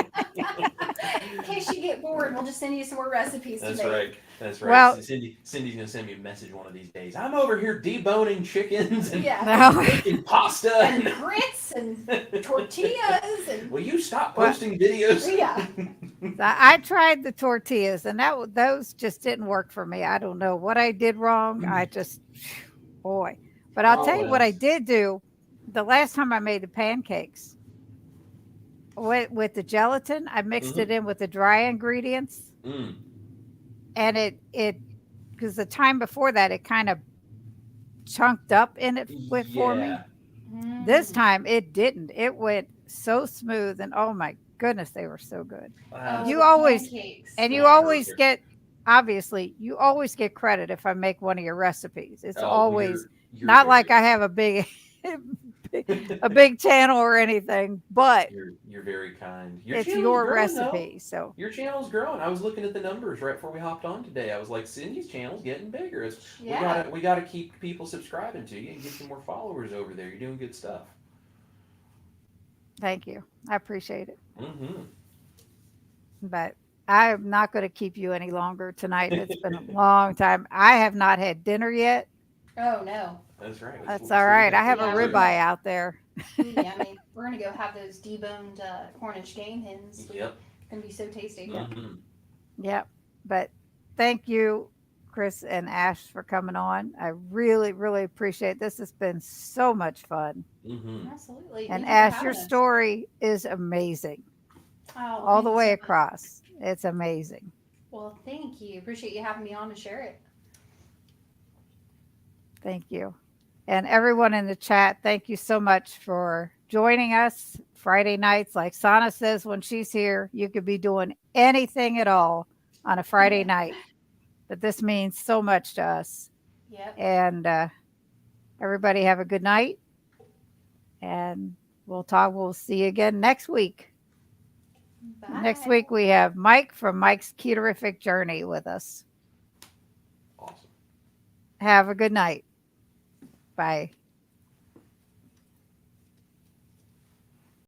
In case you get bored, we'll just send you some more recipes That's to make. right. That's right. Well, Cindy's gonna send me a message one of these days. I'm over here deboning chickens and Yeah. no. making pasta And and grits and tortillas and will you stop Well, posting videos? yeah. I tried the tortillas, and those just didn't work for me. I don't know what I did wrong. I just, boy. But I'll Oh tell you what well. I did do. The last time I made the pancakes with the gelatin, I mixed it Mm-hmm. in with the dry ingredients, Mm. and it because the time before that it kind of chunked up in it with for me. Yeah. This Mm. time it didn't. It went so smooth, and oh my goodness, they were so good. Oh, You the always pancakes. And you That's Yes. always perfect. get obviously, you always get credit if I make one of your recipes. It's Oh, well, always you're not like very I have a big a big channel or anything, but you're very kind. Your it's channel's your growing though. recipe. So Your channel's growing. I was looking at the numbers right before we hopped on today. I was like, Cindy's channel's getting bigger. Yeah. We gotta keep people subscribing to you and get some more followers over there. You're doing good stuff. thank you. I appreciate it. Mm-hmm. But I'm not going to keep you any longer tonight. It's been a long time. I have not had dinner yet. Oh no. That's right. That's Let's all leave right. I that have a there Yeah, we're too. gonna ribeye out there. be yummy. We're gonna go have those deboned Cornish game hens. Yep. Gonna be so tasty. Mm-hmm. Yep. But thank you, Chris and Ash, for coming on. I really, really appreciate it. This has been so much fun. Mm-hmm. Absolutely. And Thank you for Ash, your having us. story is amazing Oh, all thank the you way so much. across. It's amazing. Well, thank you. Appreciate you having me on to share it. Thank you. And everyone in the chat, thank you so much for joining us Friday nights. Like Sana says, when she's here, you could be doing anything at all on a Friday night. But this means so much to us. Yep. And everybody have a good night. And we'll see you again next week. Next Bye. week we have Mike from Mike's Ketorific Journey with us. Awesome. Have a good night. Bye.